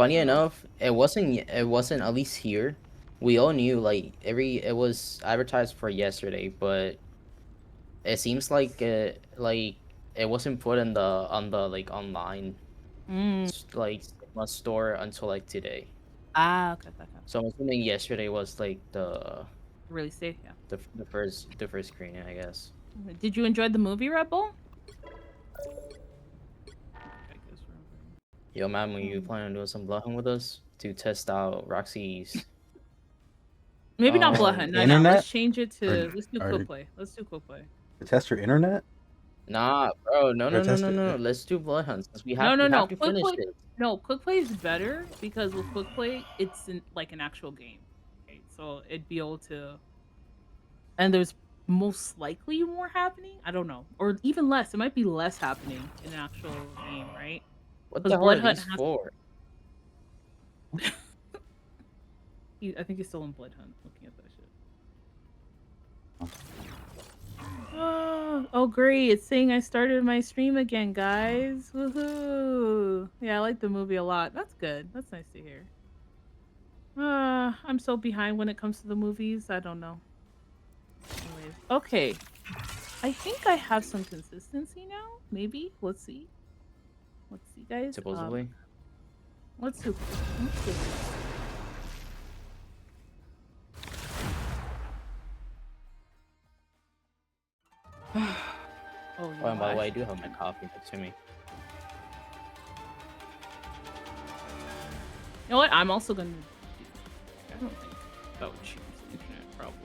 Funny enough, it wasn't at least here. We all knew like it was advertised for yesterday, but it seems like it wasn't put in the on the like online Mm. like Sigma store until like today. Ah, okay, okay, okay. So I'm assuming yesterday was like Really safe, yeah. the first screening, I guess. Did you enjoy the movie, Red Bull? Yo, man, when you Hmm. plan on doing some blood hunt with us to test out Roxy's Maybe not Blood Hunt. The No, no. Let's internet? change it Or, to. Let's do quick or play. Let's do quick play. to test your internet? Nah, bro, no, Or no, no, test no, no. it? Let's do blood hunts. We have No, we no, have no. to Quick finish play. this. No, quick play is better because with quick play, it's like an actual game. Okay, so it'd be able to, and there's most likely more happening. I don't know, or even less. It might be less happening in an actual game, right? What Because the hell Blood are Hunt these has. for? I think he's still in Blood Hunt. Looking at that shit. Oh, great! It's saying I started my stream again, guys. Woohoo! Yeah, I like the movie a lot. That's good. That's nice to hear. I'm so behind when it comes to the movies. I don't know. Anyways, okay. I think I have some consistency now. Maybe. Let's see. Let's see, guys. Supposedly. Let's do. Let's do. Oh, Oh, and by the way, I do have my coffee next to me. You know what? I'm also gonna. I don't think that would choose the internet problem.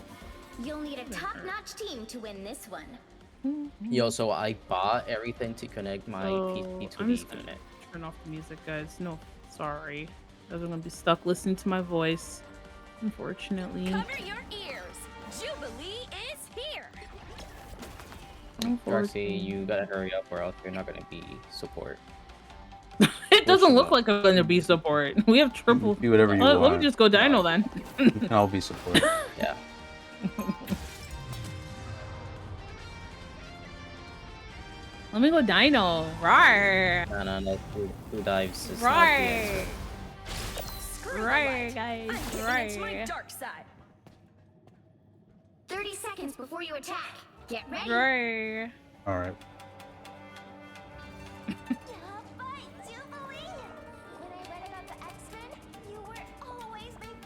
You'll need a top-notch team to win this one. Yo, so I bought everything to connect my PC to I'm the just gonna internet. turn off the music, guys. No, sorry. Guys are gonna be stuck listening to my voice. Unfortunately. Cover your ears. Jubilee is here. Darcy, you gotta hurry up or else you're not gonna be support. It doesn't look like I'm gonna be support. We have triple. Be whatever you Let want. me just go Dino then. I'll be support. Yeah. Let me go Dino. Rawr. No, who dives is not the Rawr. answer. Rawr, guys. Rawr. Rawr. Dark side. 30 seconds before you attack. Get ready. Rawr. Alright.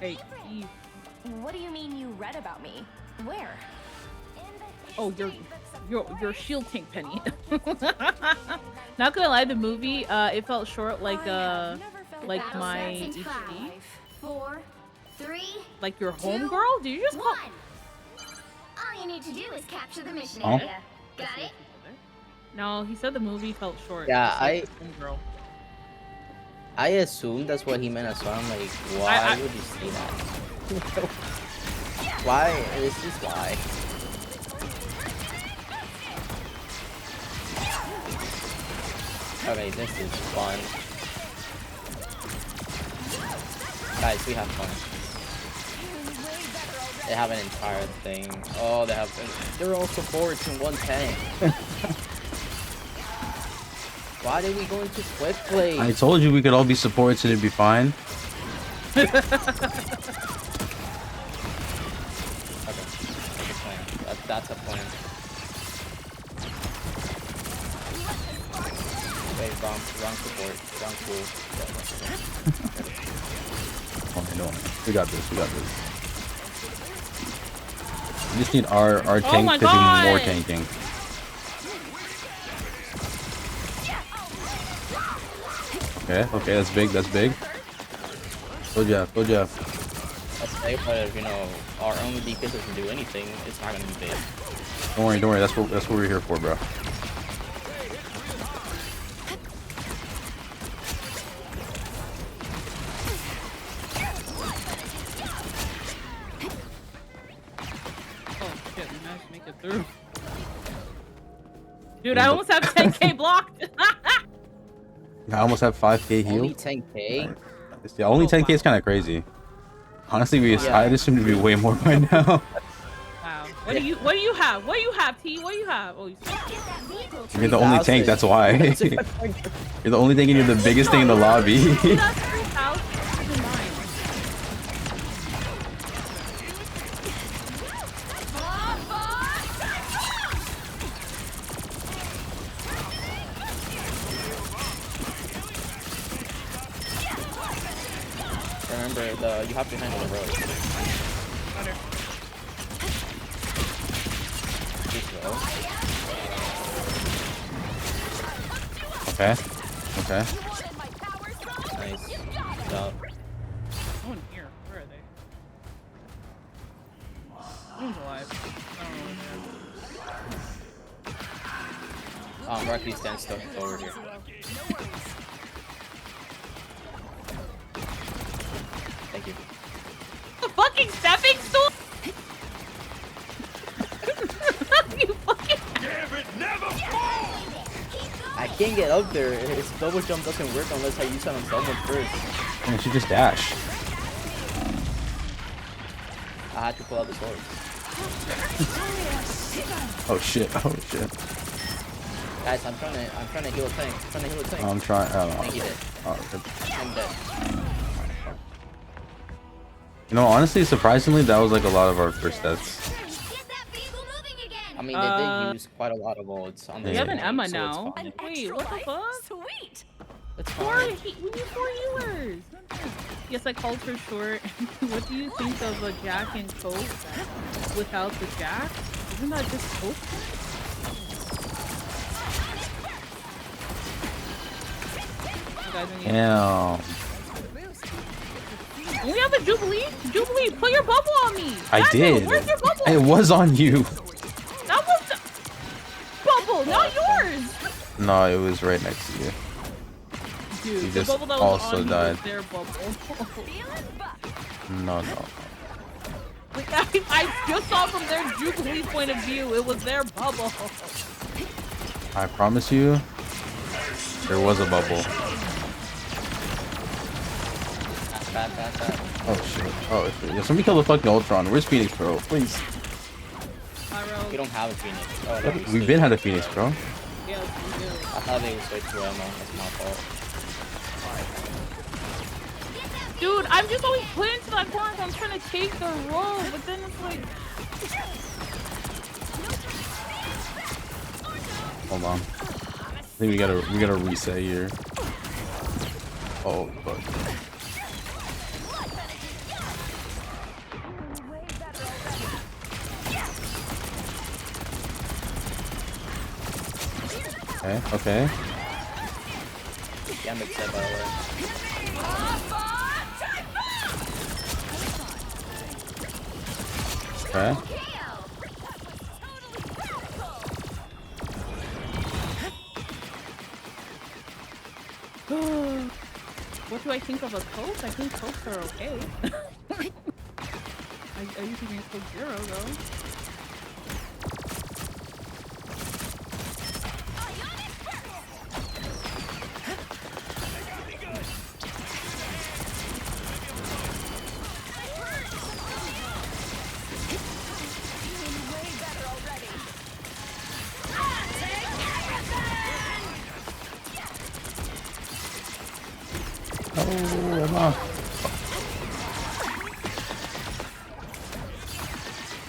Hey, Eve. What do you mean you read about me? Where? Oh, your shield tank Penny. Not gonna lie, the movie it felt short like my HD. 5, 4, 3, Like your 2, homegirl? Did you just call? 1. All you need to do is capture the mission Oh. area. Got it? No, he said the movie felt short. Yeah, just like his homegirl. I assumed that's what he meant as well. I'm like, why would you say that? Why? This is why. Okay, this is fun. Guys, we have fun. They have an entire thing. Oh, they're all supports in one tank. Why did we go into quick play? I told you we could all be supports and it'd be fine. Okay, that's a plan. Wait, wrong support. Wrong tool. Okay, no. We got this. We got this. We just need our tank my to do God. more tanking. Okay, that's big. That's big. Go Jeff. Go Jeff. That's safe, but if, you know, our own defense doesn't do anything, it's not gonna be big. Don't worry. Don't worry. That's what we're here for, bro. Oh shit, we managed to make it through. Dude, I almost have 10k blocked. I almost have 5k Only healed. 10k? Yeah, only Oh, 10k is kind of crazy. Honestly, I assumed it'd be way more by now. Wow. What do you have? What do you have, T? What do you have? Oh, you You're the only tank, that's why. You're the only tank and you're the biggest thing in the lobby. That's 3,000. Remember, you have to handle the road. Better. Too slow. Okay. Okay. Nice. Good job. Oh, in here. Where are they? Someone's alive. I don't know where Rocky stands stuck over here. Thank you. the fucking stepping stool? You fucking. I can't get up there. His double jump doesn't work unless I use it on someone first. And she just dashed. I had to pull out the sword. Oh shit. Oh shit. Guys, I'm trying to heal a tank. I'm trying. I don't know. Thank you dead. Oh, good. I'm dead. You know, honestly, surprisingly, that was like a lot of our first deaths. Get that vehicle moving again. I mean, they did use quite a lot of ults on We this. have an game, Emma so now. It's fine. Wait, what the fuck? Sweet. It's Four, fine. we need 4 healers. Yes, I called for short. What do you think of a Jack and Coke without the Jack? Isn't that just Coke? You guys need- Damn. We have a Jubilee? Jubilee, put your bubble on me! I Daniel, did. Where's your bubble? It was on you. That was the bubble, not yours! No, it was right next to you. Dude, You the just bubble that was also on you died. was their bubble. No, no. Like, I just saw from their Jubilee point of view, it was their bubble. I promise you, there was a bubble. Bad. Oh shit. Oh shit. Yo, somebody kill the fucking Ultron. Where's Phoenix, bro? Please. We don't have a Phoenix. Oh, no, We've been had a Phoenix, bro. Yeah, I thought they would switch to ammo. That's my fault. dude, I'm just always put into that corner. I'm trying to take the roll, but then it's like, Hold on. I think we gotta reset here. Oh fuck. Okay. Yeah, I'm upset by the way. Okay. what do I think of a Coke? I think Cokes are okay. I usually drink Coke Zero though. Oh, Emma.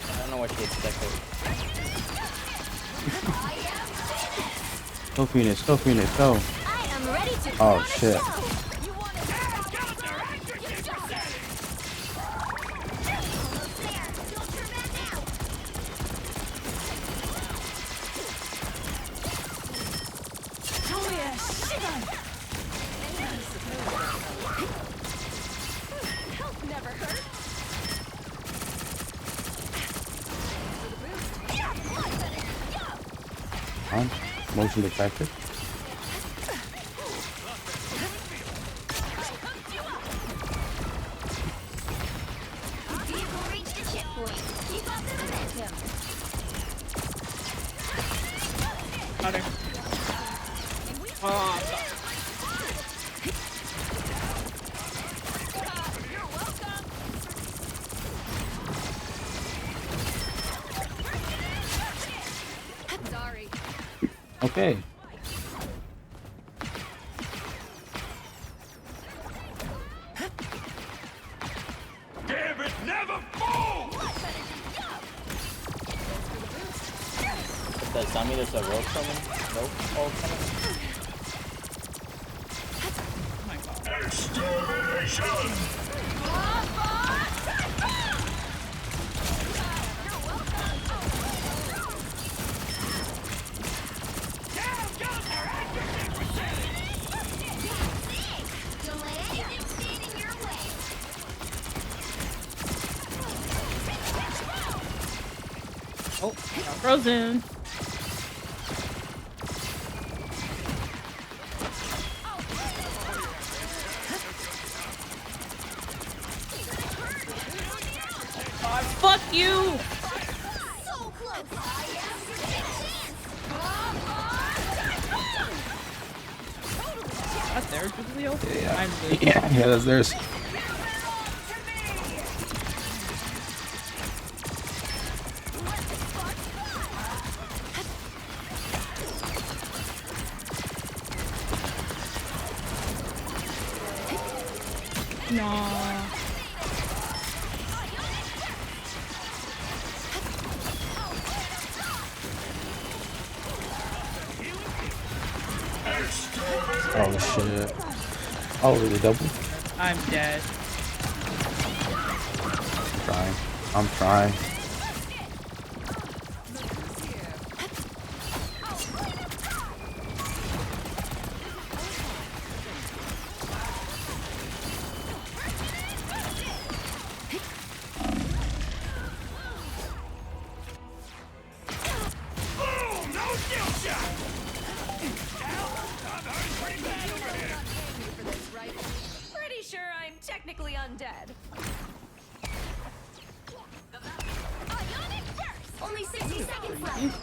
I don't know what she expected. Go Phoenix, go Phoenix, go. I am ready to. Oh shit. On. Motion detected. Vehicle reached the checkpoint. Keep up the momentum. Got her. Oh, Sorry. Okay. Damn it, never fall! Does that mean there's a rope coming? Rope all coming? oh my god. Extermination! Oh, I got frozen. God, fuck you! So close. That's there, Julio. Yeah, I'm good. yeah, that's theirs. No. Oh shit. Oh, really double? I'm dead. Trying. I'm trying. Boom! No skill shot! I'm hurting pretty bad over here. For this, right? Pretty sure I'm technically undead. Ionic burst. Only 60 seconds left.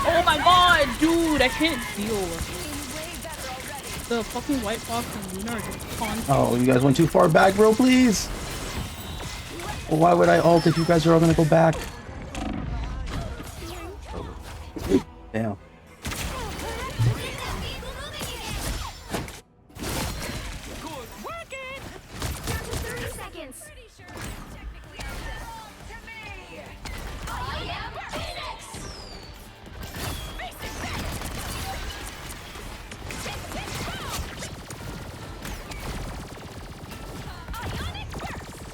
Oh my god, dude, I can't deal. Way better already. The fucking white fox and Luna are just constant. Oh, you guys went too far back, bro, please. Well, why would I ult if you guys are all gonna go back? Damn. Good working! 30 seconds. Pretty sure I'm technically undead. To me! I am Phoenix. Ionic burst!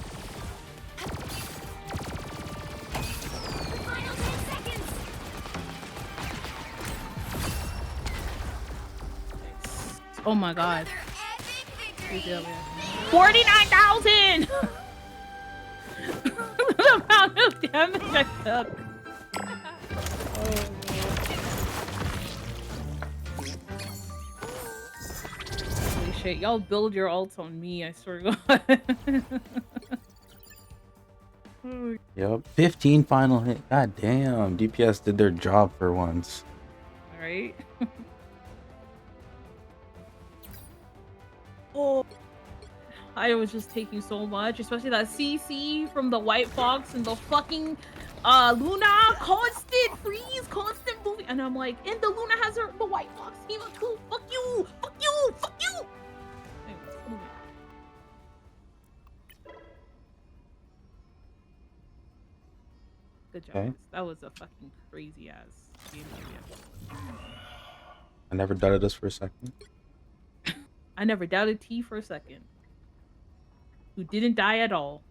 Final 10 seconds. Oh my god. Epic victory. 49,000! The amount of damage I took. Holy shit, y'all build your ults on me, I swear to God. Yep. 15 final hit. God damn. DPS did their job for once. Right? Oh, I was just taking so much, especially that CC from the White Fox and the fucking Luna, constant freeze, constant moving, and I'm like, and the Luna has the White Fox schema too. Fuck you, fuck you, fuck you. Anyways, moving on. Good job. Okay. Guys. That was a fucking crazy ass game that we had. I never doubted us for a second. I never doubted T for a second. Who didn't die at all.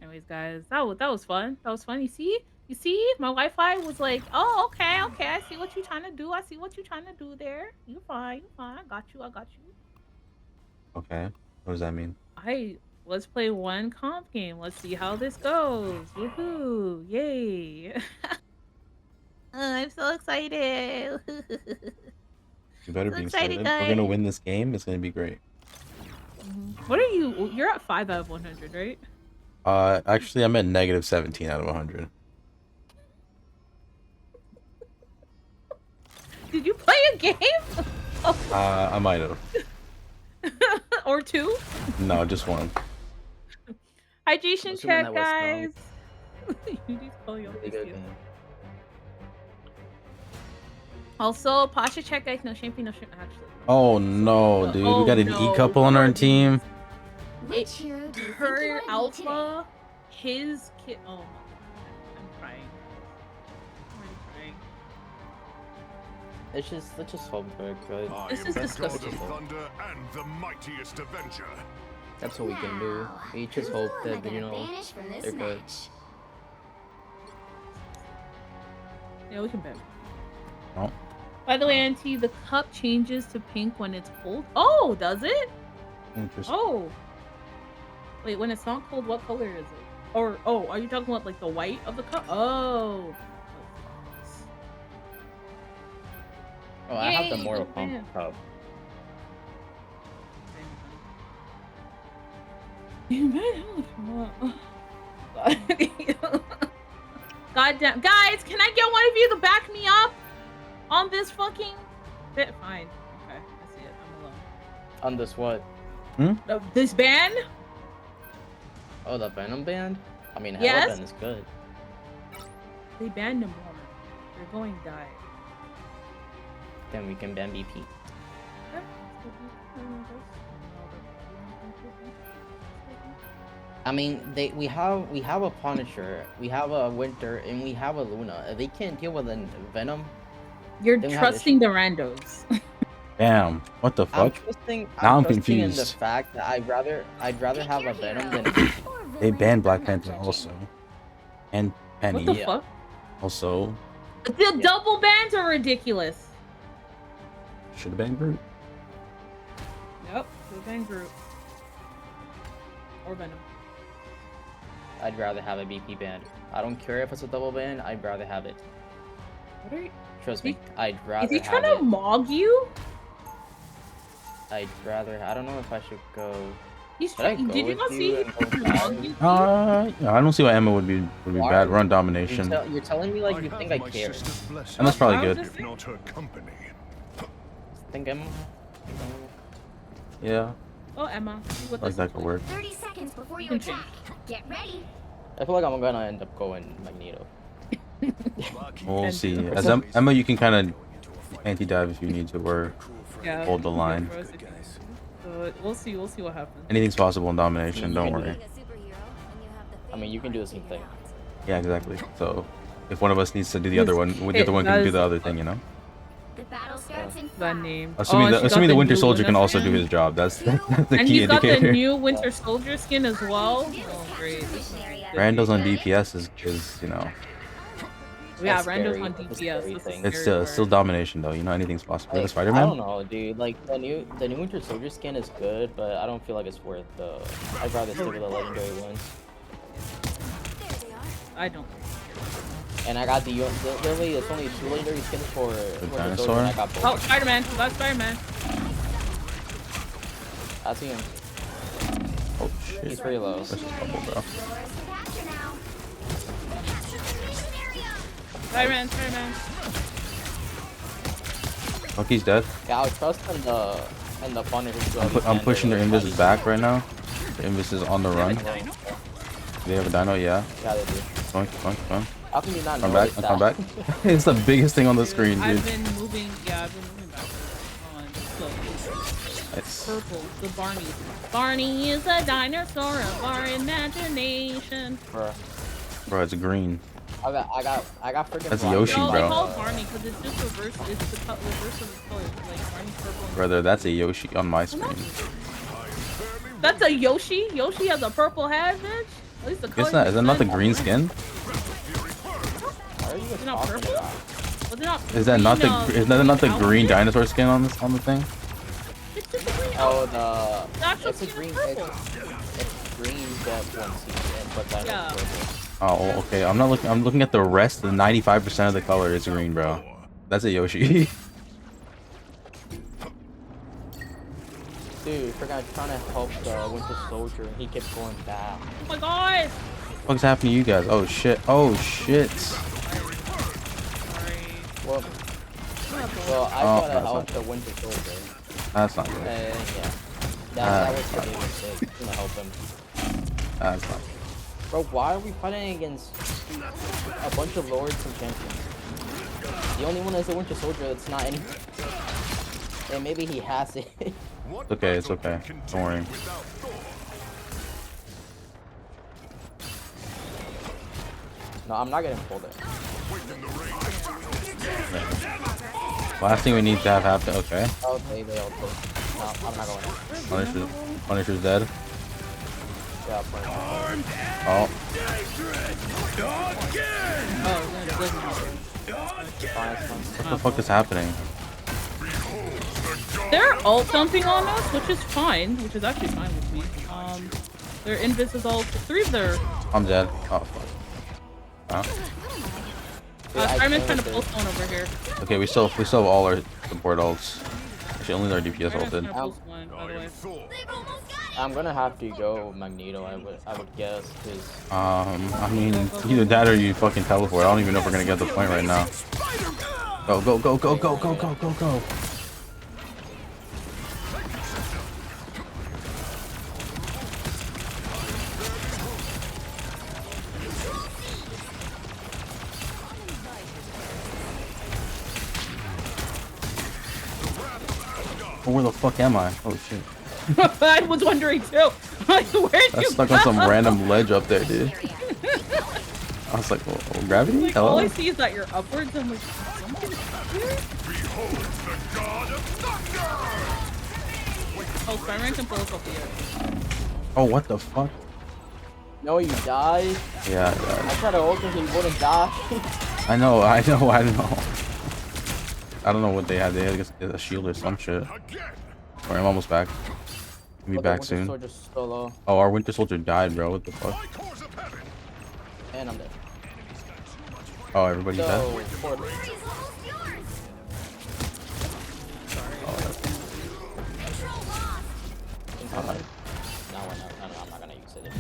Anyways, guys, that was fun. That was fun. You see, my Wi-Fi was like, oh, okay, I see what you're trying to do. I see what you're trying to do there. You fine. I got you. Okay. What does that mean? Let's play one comp game. Let's see how this goes. Woohoo! Yay! I'm so excited. You better So be excited, excited. We're gonna guys. win this game. It's gonna be great. What are you? You're at 5 out of 100, right? Actually, I'm at negative 17 out of 100. Did you play a game? I might have. Or two? No, just one. Hydration Assuming check, that was guys. no. You need to call your Really good game. Also, Pasha check, guys. No shame, actually. Oh no, dude. Oh, We got an no. E-couple on our Poor team. Which hero do you think Her you might be today? alpha, his kid. Oh my god. I'm crying. I'm already crying. Let's just hope they're good. I This am is the god disgusting. of thunder and the mightiest avenger. That's what we can do. Now, We just who hope am I that gonna you know banish from this they're good. match? Yeah, we can bet. Oh, By the way, Auntie, the cup changes to pink when it's cold. Oh, does it? interesting. Oh. Wait, when it's not cold, what color is it? Or, oh, are you talking about like the white of the cup? Oh. Oh, I have the Yay, Mortal good Kombat man. cup. God damn. Guys, can I get one of you to back me up on this fucking bit? Fine. Okay, I see it. I'm alone. On this what? This band? Oh, the Venom band? I mean, Hella Yes? Band is good. They banned them more. They're going to die. Then we can ban BP. I mean, we have a Punisher, we have a Winter, and we have a Luna. If they can't deal with a Venom, You're then we have trusting the randos. Damn. What the I'm fuck? trusting. Now I'm trusting in the confused. fact that I'd rather have a Venom than They banned Black Panther also, and Penny What the Yeah. fuck? also. The double bans are ridiculous. Should have been Groot. Yep, the ban group. Or Venom. I'd rather have a BP band. I don't care if it's a double band. I'd rather have it. What are you? Trust me. I'd rather. Is he trying have to it. mog you? I'd rather. I don't know if I should go. He's Should I trying. go Did you with not you see and him go trying to mog you? Yeah, I don't see why Emma would be Why bad. are Run you- domination, You're telling me like you I think have I my care. sister's blessing, and that's probably I was good. just if not her company. Think I'm. Yeah, Oh, Emma. See what like this that could work. 30 seconds before you You can attack. Get ready. I feel like I'm gonna end up going Magneto. We'll And- see. As Emma, you can kind of anti-dive if you need to, or Yeah. hold the line. So we'll see. We'll see what happens. Anything's possible in domination. Don't worry. I mean, you can do the same thing. Yeah, exactly. So if one of us needs to do the other one, the other one can do the other thing. You know. The battle starts in That 5. name. Assuming Oh, the she got assuming the Winter new Soldier can Luna also do skin. his job. That's the And key he's got the indicator. new Winter Soldier skin as well. Oh, great. Randos on DPS is you know, Yeah, That's Rando's scary. on That's a DPS. scary That's a thing. it's scary still part. domination though. You know, anything's possible. Like Like, Spider I don't Man. know, dude. Like the new Winter Soldier skin is good, but I don't feel like it's worth the. I'd rather stick with the legendary ones. I don't. And I got literally it's only 2 legendary skins for Winter dinosaur? Soldier, and I got both. Oh, Spider-Man. Got Spider-Man. I see him. Oh He's shit. pretty low. That's just bubble, bro. Yours to capture now. Capture the mission area. Spider-Man. Spider-Man. Oh, he's dead. Yeah, I would trust in the Punisher. I'm pushing their invis back right now. The invis is on the run. They have a dino, yeah. Yeah, they do. Come on. How can you not Come notice back, that? come back. It's the biggest thing on the screen, dude. I've been moving. Yeah, I've been moving backwards. On It's purple. The Barney. Barney is a dinosaur of our imagination. Bruh. bro, it's green. I got freaking. That's blind. Yoshi, No, bro. they call it Barney because it's just reverse. It's the reverse of the color. Like Barney's purple. And Brother, that's a Yoshi on my screen. That's a Yoshi. Yoshi has a purple head, bitch. At least the color. It's not. Is that not the green skin? Why are you Is it not talking purple? about? Was it not? Is that not green, the? Is that not the outfit? green dinosaur skin on this on the thing? It's just a green. Oh, The actual it's a skin green. is purple. It's green that one season, but that Yeah. is purple. Oh, okay. I'm not looking. I'm looking at the rest. The 95% of the color is green, bro. That's a Yoshi. Dude, freaking trying to help the Winter Soldier, and he kept going back. Oh my god. What's happening to you guys? Oh shit. Oh shit. Sorry. Well, I Oh, gotta that's help not the Winter Soldier. That's not good. Yeah. That was the big mistake. Gonna help him. That's not. Bro, why are we fighting against a bunch of lords and champions? The only one that's a Winter Soldier that's not any. And maybe he has it. What Okay, it's battle okay. can Don't worry. continue without Thor? No, I'm not getting pulled in. Last thing we need to have happen. Okay. Oh, they all pulled. No, I'm not going in. Punisher's dead. Yeah, point. Oh, Oh, no, it doesn't matter. Fine, it's fine. what the fuck is happening? They're alt jumping on us, which is fine, which is actually fine with me. Their invis is all 3 of their. I'm dead. Oh fuck. Huh? Simon's trying to pull someone over here. Okay, we still have all our support ults. Actually, only our DPS Simon's trying ulted. to pull someone, by the way. I'm gonna have to go Magneto. I would guess, cause I mean, either that or you fucking teleport. I don't even know if we're gonna get the point right now. Go, go, go, go, go, go, go, go, go. Oh, where the fuck am I? Oh shit. I was wondering too. Like, where'd I you stuck go? on some random ledge up there, dude. I was like, oh, gravity? Like, all I Hello? see is that you're upwards. I'm like, something's here? Behold the god of thunder! Oh, Spider-Man can pull us off the edge. Oh, what the fuck? no, you died. Yeah, I tried to ult him, he wouldn't die. I know, I know, I know. I don't know what they had. They had a shield or some shit. Again! Alright, I'm almost back. Be But the back Winter soon. Soldier's so low, Oh, our Winter Soldier died, bro. What the fuck? My cause of heaven! and I'm dead. Oh, everybody's So, dead? for Party's almost yours. Control lost. no, I'm not gonna use it.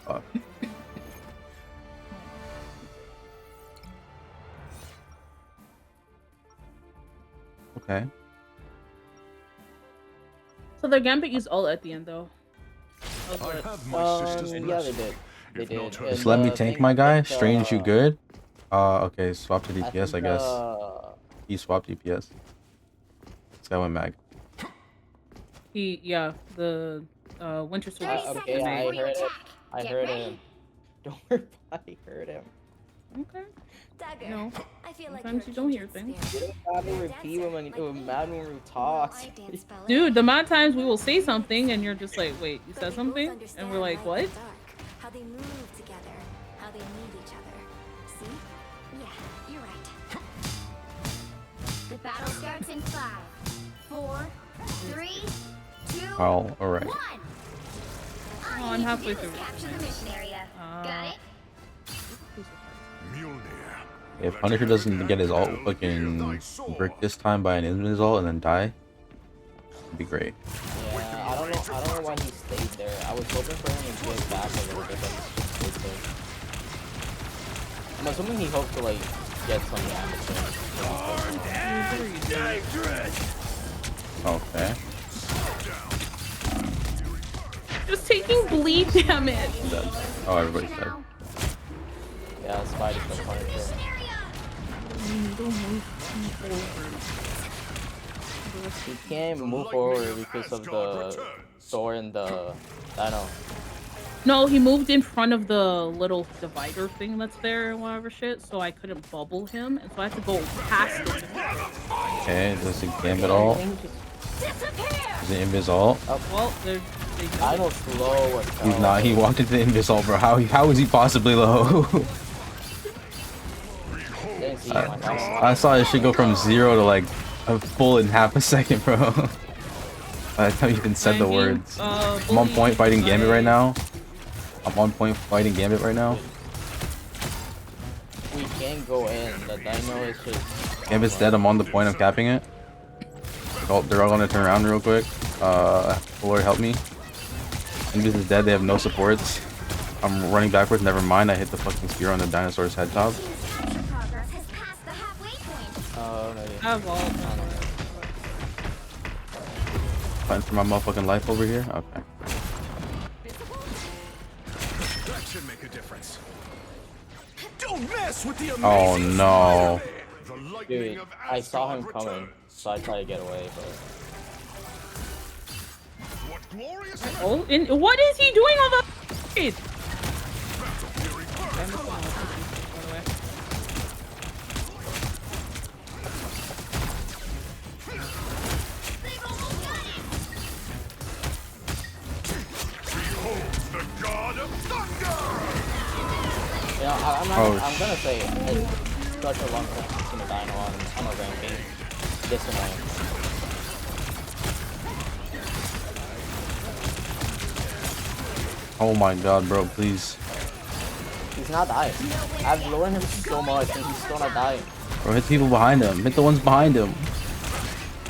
Fuck. Okay. So their Gambit used ult at the end, though. That was I what- have my sister's Yeah, they blessing. did. They If did. not her- And, Just let me the tank thing my guy. with, Strange, you good? Okay, swap to DPS, I think, guess. He swapped DPS. This guy went mag. Yeah, the Winter Soldier. okay, I seconds heard it. attack. I Get heard ready. him. Don't worry, I heard him. Okay. Dagger. No. I feel like Sometimes you're you don't hear a things. kindred You don't have to repeat when Madeline talks. I dance ballet. Dude, the amount of times we will say something and you're just like, wait, you But said they both something? understand And we're like, light what? and dark, how they move together, how they need each other. See? Yeah, you're right. The battle starts in 5, 4, 3, 2, Oh, alright. 1. Oh, I'm halfway through. Capture the mission area. Got it? Mjolnir. If Punisher doesn't get his ult fucking brick this time by an invis ult and then die, it'd be great. Yeah, I don't know why he stayed there. I was hoping for him to get back a little bit, but he stayed there. I'm assuming he hoped to like get some damage. Okay. Just taking bleed damage. I'm dead. Oh, everybody's dead. Yeah, Spidey's the Punisher. He can't move forward because of the door and the Dino. No, he moved in front of the little divider thing that's there and whatever shit, so I couldn't bubble him, and so I had to go past it. Okay, does he gambit ult? Is it invis ult? Well, they Dino's slow as hell. He's not. He walked into the invis ult, bro. How is he possibly low? Didn't see him, like, I saw his shit go from 0 to like a full in half a second, bro. By the time you even said the words. I'm on point fighting Gambit right now. I'm on point fighting Gambit right now. we can't go in. The Dino is just. Gambit's dead. I'm on the point. I'm capping it. They're all gonna turn around real quick. Lord help me. Invis is dead. They have no supports. I'm running backwards. Never mind. I hit the fucking spear on the dinosaur's head top. Progress has passed the halfway point. Maybe. I have all. Fighting for my motherfucking life over here. Okay. That should make a difference. Don't mess with the Oh amazing no. The lightning Dude, of I saw him Asgard coming, returns. so I tried to get away, but. What glorious Oh, and what is he doing on the? battle fury burst. You know, I'm not. Oh, I'm gonna say it's such a long time since a dino on a ranking. This annoying. Oh my god, bro, please. He's not dying. I've lowered him so much and he's still not dying. Bro, hit the people behind him. Hit the ones behind him.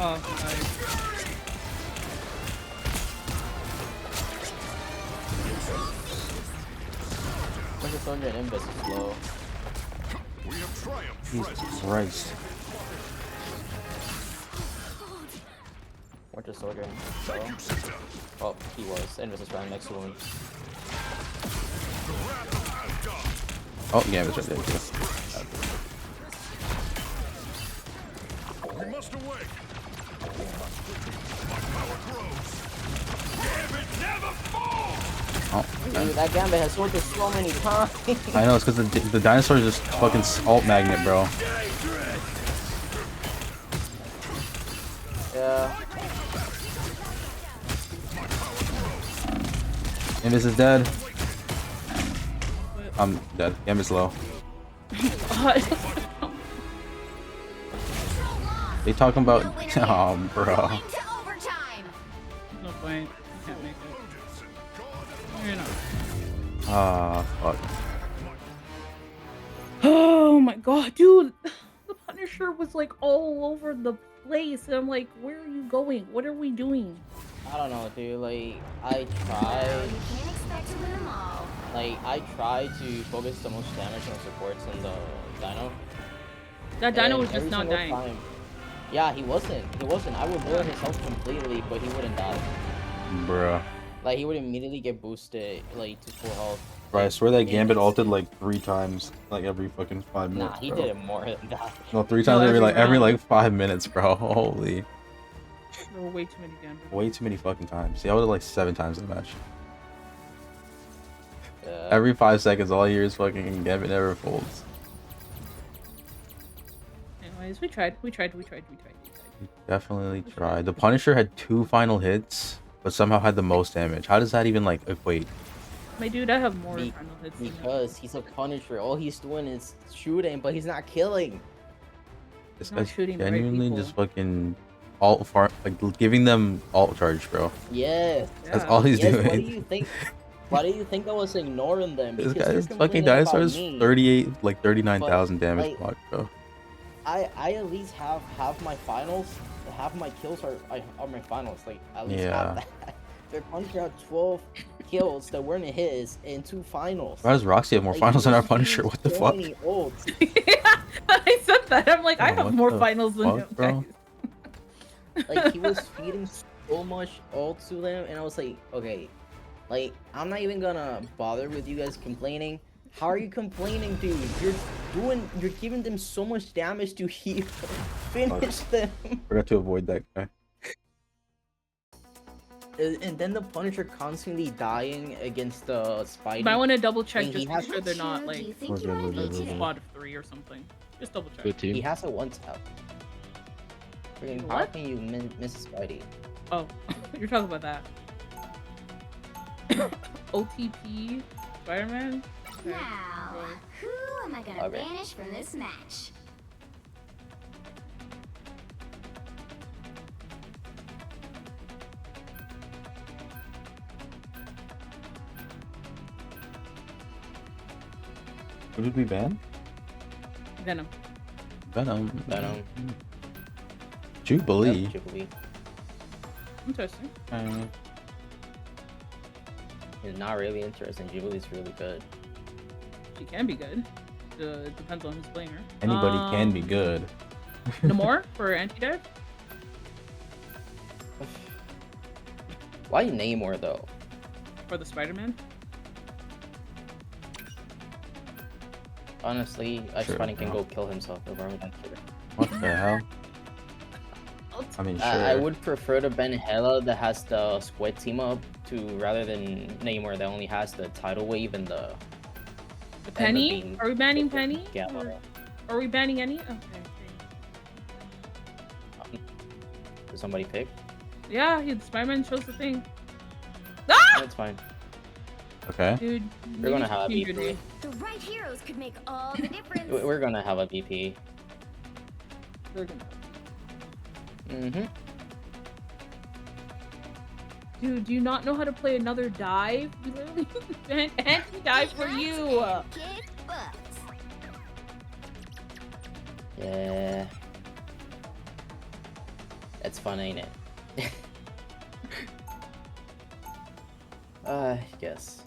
Oh, nice. Winter Soldier and Invis is low. We have triumphed, Jesus friends. Christ. Winter Soldier and so. Oh, he was. Invis is right next to him. Oh, yeah, it's right there. Too. We must awake. My power grows. Gambit never falls. Oh, Dude, that Gambit has sorted so many times. I know, it's because the dinosaur is just fucking alt magnet, bro. Yeah. Invis is dead. I'm dead. Gambit's low. They talking about... Oh, bro. Into overtime. No point. You can't make it. You're not. Ah, fuck. Oh my god, dude. The Punisher was like all over the place. And I'm like, where are you going? What are we doing? I don't know, dude. Like, I tried. You can't expect to win them all. Like, I tried to focus the most damage on supports in the dino. That dino and was just every not single dying. time- Yeah, he wasn't. He wasn't. I would lower his health completely, but he wouldn't die. Bruh. Like, he would immediately get boosted, like, to full health. Bro, I swear that Gambit ulted like 3 times, like every fucking 5 minutes. Nah, he bro. did it more than that. No, 3 times No, every every like 5 minutes, bro. Holy. There were way too many gambits. Way too many fucking times. See, I would like 7 times in the match. Yeah. Every 5 seconds, all I hear is fucking Gambit never folds. Anyways, we tried. Definitely tried. The Punisher had 2 final hits, but somehow had the most damage. How does that even like equate? My dude, I have more Be- final hits than you. Because he's a Punisher. All he's doing is shooting, but he's not killing. This Not guy's shooting the right genuinely people. just fucking alt far, like giving them alt charge, bro. Yes. That's Yeah. all he's Yes, doing. why do you think? Wwhy do you think I was ignoring them? This Because you're guy's fucking complaining about dinosaurs me. 38, like 39,000 damage like- block, bro. I at least have half my finals. Half of my kills are my finals. Like, at least Yeah. have that. Their Punisher had 12 kills that weren't his in 2 finals. Why does Roxy have more Like, finals he than our was Punisher? shooting What the so fuck? many ults. Yeah, I said that. I'm like, I Oh, have what more the finals than fuck, him, bro? guys. Like, he was feeding so much ult to them, and I was like, okay, like, I'm not even gonna bother with you guys complaining. How are you complaining, dude? You're giving them so much damage to heal. Finish them. Forgot to avoid that guy. And then the Punisher constantly dying against the Spidey. But I want to double check He just to has- make sure they're not Who do you like think you might be Okay. today? squad of 3 or something. Just double check. Good He team. has a one tap. Freaking, how What? can you miss Spidey? Oh, you're talking about that. OTP Spider-Man? Okay. Now, who am I gonna Okay. banish from this match? Who did we ban? Venom. Venom. Venom. Jubilee. Yep, Jubilee. Interesting. It's not really interesting. Jubilee's really good. She can be good. It depends on who's playing her. Anybody can be good. No more for anti-dive? Why Namor though? For the Spider-Man? Honestly, Sure, Spidey can no. go kill himself if I don't care. What the hell? I mean, sure. I would prefer to ban Hela that has the squid team up to rather than Namor that only has the tidal wave and the. The Penny? being- Are we banning Penny? Yeah. Or are we banning any? Okay. Did somebody pick? Yeah, Spider-Man chose the thing. That's fine. Okay. Dude, We're gonna you have a change your BP. name. The right heroes could make all the difference. We're gonna have a BP. We're gonna- Mm-hmm. Dude, do you not know how to play another dive? We literally anti-dive for you. Kick butt. Yeah. That's fun, ain't it? I guess.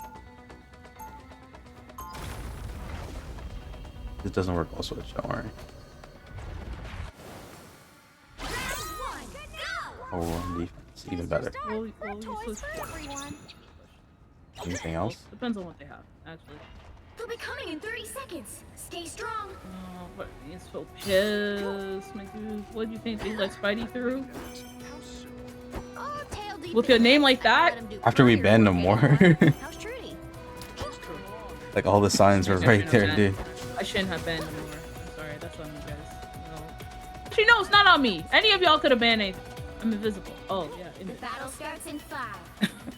This doesn't work all switch, don't worry. Oh, defense, even better. Well, you switch- Anything else? Depends on what they have, actually. They'll be coming in 30 seconds. Stay strong. Oh, but he's so pissed, my dude. What do you think they let Spidey through? Oh, tail deep With in a name the like ice. I that? let him do After we earlier banned work him more. anymore. How's Trudy? Like all the signs were right there, dude. I shouldn't have banned him more. I'm sorry, that's on you guys. No. Actually, no, it's not on me. Any of y'all could have banned anything. I'm invisible. Oh, yeah. Invisible. Battle starts in 5,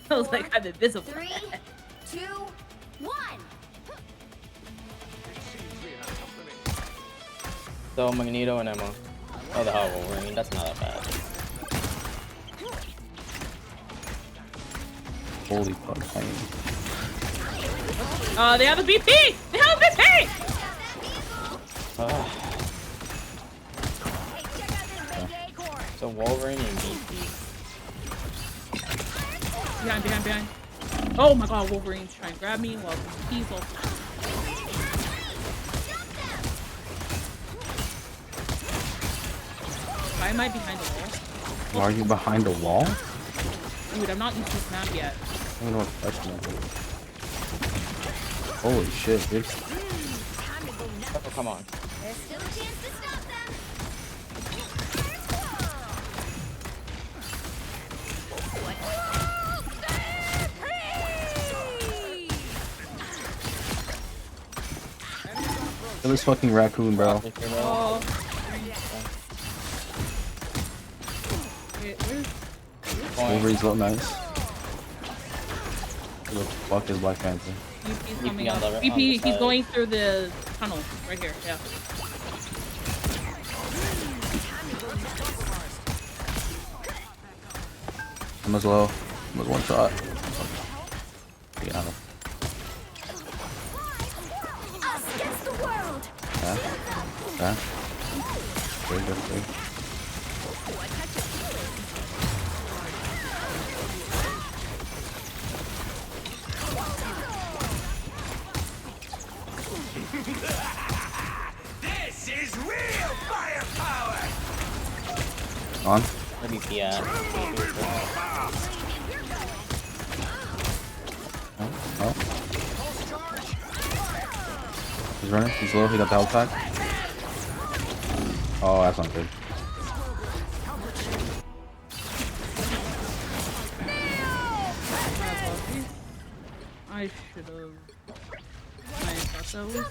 I was like, I'm invisible. 3, 2, 1. So Magneto and Emma. Oh, the hell, Wolverine. That's not that bad. Holy fuck, I mean, They have a BP! They have a BP! So Wolverine and BP. Behind. Oh my god, Wolverine's trying to grab me while he's all. Why am I behind the wall? why are you behind a wall? Dude, I'm not used to this map yet. I don't know what question that is. Holy shit, dude. Oh, come on. There's still a chance to stop them. Kill this fucking raccoon, bro. Oh. Wait, where's... Wolverine's look nice. Who the fuck is Black Panther? BP's BP coming on up. the- on the BP, he's side. going through the tunnel. Right here, yeah. I'm as low. I'm as one shot. Yeah, I know. Us against the world. Yeah. Yeah. Very good, very. This is real firepower! On. Where BP at? Oh. He's running. He's low. He got the health pack. Oh, that's not good. I should have. I thought that was.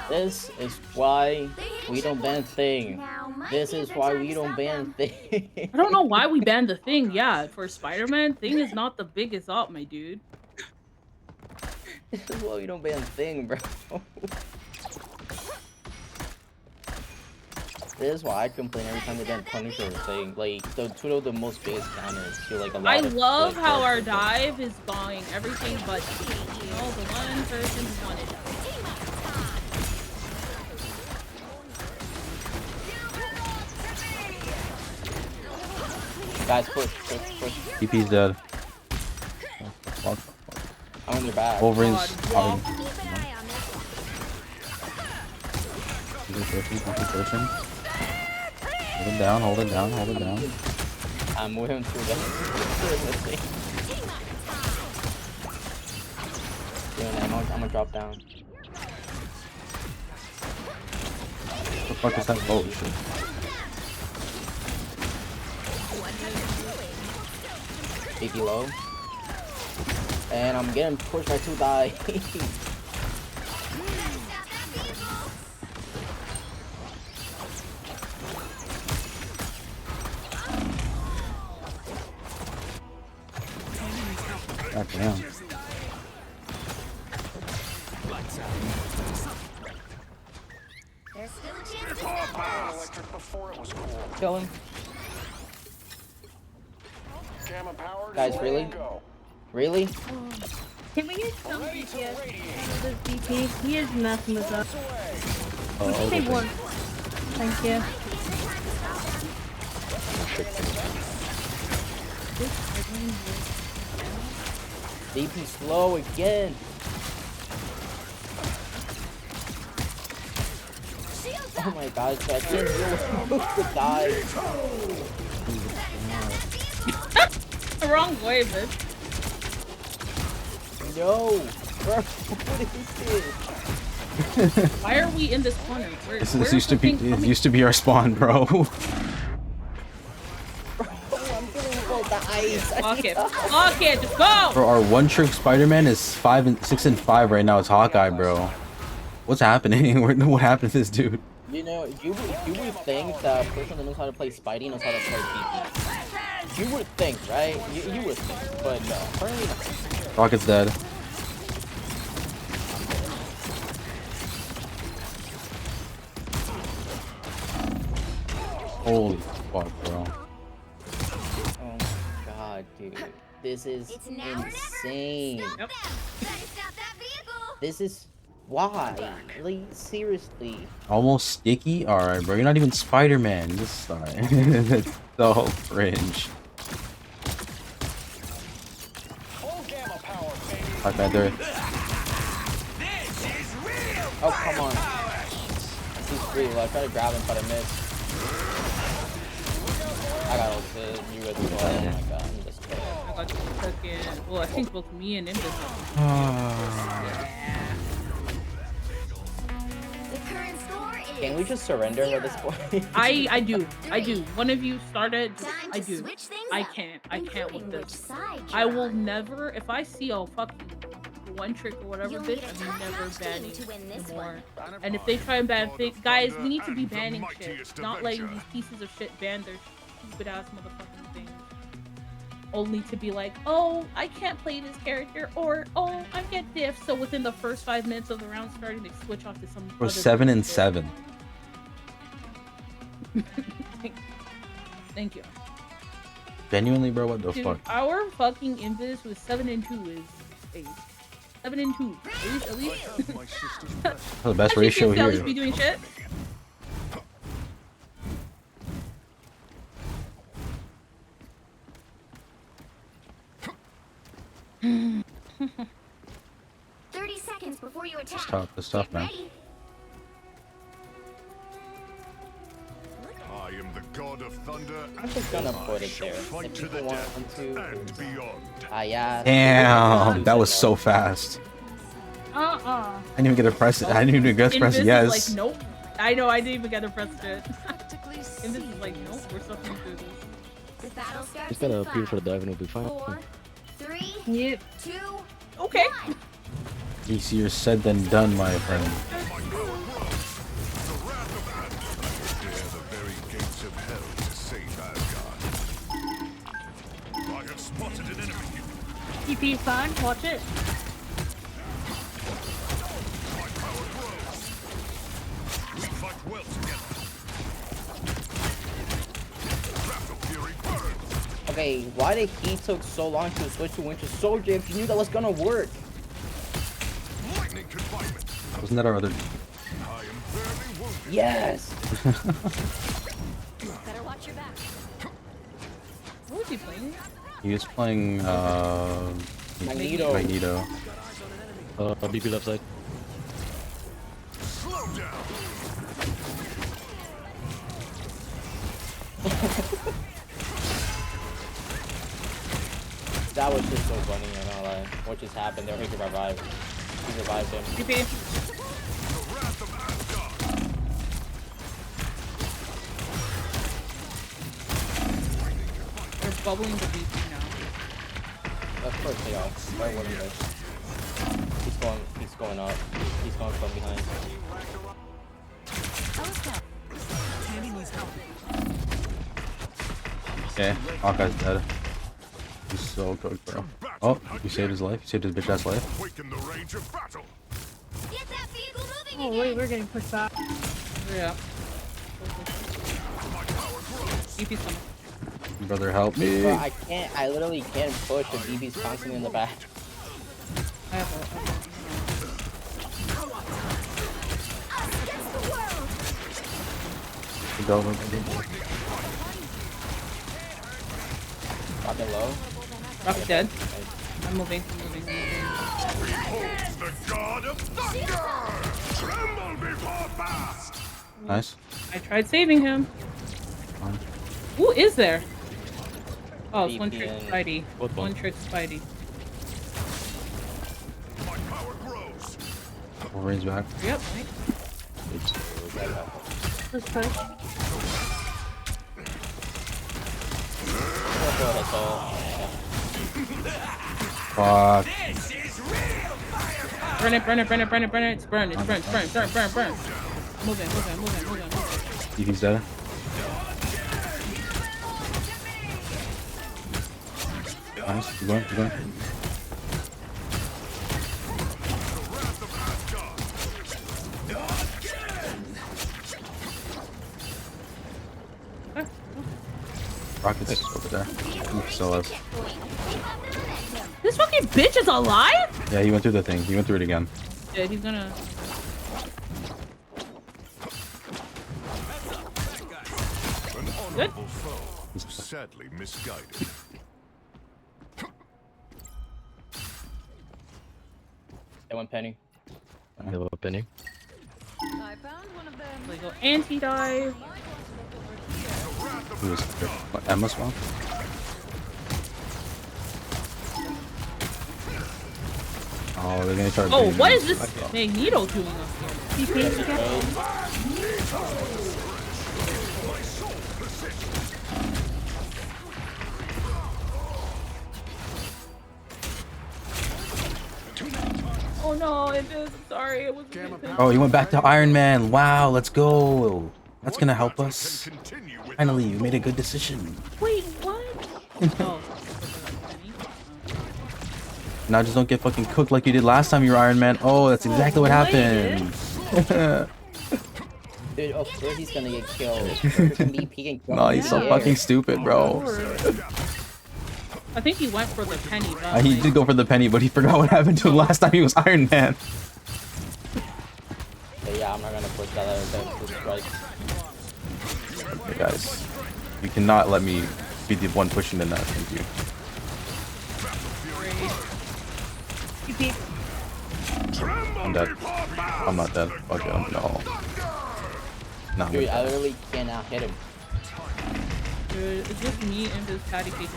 This is why we don't ban Thing. Now might This be a is good why time we to don't stop ban them. Thing. I don't know why we banned the Thing. Yeah, for Spider-Man, Thing is not the biggest op, my dude. This is why we don't ban Thing, bro. This is why I complain every time they ban Punisher or Thing. Like, the two of the most biggest counters to like a lot I of love good how our characters. dive is going everything but you know, the one person who wanted it. Guys, push. TP's dead. Fuck. I'm on your back. Wolverine's God, popping. Keep an eye on this one. He's pushing. Hold it down, hold it down, hold it down. I'm moving through the thing. I'm gonna drop down. What the fuck is that? Oh shit. BP low. And I'm getting pushed by two guys. God damn. There's still a chance. Electric before it was cool. Kill him. Gamma powered. Guys, really? Go. Really? Can we get some DPS out of this DP? He is messing us up. We can take one. Thank you. DP slow again. Oh my god, I can't deal with the die. The wrong way, bitch. No! Bro, what is this? Why are we in this corner? This Where's used to the be thing coming? used to be our spawn, bro. Bro, I'm dealing with all the ice. Fuck it. Fuck it. Just go. Bro, our one-trick Spider-Man is 6 and 5 right now. It's Hawkeye, bro. What's happening? What happened to this dude? You know, you would think that a person that knows how to play Spidey knows how to play DP. You would think, right? You would think, but no. Apparently not. Rocket's dead. Holy fuck, bro. Oh my god, dude. This is It's now or never. insane. Stop them. Better stop that vehicle. This is why? Like, seriously. Almost sticky? Alright, bro. You're not even Spider-Man. This is alright. That's so cringe. Full gamma power, baby. Black Panther. Oh, come on. He's free. Well, I tried to grab him, but I missed. I got ulted. You as well. Oh my god, I'm just kidding. I got you fucking. Well, I think both me and Nimbus. The current score is. Can we just surrender at this point? I do. One of you started. Time I to do. switch things I up, can't with including which this. side I you're will on. never. If I see a fucking one trick or whatever, You'll bitch, need a I'm never top-notch team banning to win this anymore. one. And if they try and ban things, guys, we need to be banning shit, not letting these pieces of shit ban their stupid ass motherfucking things. Only to be like, oh, I can't play this character, or oh, I get diff. So within the first 5 minutes of the round starting, they switch off to some. We're other 7 and shit. 7. Thank you. Genuinely, bro, what the Dude, fuck? our fucking invis with 7 and 2 is 8. 7 and 2. At least. My sister's best. The best Actually, ratio seems to at here. least be doing shit. Seconds before you attack. It's tough. It's tough, Get man. ready. I am the god of thunder. I'm just gonna put it there. Fight If to the people want death to. and beyond. Yeah. Damn, that was so fast. I didn't even get a press. I didn't even get a press. Invis Yes. is like, nope. I know, I didn't even get a press it. Invis is like, nope, we're suffering through this. The battle starts Just gotta in appear for the 5, dive and it'll be fine. 4, 3, Yep. 2, Okay. 1. Easier said than done, my friend. Dare the very gates of hell to save Asgard. I have spotted an enemy. TP is fine. Watch it. My power grows. We fight well together. Battle fury burns. Okay, why did he took so long to switch to Winter Soldier if you knew that was gonna work? Lightning confinement. Wasn't that our other? I am barely wounded. Yes. Better watch your back. What was he playing? He was playing Magneto. Magneto. BP left side. Slow down. That was just so funny, I'm not lie. What just happened there? He could revive. He revived him. TP. The wrath of Asgard. They're bubbling the BP now. Of course they are. Why wouldn't they? He's going up. He's going from behind. Okay, Hawkeye's dead. He's so cooked, bro. Oh, you saved his life. You saved his bitch ass life. Awaken the rage of battle. Yeah! Oh wait, we're getting pushed back. Yeah. DP's coming. Brother, help me. Bro, I literally can't push. The DB's constantly in the back. I have ult. Go. Rocket low. Rocket's dead. I'm moving. Behold the god of thunder! Tremble before blast! Nice. I tried saving him. Fine. Who is there? Oh, it's one VP trick and- Spidey. What one? One trick Spidey. My power grows! Wolverine's back. Yep. Right. Let's push. That's all. Fuck. Burn it. It's burn. Moving. DP's dead. Nice. Keep going. Rocket's over there. He's still alive. This fucking bitch is alive? Yeah, he went through the thing. He went through it again. Yeah, he's gonna. An honorable foe, sadly misguided. That one penny. I have a penny. I found one of them. There you go. Anti-dive. Who is there? What, Emma Swamp? Oh, they're gonna try to Oh, bring what me. is this Magneto doing up here? DP again. Oh no, it is. Sorry, it was. Oh, he went back to Iron Man. Wow, let's go. That's gonna help Battle us. can continue without Finally, you made a good decision. Wait, what? Oh. Now just don't get fucking cooked like you did last time you were Iron Man. Oh, that's exactly what happened. Dude, of course he's gonna get killed. He can kill No, him he's so in the fucking air. stupid, bro. I think he went for the penny. He did go for the penny, but he forgot what happened to him last time he was Iron Man. Yeah, I'm not gonna push that strike. Hey guys, you cannot let me be the one pushing the nut. Thank you. DP. I'm dead. I'm not dead. Fuck it. No. No. I'm Dude, dead. I literally cannot hit him. Dude, it's just me and this patty cake.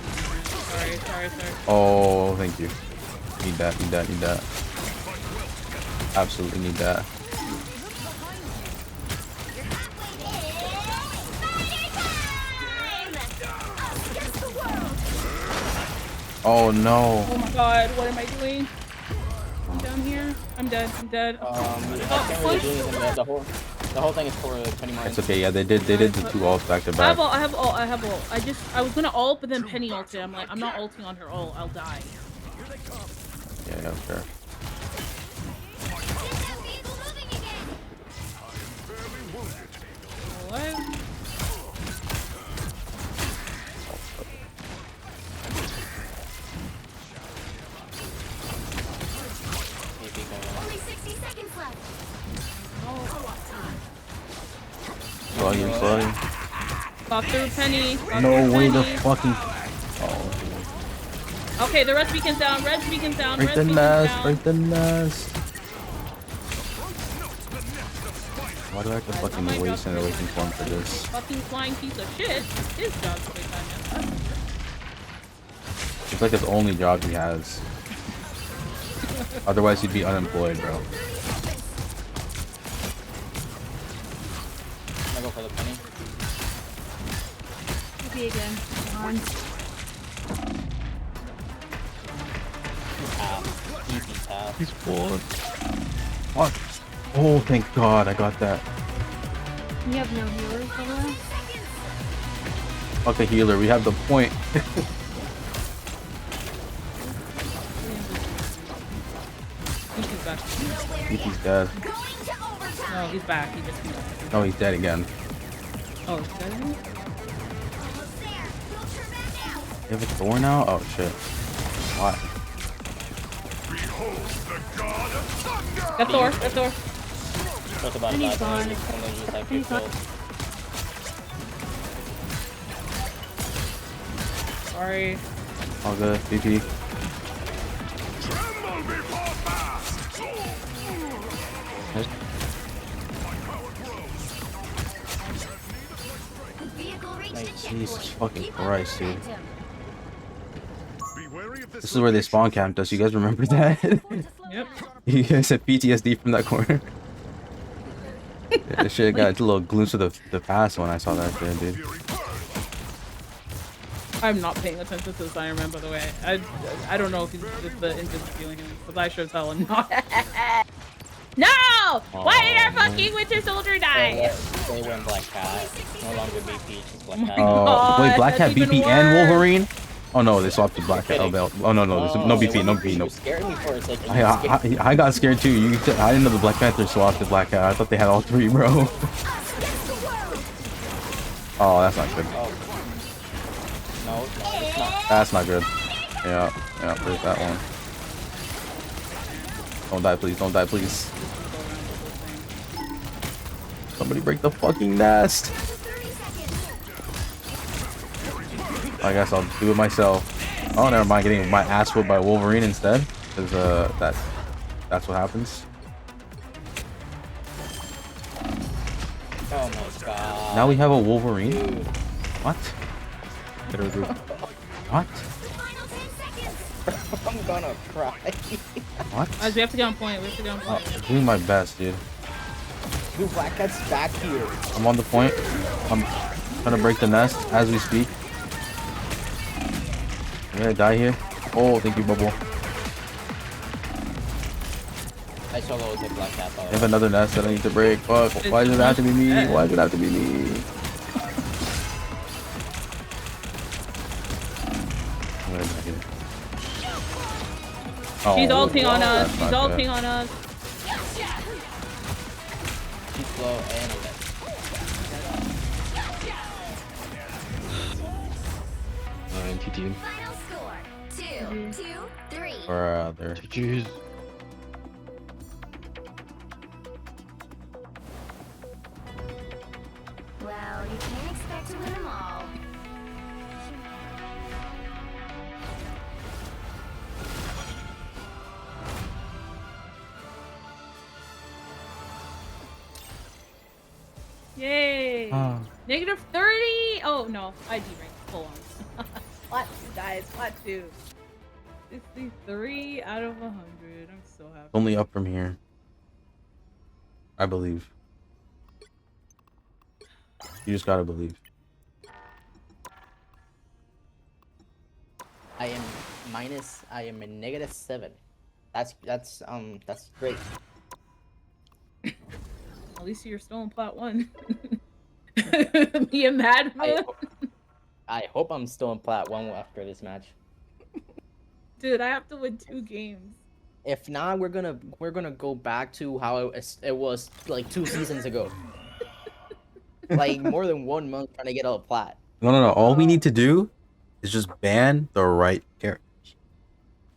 Sorry. Oh, thank you. Need that. Absolutely need that. Oh no. Oh my god, what am I doing? I'm down here. I'm dead. I can't really do anything. The whole thing is for Penny Mine. It's okay. Yeah, they did the two ults back to I back. have ult. I was gonna ult, but then Penny ulted. I'm like, I'm not ulting on her ult. I'll die. Yeah, sure. What? Only 60 seconds left. Slowly. Walk through Penny. Walk No through way the Penny. fucking. Oh. Okay, the red beacon's down. Red beacon's down. Break the nest. Break the nest. Why do I have to fucking waste an awakening form for this? Fucking flying piece of shit. His job's to wait 5 minutes. It's like his only job he has. Otherwise, he'd be unemployed, bro. I'm gonna go for the penny. DP again. Come on. Easy tap. He's bored. What? Oh, thank God, I got that. You have no healers, by the way? Fuck a healer, we have the point. He's back. He's dead. Going to overtime. No, he's back. He just came back. No, he's dead again. Oh, is that him? Almost there. We'll turn back now. You have a Thor now? Oh shit. Why? Behold the god of thunder! Got Thor. Got Thor. What's about And he's that? gone. Only just like He's gone. killed. Sorry. All good. GG. Tremble before fast! My power grows. Vehicle reached Nice. the checkpoint. Jesus fucking Keep up Christ, the dude. momentum. Be wary of This is where they spawn camped us. You guys remember that? Yep. You guys had PTSD from that corner. Yeah, this shit got a little glimpse of the past when I saw that shit, dude. Fury burn. I'm not paying attention to this Iron Man, by the way. I don't know if if the engine's feeling him, because I sure tell him not. No! Why did our fucking Winter Soldier die? They went Black Cat. No longer BP, just Black Cat. Oh, wait, Black Cat, that's even BP, and worse. Wolverine? Oh no, they swapped the Black Cat. Oh, no, there's no BP, no BP, no. You scared me for a second. I got scared too. I didn't know the Black Panther swapped the Black Cat. I thought they had all three, bro. Oh, that's not good. No, it's not. That's not good. Yeah, there's that one. Don't die, please. Don't die, please. Somebody break the fucking nest. I guess I'll do it myself. Oh, never mind. Getting my ass whipped by Wolverine instead, because that's what happens. Oh my god. Now we have a Wolverine. Dude. What? What? Final 10 seconds. I'm gonna cry. What? Guys, we have to get on point. We have to get on Oh, point. I'm doing my best, dude. Dude, Black Cat's back here. I'm on the point. I'm trying to break the nest as we speak. I'm gonna die here. Oh, thank you, Bubble. I struggle with the Black Cat, by I the have way. another nest that I need to break. Fuck. Why does it have to be me? Why does it have to be me? I'm gonna die here. Oh, She's ulting on us. that's She's not good. ulting on us. She's slow and NTT. Final score. 2-3. Or there. GG's. Well, you can't expect to win them all. Yay! Ah. Negative 30! Oh no, ID rank. Hold on. Flat 2, guys. Flat 2. 63 out of 100. I'm so happy. Only up from here. I believe. You just gotta believe. I am a -7. That's great. At least you're still in plat 1. Me and Mad Moon. I hope I'm still in plat 1 after this match. Dude, I have to win 2 games. If not, we're gonna go back to how it was like 2 seasons ago. Like more than 1 month trying to get a plat. No. All we need to do is just ban the right characters.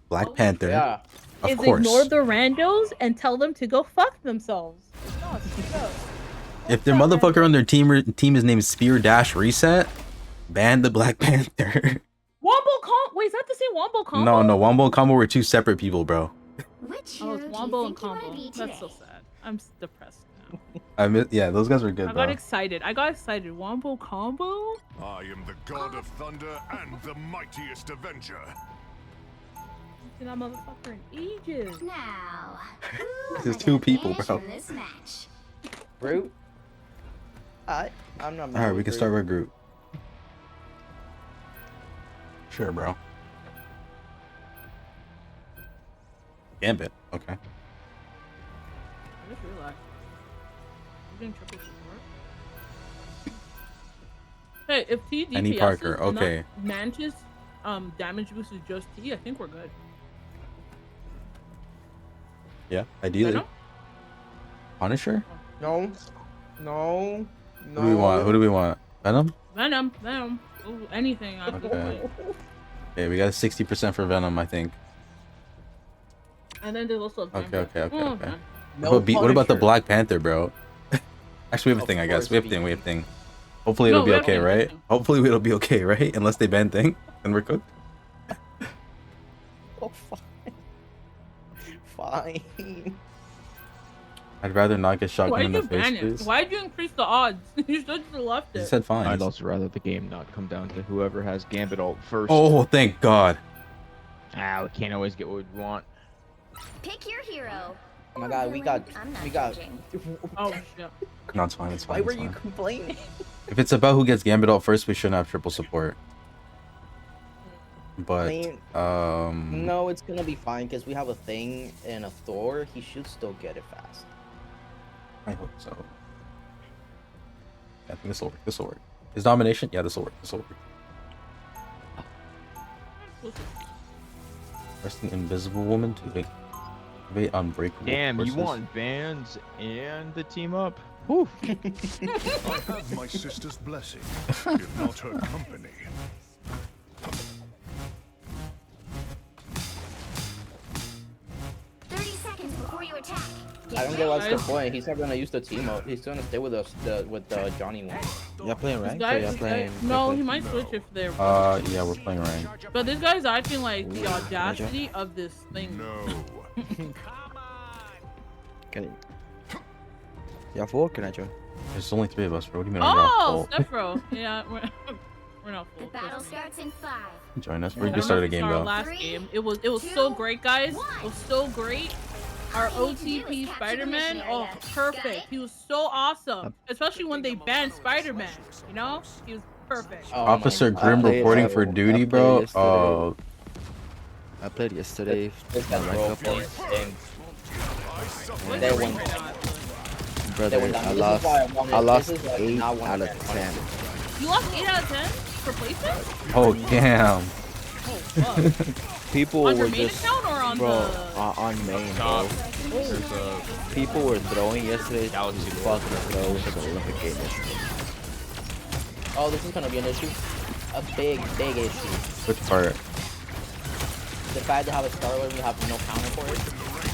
Black Panther, Yeah. of Is course. ignore the randos and tell them to go fuck themselves. No, no. If their motherfucker on their team is named Spear Dash Reset, ban the Black Panther. Wombo combo. Wait, is that the same Wombo combo? No, Wombo and Combo were 2 separate people, bro. Which Oh, hero it's do you Wombo and think you want to combo. be today? That's so sad. I'm depressed now. Yeah, those guys were good, I bro. got excited. Wombo combo? I am the god of thunder and the mightiest avenger. Seen that motherfucker in ages. Now, who There's has 2 an people, advantage bro. in this match? Groot. I'm not. Alright, we can start with Groot. Sure, bro. Gambit, okay. I just realized. You're doing triple support? Hey, if T DPS Annie Parker, okay. Mantis damage boost is just T, I think we're good. Yeah, ideally. Venom? Punisher? No. No. Who do we want? Who do we want? Venom? Venom. Ooh, anything. Okay. Okay, we got 60% for Venom, I think. And then there's also a Okay. No What about the Punisher. Black Panther, bro? Actually, we have a thing, I guess. We have a thing. Hopefully it'll be okay, right? Hopefully it'll be okay, right? Unless they ban thing, then we're cooked. Oh, fine. I'd rather not get shotgun in the face, please. Why'd you increase the odds? You should have left He it. said fine. I'd also rather the game not come down to whoever has Gambit ult first. Oh, thank God. We can't always get what we want. Pick your hero. Oh my God, we got. Oh shit. No, it's fine. It's fine. Why were it's you fine. complaining? If it's about who gets Gambit ult first, we shouldn't have triple support. But I mean, no, it's gonna be fine because we have a thing and a Thor. He should still get it fast. I hope so. Yeah, I think this will work. This will work. His domination? Yeah, this will work. This will work. Rest an invisible woman to evade unbreakable. Damn, forces. you want bans and the team up? Whew. I have my sister's blessing, if not her company. I don't get what's the point. He's not gonna use the team up. He's gonna stay with us, with the Johnny one. Y'all playing right? No, he might switch if they're. Yeah, we're playing rank. But this guy's acting like the audacity of this thing. No. Can it? Y'all full? Can I join? There's only 3 of us, bro. What do you mean? Oh, Stephro. Yeah, we're not full. The battle starts in 5. Join us. We just started a game Our though. last game. It was so great, guys. It was so great. Our OTP Spider-Man, oh, perfect. He was so awesome, especially when they banned Spider-Man. You know, he was perfect. Oh Officer Grim reporting for duty, bro. Oh. I played yesterday. This guy's rank up. broken. What They is won. right now? Brother, This I is lost. why I wanted- I lost this is like 8 not one out of of the 10. You lost 8 out of 10 for placement? Oh, damn. Oh, fuck. People On your were main just, account or on bro, the? on main, bro. People were throwing yesterday. Fucking throw. It was like an Olympic game yesterday. Oh, this is gonna be an issue. A big issue. Which part? The fact to have a Star Wars, we have no counter for it.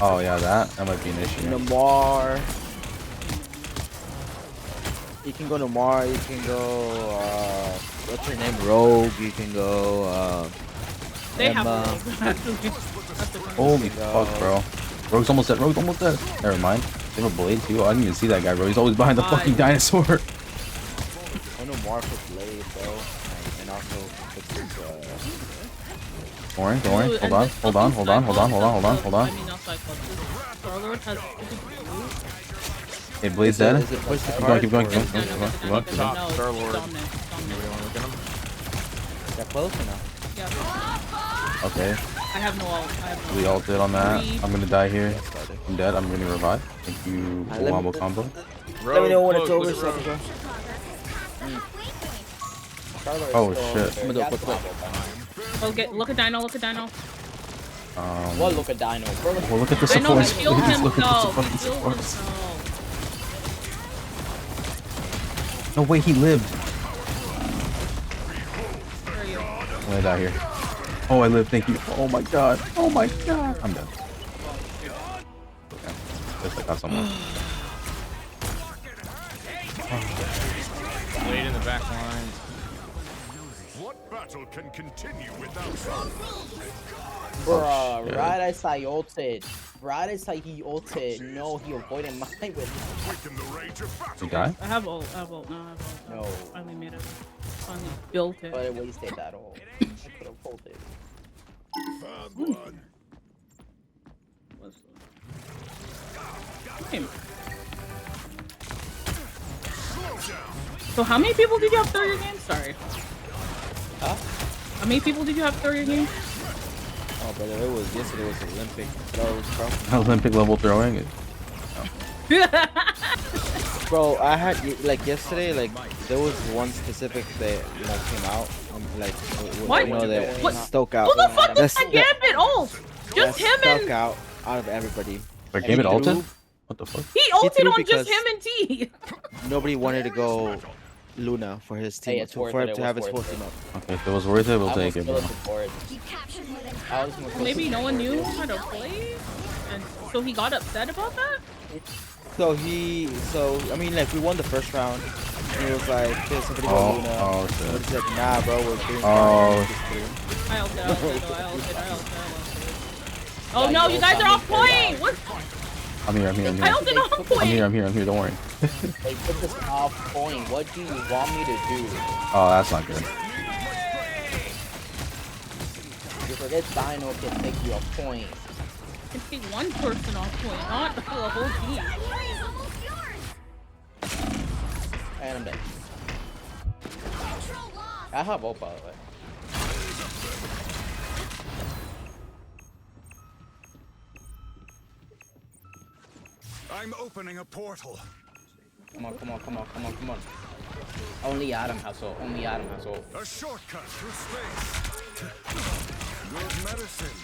Oh, yeah, that might be an issue. Namar. You can go Namar. You can go. What's her name? Rogue. You can go. They have Emma. Holy fuck, bro. Rogue's almost dead. Rogue's almost dead. Never mind. They have a blade too. Oh, I didn't even see that guy, bro. He's always behind the fucking dinosaur. I know Namar for blade, bro. And also fix his. Don't worry. Hold on. I mean, outside club. Star-Lord has Hey, Blade's dead. Is it push the Keep going. No, Star-Lord. dominant. That close or no? Yeah. Okay. I have no ult. We ulted on that. I'm gonna die here. I'm dead. I'm gonna revive. Thank you, Wombo combo. Let me know when it's over, so I can go. Oh shit. I'm gonna do a quick. Look at Dino. What look at Dino? Bro, Well, look at the I know he supports. killed Please look at the himself. fucking He killed supports. himself. No way, he lived. Where are you? I'm gonna die here. Oh, I lived. Thank you. Oh my god. I'm dead. Okay. Guess I got someone. Blade in the back line. What battle can continue without bruh, shit. right as I ulted. Right as he ulted. No, he avoided mine with. quicken the rage of battle? You die? I have ult. No. No. Finally made it. Finally built it. But it wasted that ult. I could have pulled it. Found one. Damn. So how many people did you have through your game? Sorry. Huh? How many people did you have through your game? Oh, brother, yesterday was Olympic throws, bro. Olympic level throwing. Bro, I had like yesterday, like there was one specific that came out, What? You know that What? Stoke out. Who the fuck That's- did that Gambit ult? Just him stuck and out of everybody. But Gambit ulted? What the fuck? He He ulted threw on just because him and T. nobody wanted to go Luna for his team Hey, it's worth for it. him It to was have his worth full it. team up. Okay, if it was worth it, we'll I take was it, bro. still support. I was more Maybe no one knew support. how to play, and so he got upset about that. So I mean, like we won the first round, and it was like, "Hey, somebody go Oh, Luna." oh And shit. he's like, "Nah, bro, we're doing Oh. I ulted. Oh no, you guys are off point. What? I'm here. I ulted off point. I'm here. Don't worry. They put this off point. What do you want me to do? Oh, that's not good. You forget Dino can take you off point. You can take one person off point, not the whole team. And I'm dead. I have ult, by the way. I'm opening a portal. Come on. Only Adam has ult. A shortcut through space. Good medicine.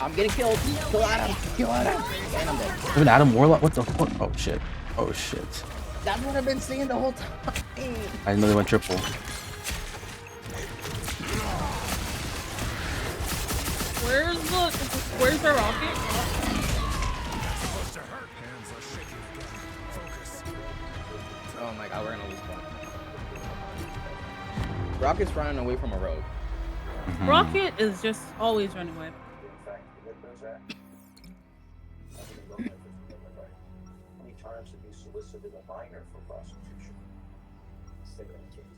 I'm getting killed. Kill Adam. And I'm dead. Even Adam Warlock. What the fuck? Oh shit. That's what I've been saying the whole time. I didn't know they went triple. Where's the rocket? Oh my god, we're gonna lose one. Rocket's running away from a rogue. Rocket is just always running away.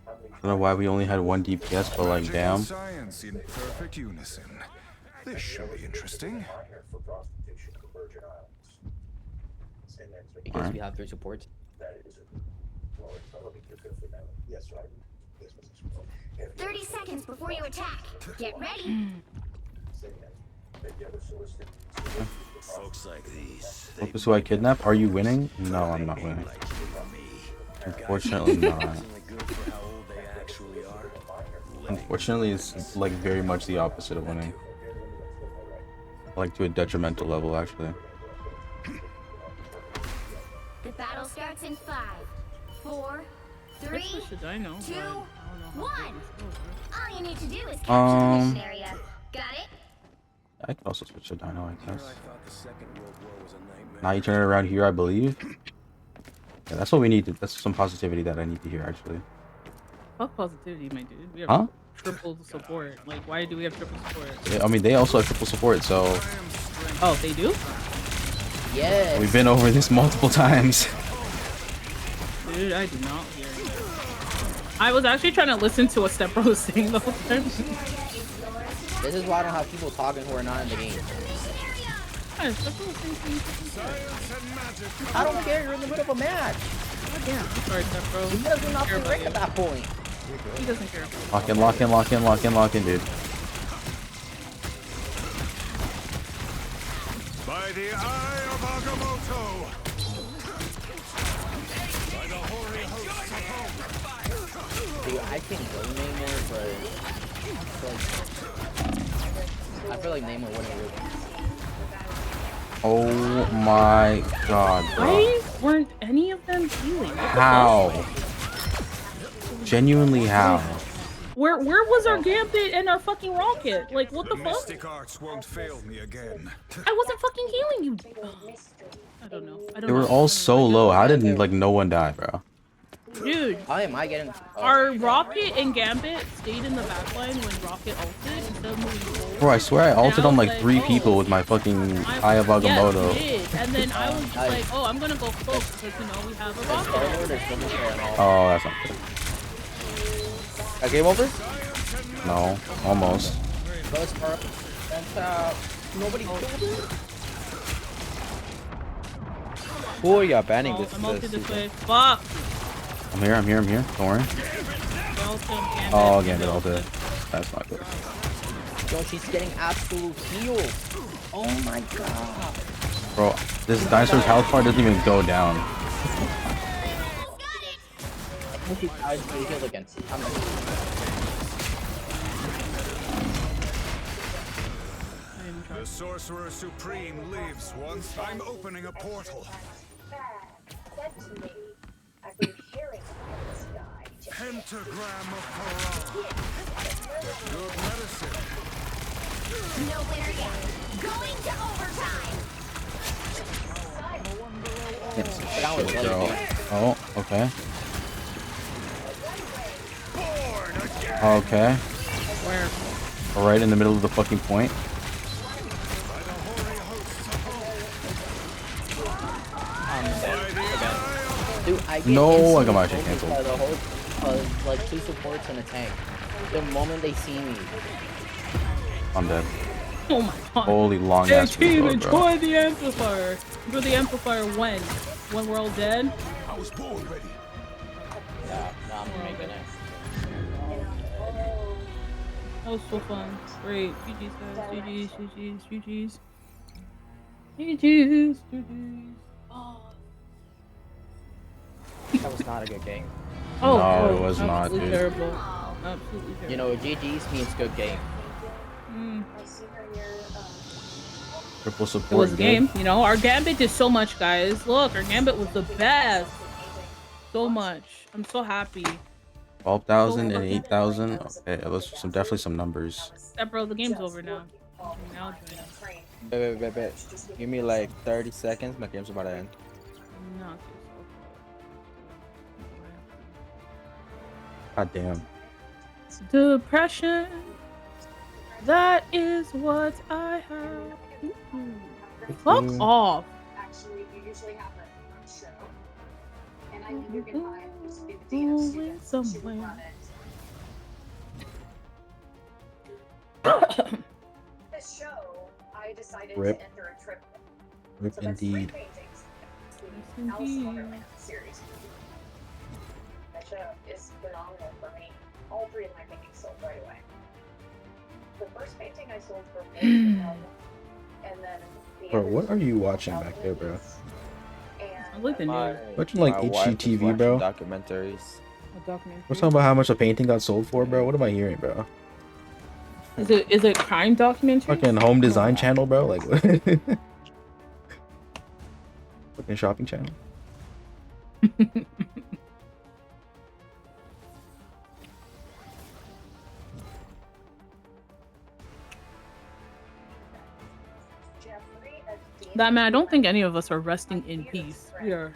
I don't know why we only had one DPS, but like, damn. Science in perfect unison. This should be interesting. Because we have 3 supports. 30 seconds before you attack. Get ready. Folks like these. Focus who I kidnap. Are you winning? No, I'm not winning. Unfortunately not. Unfortunately, it's like very much the opposite of winning. Like to a detrimental level, actually. The battle starts in 5, 4, 3, 2, 1. All you need to do is capture the mission area. Got it? I could also switch to Dino, I guess. Now you turn it around here, I believe. Yeah, that's what we need. That's some positivity that I need to hear, actually. Fuck positivity, my dude. We have Huh? triple support. Like, why do we have triple support? Yeah, I mean, they also have triple support, so... Oh, they do? Yes. We've been over this multiple times. Dude, I do not hear you. I was actually trying to listen to what Step Bro was saying the whole time. This is why I don't have people talking who are not in the game. Guys, Step Bro was saying things. I don't care, you're in the middle of a match. God damn, I'm sorry, Step Bro. He doesn't have to break at that point. He doesn't care. Lock in, dude. By the eye of Agamotto. By the hoary hosts of home. Dude, I can't go Namor, but I feel like Namor wouldn't really. Oh my god, bro. Why weren't any of them healing? What the How? fuck? Genuinely how? Where was our Gambit and our fucking Rocket? Like, what the fuck? Mystic arts won't fail me again. I wasn't fucking healing you. Ugh. I don't know. They were all so low. How did like no one die, bro? Dude, How am I getting? our Rocket and Gambit stayed in the backline when Rocket ulted instead of moving forward. Bro, I swear I ulted And on like was 3 oh, people with my fucking Eye of yes, Agamotto. you did. And then I was just like, oh, I'm gonna go close because you know we have a Rocket. Oh, that's not good. A game over? No, almost. Nobody killed him? Who are y'all banning Oh, this? I'm ulted this this season? way. Fuck. I'm here. Don't worry. Oh, again, it ulted. That's not good. Yo, she's getting absolute heals. Oh my god. Bro, this dinosaur's health bar doesn't even go down. I healed again. I'm The Sorcerer Supreme lives once. I'm opening a portal. Pentagram of Paran. Good medicine. Nowhere yet. Going to overtime. Oh, okay. Okay. Where? Right in the middle of the fucking point. Dude, I get No, I got my instantly shit canceled. by the whole, like 2 supports and a tank. The moment they see me. I'm dead. Oh my god. Holy long Hey ass team, reload, bro. enjoy the amplifier. Enjoy the amplifier when? When we're all dead? I was born ready. Yeah, no, I'm making it. That was so fun. Great. GG's guys. GG's, GG's, GG's. GG's, GG's. Oh. That was not a good game. Oh, No, it was not, absolutely dude. terrible. Absolutely terrible. You know, GG's means good game. Triple It support. was a good. game, you know. Our Gambit did so much, guys. Look, our Gambit was the best. So much. I'm so happy. 12,000 and 8,000. Okay, those are definitely some numbers. That bro, the game's over now. Now join us. Wait. Give me like 30 seconds. My game's about to end. No, God damn. depression. That is what I have. Fuck off. Actually, you usually have a show, and I think you can find the dance students to run it. This show, I decided Rip. to enter a trip. Rip So that's indeed. 3 paintings. The Alice in Wonderland series. That show is phenomenal for me. All 3 of my paintings sold right away. The first painting I sold for $4, and then the Bro, other what are you two watching for back there, bro? I like the news. Watching like My wife was HGTV, watching bro. Documentaries. A documentary. We're talking about how much a painting got sold for, bro. What am I hearing, bro? Is it crime documentary? Fucking home design channel, bro. Like what? Fucking shopping channel. That man, I don't think any of us are resting in peace. We're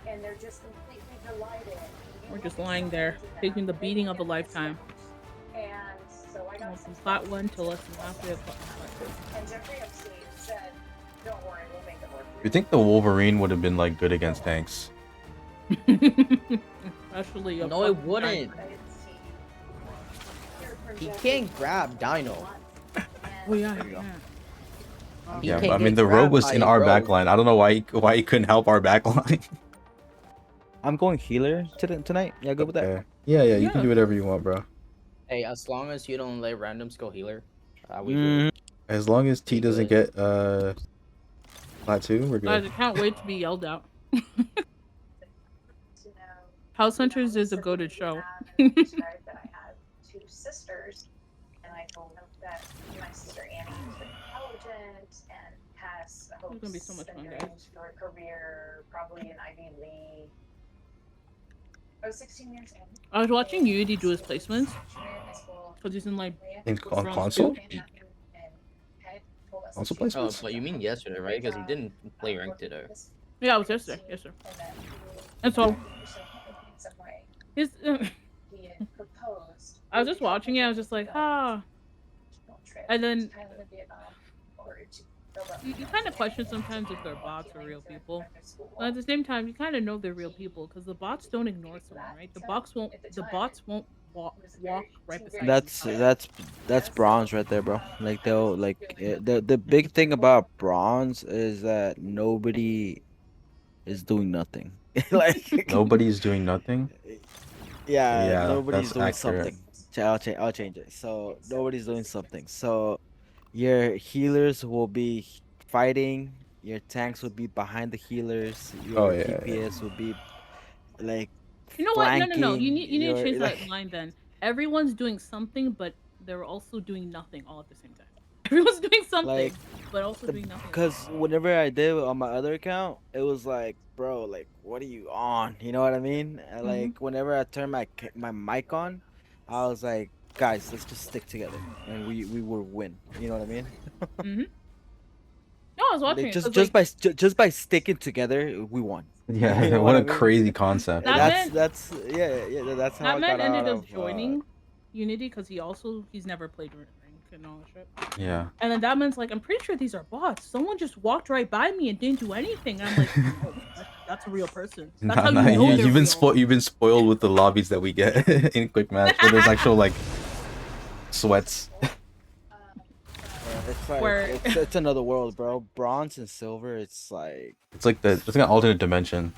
just lying there, taking the beating of a lifetime. From flat 1 to less than halfway of You think the Wolverine would have been like good against tanks? Especially a No, it fucking wouldn't. He can't grab Dino. Oh yeah, He Yeah, can't but I mean get the rogue grabbed was by in a our rogue. back line. I don't know why he couldn't help our back line. I'm going healer tonight. Yeah, good with that. Okay. Yeah, you can do whatever you want, bro. Hey, as long as you don't let randoms go healer, we Mm. good. As long as T doesn't get flat 2, we're Guys, good. I can't wait to be yelled out. House Hunters is a goated show. described that I had 2 sisters, and I told them that my sister Annie was very intelligent and has hopes gonna be so much fun, guys. for a career, probably in Ivy League. I was 16 years old. I was watching Unity do his placements. Cause he's in like On bronze console? 2. Console Oh, placements? but you mean yesterday, right? Because he didn't play ranked today. Yeah, it was yesterday. Yes, sir. And so his. I was just watching it. I was just like, ah. And then you kind of question sometimes if they're bots or real people. But at the same time, you kind of know they're real people because the bots don't ignore someone, right? The bots won't walk right beside you. That's bronze right there, bro. Like they'll the big thing about bronze is that nobody is doing nothing. Like Nobody's doing nothing? Yeah, nobody's that's doing accurate. something. I'll change it. So nobody's doing something. So your healers will be fighting. Your tanks will be behind the healers. Your DPS will be like. You know what? No. You flanking need to change your- that line then. Everyone's doing something, but they're also doing nothing all at the same time. Everyone's doing something, Like, but also doing nothing. Because whenever I did on my other account, it was like, bro, like, what are you on? You know what I mean? And like, whenever I turned my mic on, I was like, guys, let's just stick together, and we will win. You know what I mean? No, I was watching Like, it. just by sticking together, we won. Yeah, You know what a I mean? crazy concept. That's that's how That I man got ended out up of. joining Unity because he's never played rank and all that shit. Yeah. And then that man's like, I'm pretty sure these are bots. Someone just walked right by me and didn't do anything. And I'm like, oh, that's a real person. That's how you know they're real. You've been spoiled with the lobbies that we get in quick match where there's actual like sweats. It's like it's another world, bro. Bronze and silver, it's like it's like an alternate dimension.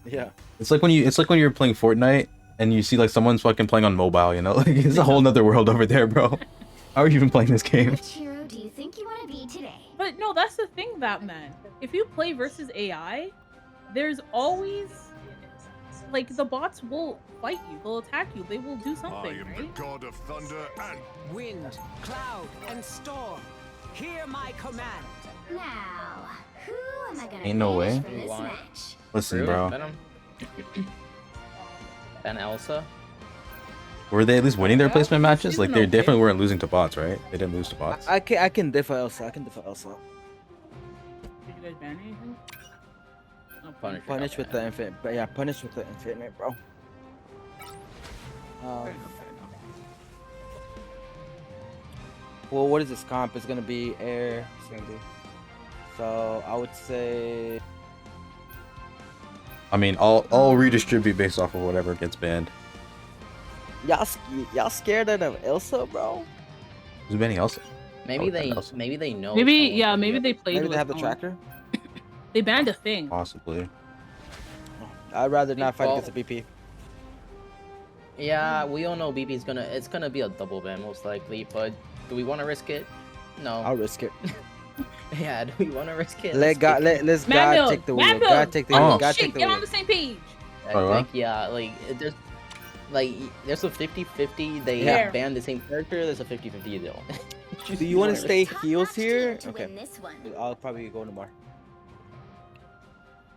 Yeah. It's like when you're playing Fortnite and you see like someone's fucking playing on mobile, you know? Like it's a whole nother world over there, bro. How are you even playing this game? Which hero do you think you want to be today? But no, that's the thing, that man. If you play versus AI, there's always like the bots will fight you, they'll attack you, they will do something. I am right? the god of thunder and wind, cloud, and storm. Hear my command. Now, who am I gonna Ain't no way. for this match? Listen, bro. Venom? And Elsa? Were they at least winning their placement matches? Like they definitely weren't losing to bots, right? They didn't lose to bots. I can differ Elsa. Did you guys ban anything? No, Punish with the infinite, but yeah, punish with the infinite, bro. Well, what is this comp? It's gonna be air, Cindy. So I would say. I mean, I'll redistribute based off of whatever gets banned. Y'all scared of Elsa, bro? Who's banning Elsa? Maybe they know. Maybe maybe they played. Maybe with they have the someone. tracker. They banned a thing. Possibly. I'd rather not fight against a BP. Yeah, we all know BB's it's gonna be a double ban most likely, but do we want to risk it? No. I'll risk it. Yeah, do we want to risk it? Let's God take the wheel. God take the wheel. God take the Get wheel. on the same page. Yeah, like there's a 50-50. They Yeah. have banned the same character. There's a 50-50 you don't. Do you want to stay heels here? To Okay. win this one. I'll probably go to more.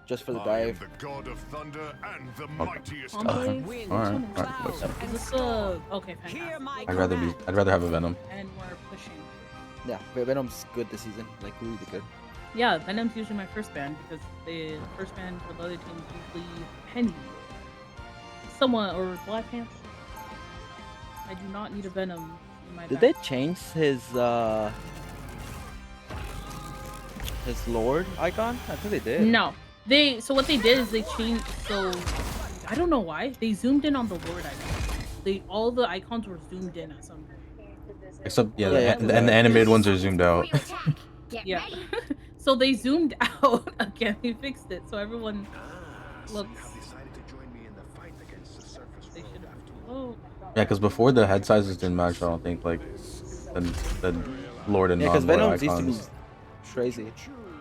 Just for the I am dive. the god of thunder and the mightiest Alright. wind. Alright. Is this okay? Fantastic. I'd rather have a Venom. And we're pushing. Yeah, Venom's good this season. Like really good. Yeah, Venom's usually my first ban because the first ban for the other team is usually Penny, someone or Black Panther. I do not need a Venom in my Did back. they change his Lord icon? I think they did. No, so what they did is they changed. So I don't know why they zoomed in on the Lord icon. All the icons were zoomed in at some point. Except the animated ones are zoomed out. Yeah. So they zoomed out again. They fixed it so everyone looks. They should have. Oh. Yeah, because before the head sizes didn't match. I don't think like the Lord and because non-Lord Venom used to be icons. crazy.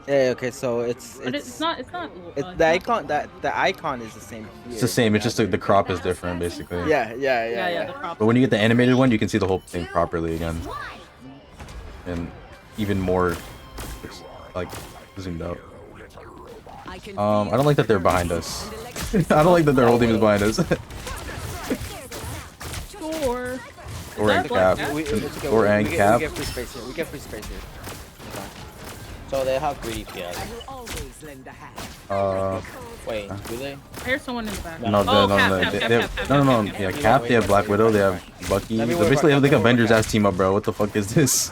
Yeah. Okay. So it's not. The icon the icon is the same. It's the same. It's just the crop is different, basically. Yeah. The crop. But when you get the animated one, you can see the whole thing properly again, and even more like zoomed out. I don't like that they're behind us. I don't like that their whole team is behind us. Or and Cap. Or and Cap. We get free space here. We get free space here. So they have greedy PS. Wait, do they? There's someone in the back. No, no. Yeah, Cap. They have Black Widow. They have Bucky. They basically have like Avengers ass team up, bro. What the fuck is this?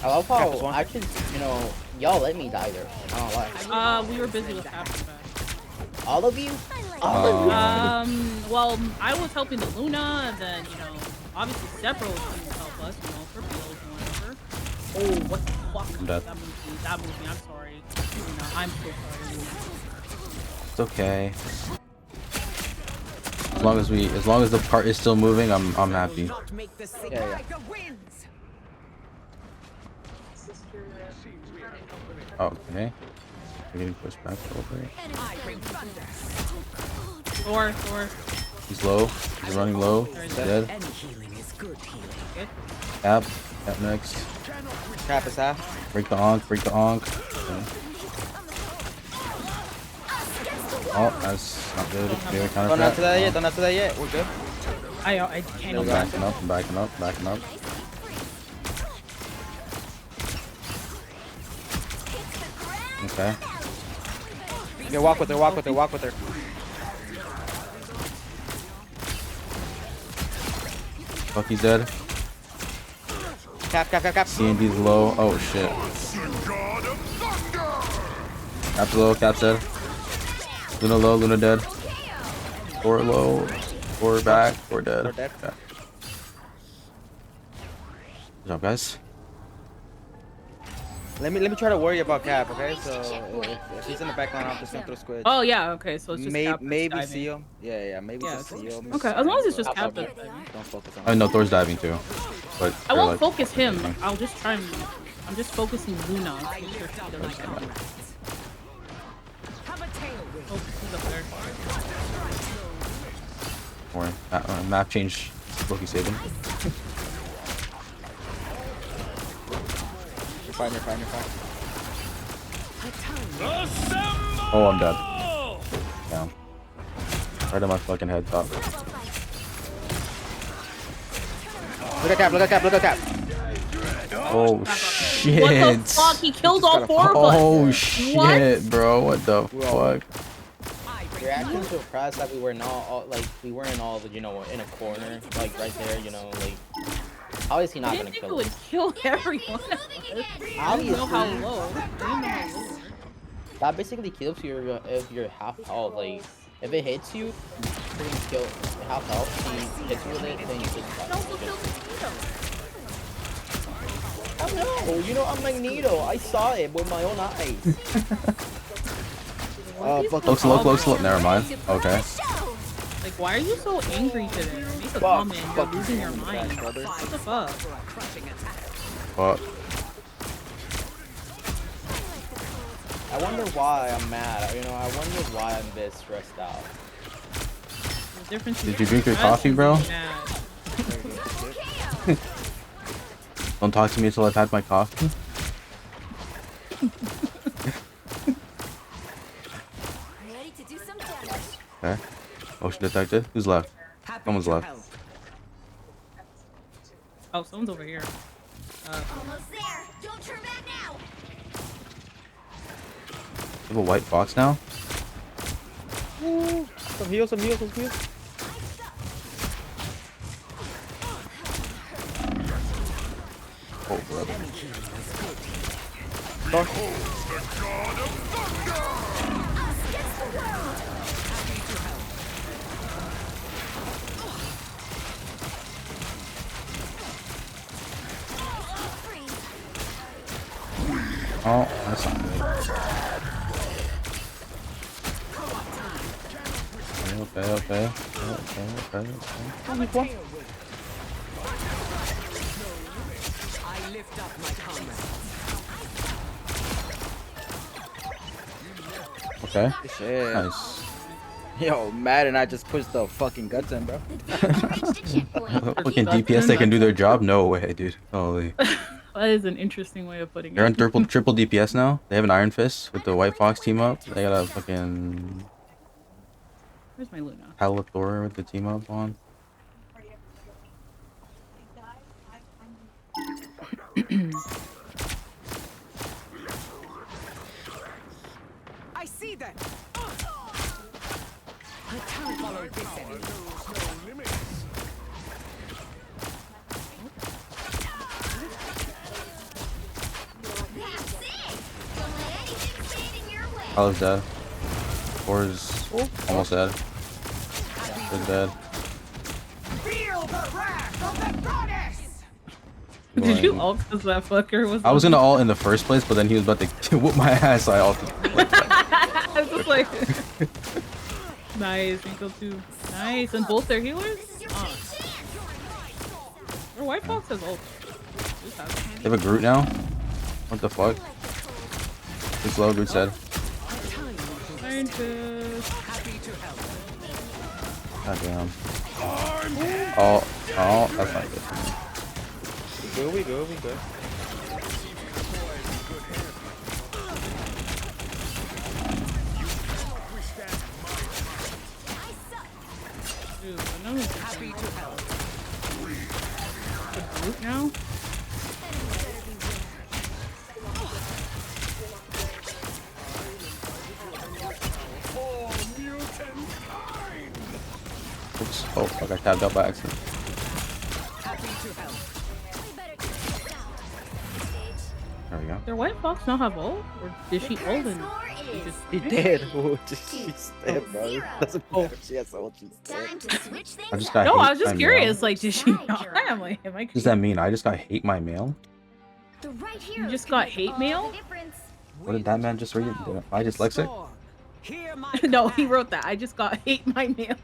I love how I can, y'all let me die there. I don't lie. We were busy with Captain back. All of you? Well, I was helping the Luna, and then, obviously Sepro was trying to help us, for builds and whatever. Oh, what the fuck? I'm dead. That moved me, I'm sorry. I'm so sorry. It's okay. As long as the part is still moving, I'm happy. Yeah. Okay. They're getting pushed back a little bit. Thor. He's low. He's running low. He's dead. Cap next. Cap is half. Break the onk. Okay. Oh, that's not good. Don't after that yet. We're good. I can't. I'm backing up. Okay. Yeah, walk with her. Fuck, he's dead. Cap. C&D's low. Oh shit. Cap's low, Cap's dead. Luna low, Luna dead. 4 low, 4 back, 4 dead. Okay. Good job, guys. Let me try to worry about Cap, okay? So if he's in the back line, I'm just gonna throw squid. Oh yeah, okay. So it's just Cap maybe see him. Yeah, maybe just see him. Okay, as long as it's just Cap. Don't focus on. I know Thor's diving too, but I won't focus him. I'll just try and. I'm just focusing Luna. Make sure she doesn't come. Oh, he's up there. Or map change. Loki saving. You're fine. Oh, I'm dead. Down. Right on my fucking head top. Look at Cap. Oh shit. What the fuck? He killed all 4 of us. Oh shit, bro. What the fuck? You're actually surprised that we were not all we weren't all in a corner like right there. How is he not gonna kill us? Kill everyone. I don't know how low. That basically kills you if you're half health. Like if it hits you, freaking kill half health. He hits you with it, then you just. Oh no! I'm Magneto. I saw it with my own eyes. Slow. Never mind. Okay. Like, why are you so angry today? Make a comment. You're losing your mind. What the fuck? Fuck. I wonder why I'm mad. I wonder why I'm this stressed out. Did you drink your coffee, bro? Don't talk to me until I've had my coffee. Okay. Motion detected. Who's left? Someone's left. Oh, someone's over here. Almost there. Don't turn back now. You have a white fox now? Ooh, some heals. Oh, brother. Oh, that's not good. Okay. I lift up my comrades. Okay. Shit. Nice. Yo, Matt and I just pushed the fucking guts in, bro. Fucking DPS that can do their job? No way, dude. Holy. That is an interesting way of putting it. They're on triple DPS now. They have an Iron Fist with the White Fox team up. They got a fucking... Where's my Luna? Thor with the team up on. I see them. I can't follow this anymore. Paula's dead. Thor's almost dead. Thor's dead. Feel the wrath of the goddess. Did you ult because that fucker was... I was gonna ult in the first place, but then he was about to whoop my ass, so I ulted. I was just like... Nice, Nico too. Nice, and both their healers? Oh. Their White Fox has ult. They have a Groot now? What the fuck? Too slow, Groot said. Iron Fist. Happy to help. God damn. Oh, that's not good. We good. Dude, I know he's happy to help. The brute now? Oops. Oh, fuck, I tabbed out by accident. There we go. Did White Fox not have ult? Or did she ult and He did. Oh, she's dead, bro. Doesn't matter. She has ult. She's dead. I just got No, hate I was just my curious. mail. Like, did she not? I'm like, am I What does that mean? I just got hate my mail? You just got hate mail? What did that man just read? Am I dyslexic? No, he wrote that. I just got hate my mail.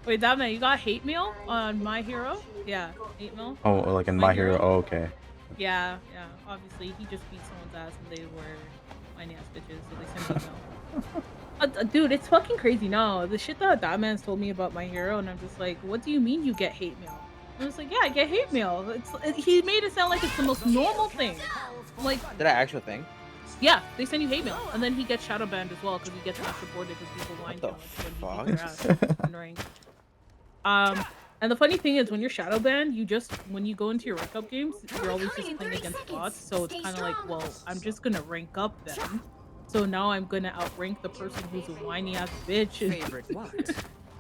Wait, that man, you got hate mail on My Hero? Yeah, hate mail. Oh, like in My Hero? Oh, okay. Yeah. Obviously, he just beat someone's ass and they were whiny ass bitches, so they sent him mail. Dude, it's fucking crazy. No, the shit that man's told me about My Hero, and I'm just like, what do you mean you get hate mail? And I was like, yeah, I get hate mail. He made it sound like it's the most normal thing. I'm like, Is that an actual thing? yeah, they send you hate mail, and then he gets shadow banned as well because he gets not supported because people whine What when the he beats their ass. Annoying. And the funny thing is, when you're shadow banned, when you go into your rank up games, you're always just playing against bots. So it's kind of like, well, I'm just gonna rank up then. So now I'm gonna outrank the person who's a whiny ass bitch. Favorite what?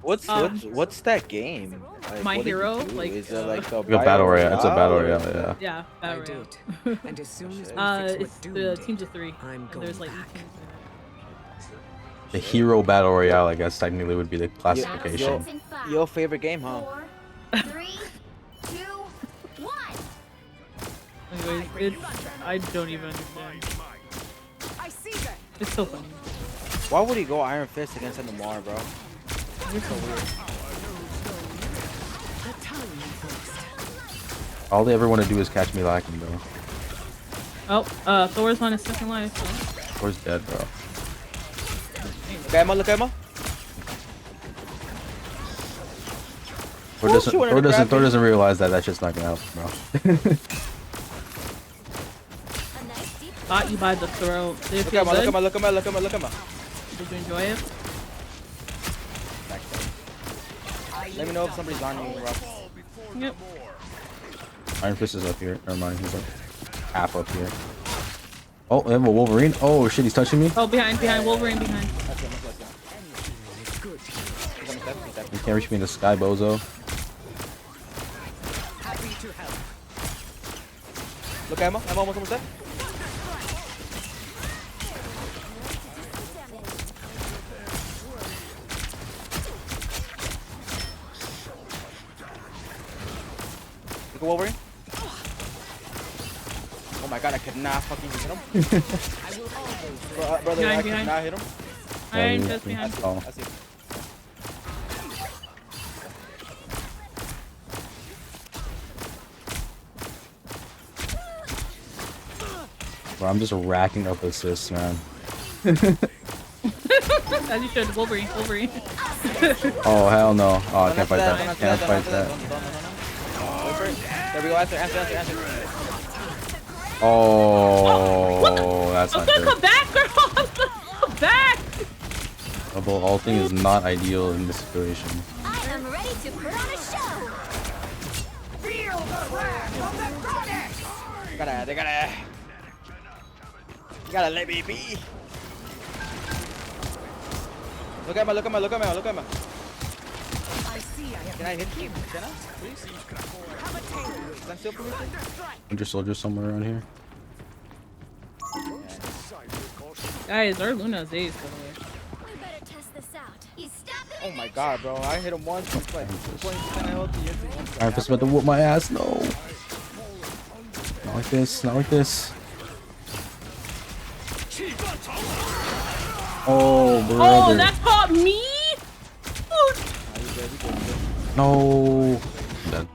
What's that game? Like, My what do you Hero, do? like, Is it like a battle royale. It's a battle royale, or- yeah. Yeah, battle I royale. do it. And as soon as we fix It's what Doom the did, teams of 3. I'm And going there's like back. 8 teams in it. The hero battle royale, I guess technically would be the classification. Your favorite game, huh? 4, 3, 2, 1. Anyways, I don't even understand. I see that. It's so funny. Why would he go Iron Fist against Noir, bro? You're so weird. All they ever want to do is catch me lacking, bro. Oh, Thor's on his second life. So. Thor's dead, bro. Look at Emma, look at Emma. Thor doesn't realize that that's just not gonna help, bro. Got you by the throat. Did it Look feel at Emma, good? look at Emma, look at Emma, look at Emma. Did you enjoy it? Let me know if somebody's on you, bro. Yep. Iron Fist is up here. Never mind, he's like half up here. Oh, they have a Wolverine. Oh shit, he's touching me. Oh, behind, Wolverine behind. You can't reach me in the sky, bozo. Look at Emma, Emma almost there. Look at Wolverine. Oh my god, I could not fucking hit him. Brother, I could not hit him. Iron Fist behind. Oh. I see. Bro, I'm just racking up assists, man. As you should, Wolverine. Oh hell no! Oh, I can't fight that. Can't fight that. There we go. Answer. Oh, that's I'm not gonna good. come back, girl. I'm gonna come back. Double ulting is not ideal in this situation. I am ready to put on a show. Feel the wrath of the goddess. You gotta let me be. Look at Emma. I see. I Can I hit you, Jenna? Please? have a tailwind. Stand still for me, please? Winter Soldier somewhere around here. Guys, our Luna's ace, by the way. We better test this out. He's stopping. Oh my god, bro. I hit him once. It's like 20% health. He hits me once. Iron Fist about to whoop my ass. No. Not like this. Not like this. Oh, brother. Oh, that caught me? No. I'm dead.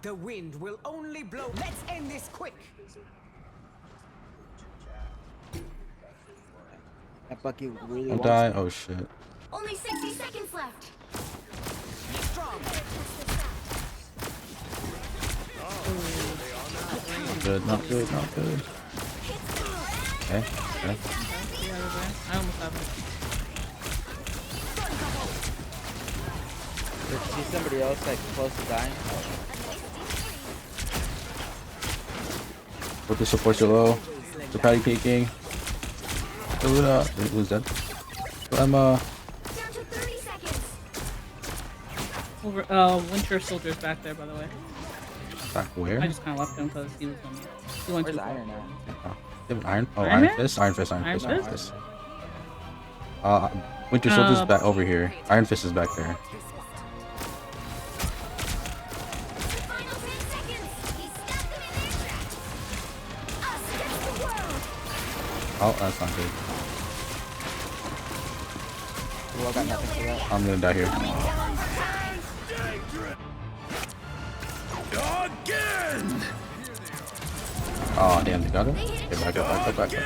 The wind will only blow. Let's end this quick. That Bucky really Don't wants die. me. Oh shit. Only 60 seconds left. Good, not good, not good. Okay, okay. I almost have it. If you see somebody else like close to dying, Put the supports are low. They're patty caking. Luna. Who's dead? Emma. Down to 30 seconds. Over, Winter Soldier's back there, by the way. Back where? I just kind of left him because he was on me. He went where's too far. Iron now? Oh, they have an iron. Oh, Iron Iron Man? Fist. Iron Fist. Iron Iron Fist. Iron Fist? Fist. Winter Soldier's back over here. Iron Fist is back there. Final 10 seconds. He's stuck them in their tracks. Us against the world. Oh, that's not good. Well, I got nothing for that. I'm gonna die here. Again! Oh, damn, they got it? Okay, back up, back up.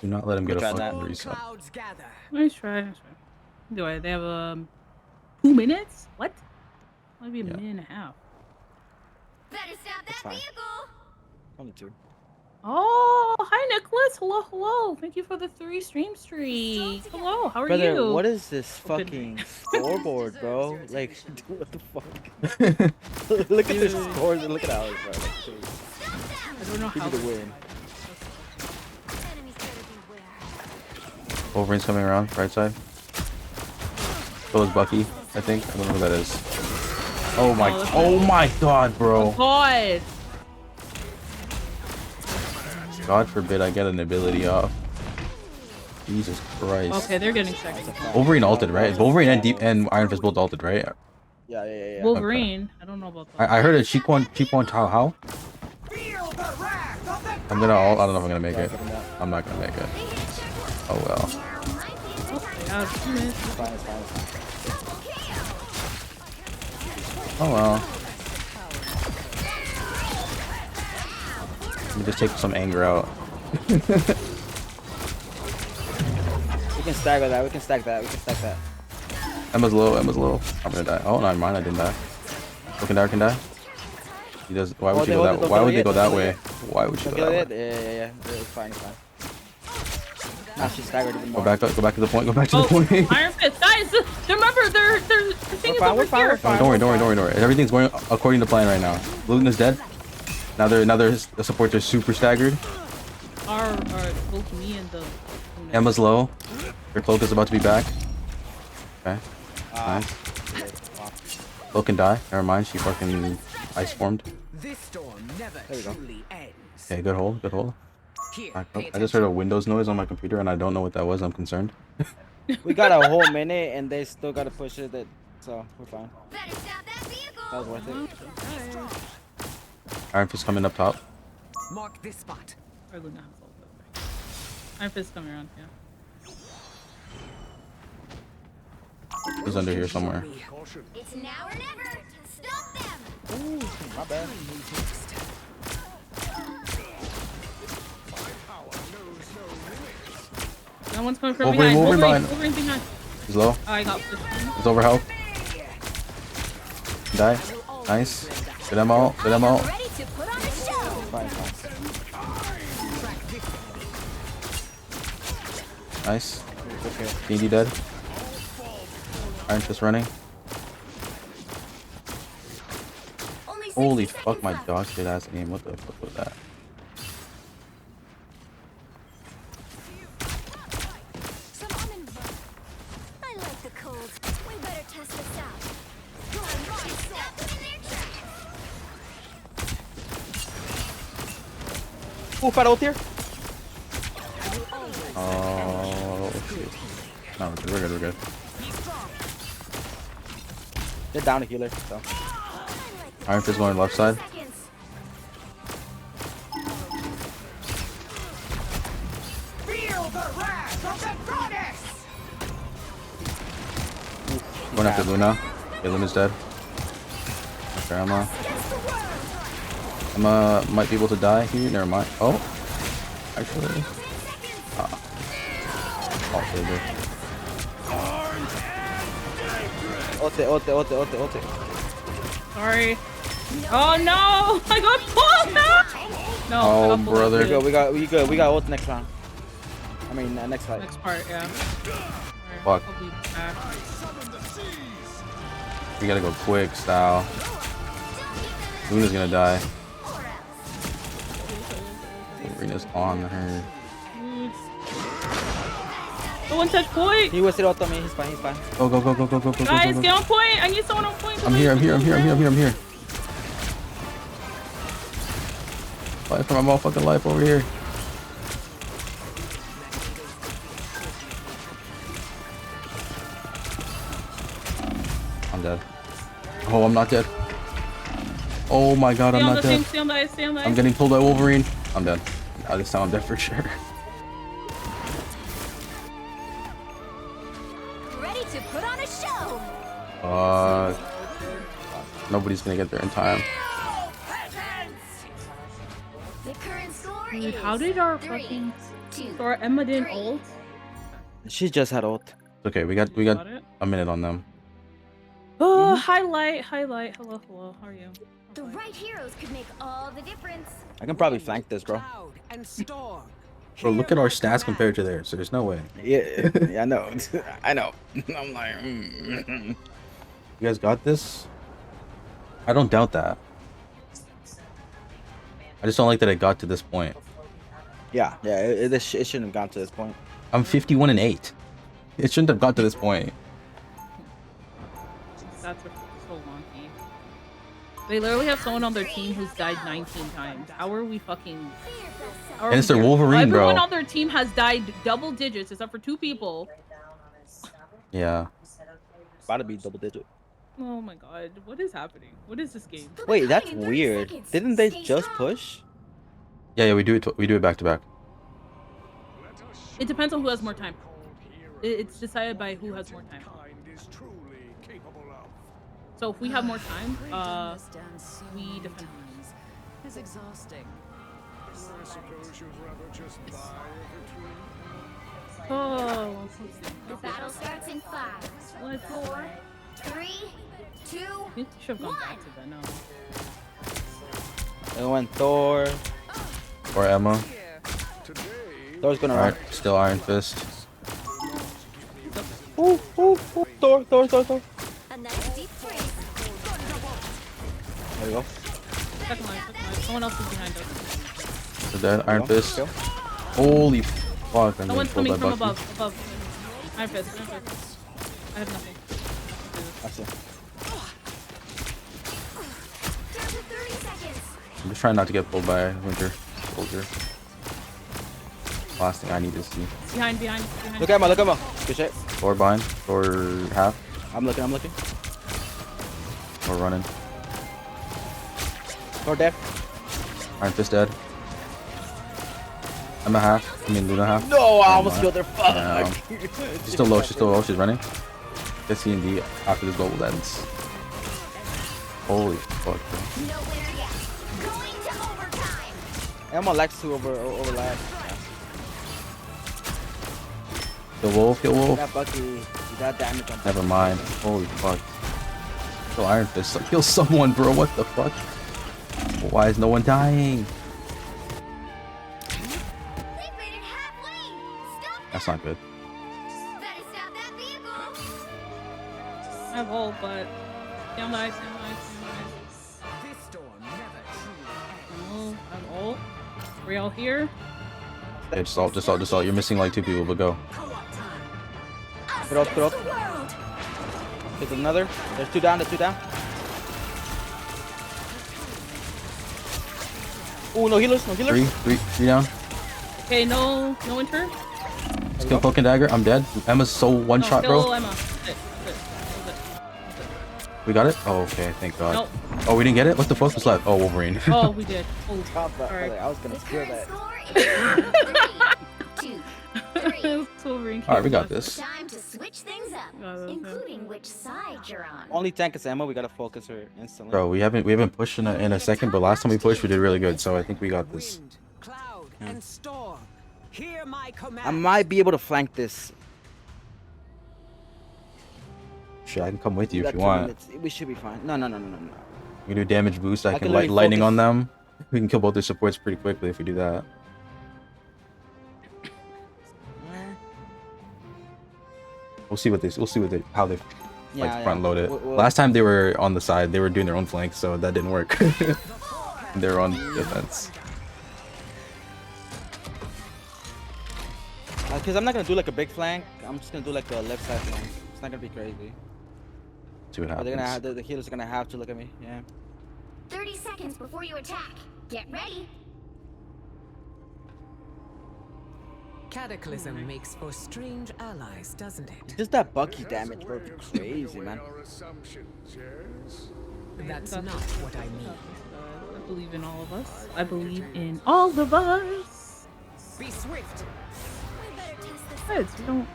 Do not let him get a fucking reset. Clouds gather. Nice try, nice try. Anyway, they have 2 minutes? What? Might be a minute and a half. Better stop That's that fine. vehicle. Only 2. Oh, hi Nicholas. Hello, hello. Thank you for the 3 stream streak. Hello, how are Brother, you? what is this Open. fucking scoreboard, bro? Like, dude, what the fuck? Look at the scores and look at ours, bro. Like, dude, I don't know we how. need to win. Enemies better beware. Wolverine's coming around, right side. So is Bucky, I think. I don't know who that is. Oh my god, bro. God. God forbid I get an ability off. Jesus Christ. Okay, they're getting second. Wolverine ulted, right? Wolverine and Iron Fist both ulted, right? Yeah. Wolverine. I don't know about that. I heard a cheap one how? I'm gonna ult. I don't know if I'm gonna make it. I'm not gonna make it. Oh well. Yeah, 2 minutes. It's fine, it's fine, it's fine. Oh well. Let me just take some anger out. We can stagger that, we can stack that, we can stack that. Emma's low, Emma's low. I'm gonna die. Oh, never mind, I didn't die. Can die. He does. Why would you go that? Why would they go that way? Why would you go that way? Yeah. It's fine, it's fine. Now she's staggered even more. Go back to the point. Go back to the point. Iron Fist, guys. Remember, the thing is over here. Oh, don't worry. Everything's going according to plan right now. Luna's dead. Now the supports are super staggered. Are both me and the. Emma's low. Her cloak is about to be back. Okay. Nice. Cloak can die. Never mind. She fucking ice formed. This storm never truly ends. Okay, good hold. Here, Back up. I just heard a Windows noise on my computer and I don't know what that was. I'm concerned. We got a whole minute and they still gotta push it, so we're fine. Better stop that vehicle. That was worth it. Iron Fist coming up top. Mark this spot. Or Luna has all that. Iron Fist coming around, yeah. He's under here somewhere. It's now or never. Stop them. Ooh, my bad. No one's coming from Wolverine, behind. Wolverine Wolverine behind. He's low. Oh, I got pushed. He's over health. Die. Nice. Good ammo. Good ammo. Ready to put on a show. Fine. Nice. Okay. Needy dead. Iron Fist running. Holy fuck, my dog shit ass aim. What the fuck was that? I like the cold. We better test this out. Come on, stop them in their tracks. Ooh, fight ult here. Oh shit. No, we're good. They're down a healer, so. Iron Fist going left side. Going after Luna. Okay, Luna's dead. Grandma. Emma might be able to die here. Never mind. Oh, actually. Oh, baby. Ote. Sorry. Oh no! I got pulled! No! Oh, I got pulled. brother. We got ult next round. I mean, next fight. Next part, yeah. Fuck. I'll be back. We gotta go quick, style. Luna's gonna die. Rena's on her. Go one touch point! He wasted ult on me. He's fine. Go. Guys, get on point! I need someone on point! I'm here. Fight for my motherfucking life over here. I'm dead. Oh, I'm not dead. Oh my god, I'm not dead. Stay on the ice. I'm getting pulled by Wolverine. I'm dead. This time I'm dead for sure. Ready to put on a show. Nobody's gonna get there in time. The current score Dude, is how did our 3, fucking 2, so our Emma didn't ult? She just had ult. Okay, we got it? a minute on them. Oh, highlight. Hello. How are you? The right heroes could make all the difference. I can probably flank this, bro. Cloud and storm. Bro, look at our stats compared to theirs. So there's no way. Yeah, I know. I know. I'm like, You guys got this? I don't doubt that. I just don't like that it got to this point. Yeah. It shouldn't have gone to this point. I'm 51-8. It shouldn't have got to this point. That's so wonky. They literally have someone on their team who's died 19 times. How are we fucking... And it's their Wolverine, bro. Everyone on their team has died double digits except for 2 people. Yeah. About to be double digit. Oh my god, what is happening? What is this game? Wait, that's weird. Didn't they just push? Yeah, we do it back to back. It depends on who has more time. It's decided by who has more time. So if we have more time, we defend. It's exhausting. Oh, The battle starts in 5, 4, 3, 2, you should have gone back to that. No. It went Thor. Or Emma. Thor's gonna Alright, run. still Iron Fist. Ooh. Thor. a nice deep freeze. There we go. Second line. Someone else is behind us. So dead. Iron Fist. Holy fuck! I'm Someone's getting coming pulled from by Bucky. above. Iron Fist. I have nothing. I see. Down to 30 seconds. I'm just trying not to get pulled by Winter Soldier. Last thing I need to see. Behind. Look at Emma. Good shit. Or bind. Or half. I'm looking. Or running. Thor dead. Iron Fist dead. Emma half. I mean Luna half. No, I almost killed her. Fuck. Damn. She's still low. She's running. Get C&D after this goal ends. Holy fuck, bro. Nowhere yet. Going to overtime. Emma likes to overlap. Kill Wolf. That Bucky, you got damage on. Never mind. Holy fuck. Kill Iron Fist. Kill someone, bro. What the fuck? Why is no one dying? They've made it halfway. Stop. That's not good. Better stop that vehicle. I have ult, but stay on the ice. This storm never truly Oh, I have ult. Are we all here? Yeah, just ult. You're missing like 2 people, but go. Throw. Hit another. There's 2 down. Oh, no healers. 3 down. Okay, no Winter. Just kill Cloak and Dagger. I'm dead. Emma's so one shot, kill bro. Emma. We got it? Oh, okay. Thank God. Nope. Oh, we didn't get it? What the fuck was left? Oh, Wolverine. Oh, we did. Oh, Sorry. I was gonna steal that. Score is 3, 2, 3. Wolverine. Alright, we got this. Time to switch switch things up, including which side you're on. Only tank is Emma. We gotta focus her instantly. Bro, we haven't pushed in a second, but last time we pushed, we did really good. So I think we got this. Wind, cloud, and storm. Hear my command. I might be able to flank this. Shit, I can come with you We if got you 2 want. minutes. We should be fine. No. We can do damage boost. I can literally lightning focus. on them. We can kill both their supports pretty quickly if we do that. We'll see how they front load it. Last time they were on the side, they were doing their own flank, so that didn't work. They were on defense. Because I'm not gonna do like a big flank. I'm just gonna do like a left side flank. It's not gonna be crazy. See what But they're happens. gonna have the healers are gonna have to look at me. Yeah. 30 seconds before you attack. Get ready. Cataclysm makes for strange allies, doesn't it? Just that Bucky damage, bro. Crazy, man. That's not what I mean. I believe in all of us. I believe in all of us. Be swift. Guys, we don't.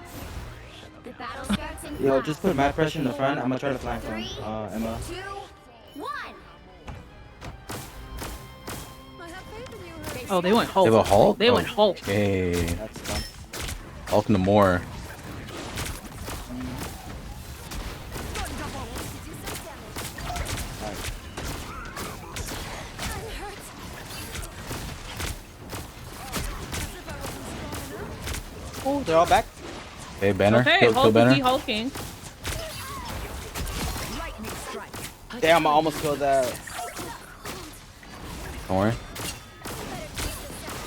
The battle starts in Yo, 5, just put mad pressure in the front. I'm gonna try to flank from 3, Emma. 2, 1. Oh, they went Hulk. They have a Hulk? They went Hulk. Okay. That's done. Hulk no more. Oh, they're all back. Hey, Banner. Okay, Kill Hulk Banner. hulking. Damn, I almost killed that. Don't worry.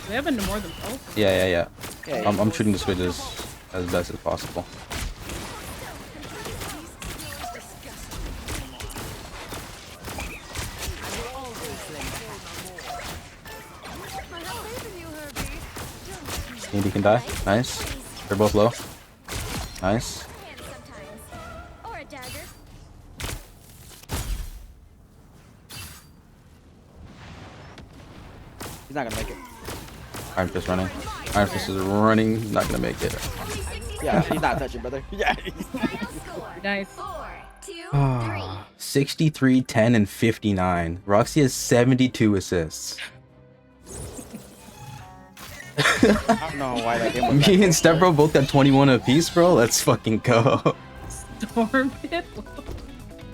They have been more than Hulk. Yeah. Yeah, I'm shooting the switches as best as possible. Maybe can die. Nice. They're both low. Nice. Or a dagger. He's not gonna make it. Iron Fist running. Iron Fist is running. Not gonna make it. Yeah, he's not touching, brother. Yeah. Nice. 4, 2, 3. 63, 10, and 59. Roxy has 72 assists. I don't know why that game was Me and Stepbro both got 21 apiece, bro. Let's fucking go. Storm Pit.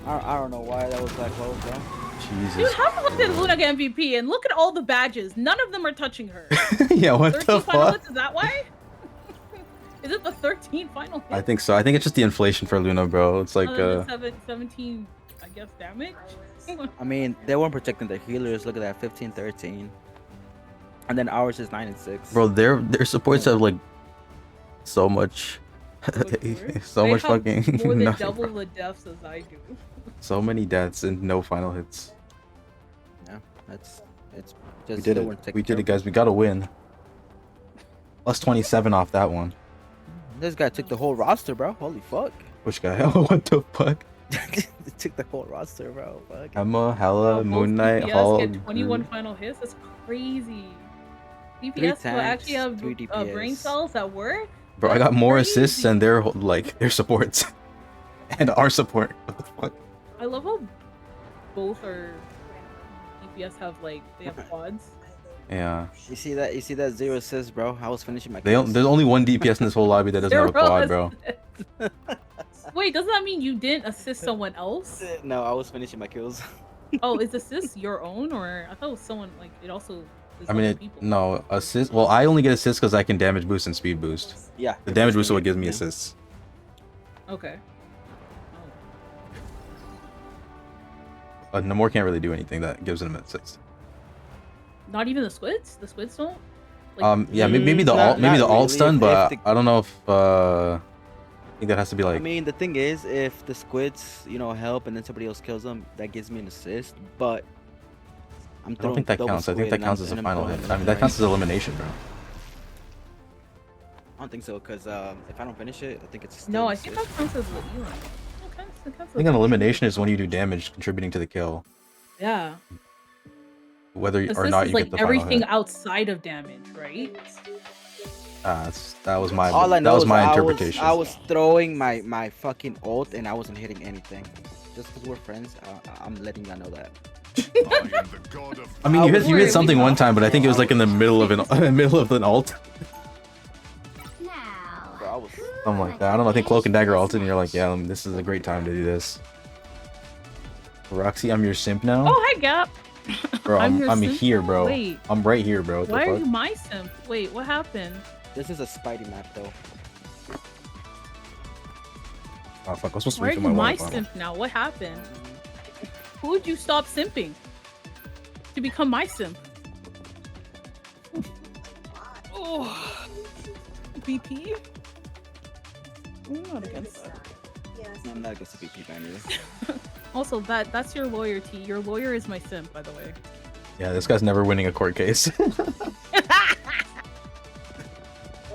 I don't know why that was that close, bro. Jesus. Dude, how did Luna get MVP? And look at all the badges. None of them are touching her. Yeah, what 13 the final fuck? hits, is that why? Is it the 13 final hits? I think so. I think it's just the inflation for Luna, bro. It's like, Other than 17, I guess, damage? I mean, they weren't protecting their healers. Look at that, 15, 13. And then ours is 9 and 6. bro, their supports have like so much, so They much have fucking more than nothing, double bro. the deaths as I do. So many deaths and no final hits. Yeah, it's just We did they it. weren't taking We did care it, of guys. We gotta win. Plus 27 off that one. This guy took the whole roster, bro. Holy fuck. Which guy? What the fuck? They took the whole roster, bro. Fuck. Emma, Hella, Both Moon Knight, DPS Hulk. get 21 final hits. That's crazy. DPS will tanks, actually have 3 DPS. brain cells that work. Bro, I got more assists than their supports, and our support. What the fuck? I love how both our DPS have they have quads. Yeah. You see that? You see that 0 assist, bro? I was finishing my There's only one DPS in this whole lobby that doesn't have a quad, bro. Wait, doesn't that mean you didn't assist someone else? No, I was finishing my kills. Oh, is assist your own, or I thought it was someone it also. Is I mean, no assist. Well, I only get assists because I can damage boost and speed boost. Yeah. The damage boost is what gives me assists. Okay. Namor can't really do anything that gives him assist. Not even the squids. The squids don't. Yeah, maybe the alt, maybe the alt stun, but I don't know if I think that has to be I mean, the thing is, if the squids, help and then somebody else kills them, that gives me an assist. But I don't think that counts. I think that counts as a final hit. I mean, that counts as elimination, bro. I don't think so, because if I don't finish it, I think it's No, I still think assist. that counts as Leon. I think an elimination is when you do damage contributing to the kill, Yeah. whether or Assist not is you get the final everything hit. outside of damage, right? That was my All I know that was is my interpretation. I was throwing my fucking ult and I wasn't hitting anything. Just because we're friends, I'm letting y'all know that. I mean, you hit something one time, but I think it was like in the middle of an ult. I'm like that. I don't know. I think Cloak and Dagger ulted, and you're like, yeah, this is a great time to do this. Roxy, I'm your simp now. Oh, hi, Gap. Bro, I'm simp here, now? bro. Wait. I'm right here, bro. What the Why are fuck? you my simp? Wait, what happened? This is a Spidey map, though. Oh fuck! I was supposed to Why are wait for you my my water bottle. simp now? What happened? Who would you stop simping to become my simp? Oh, BP? I'm not against that. I'm not against the BP banner. Also, that's your loyalty. Your lawyer is my simp, by the way. Yeah, this guy's never winning a court case.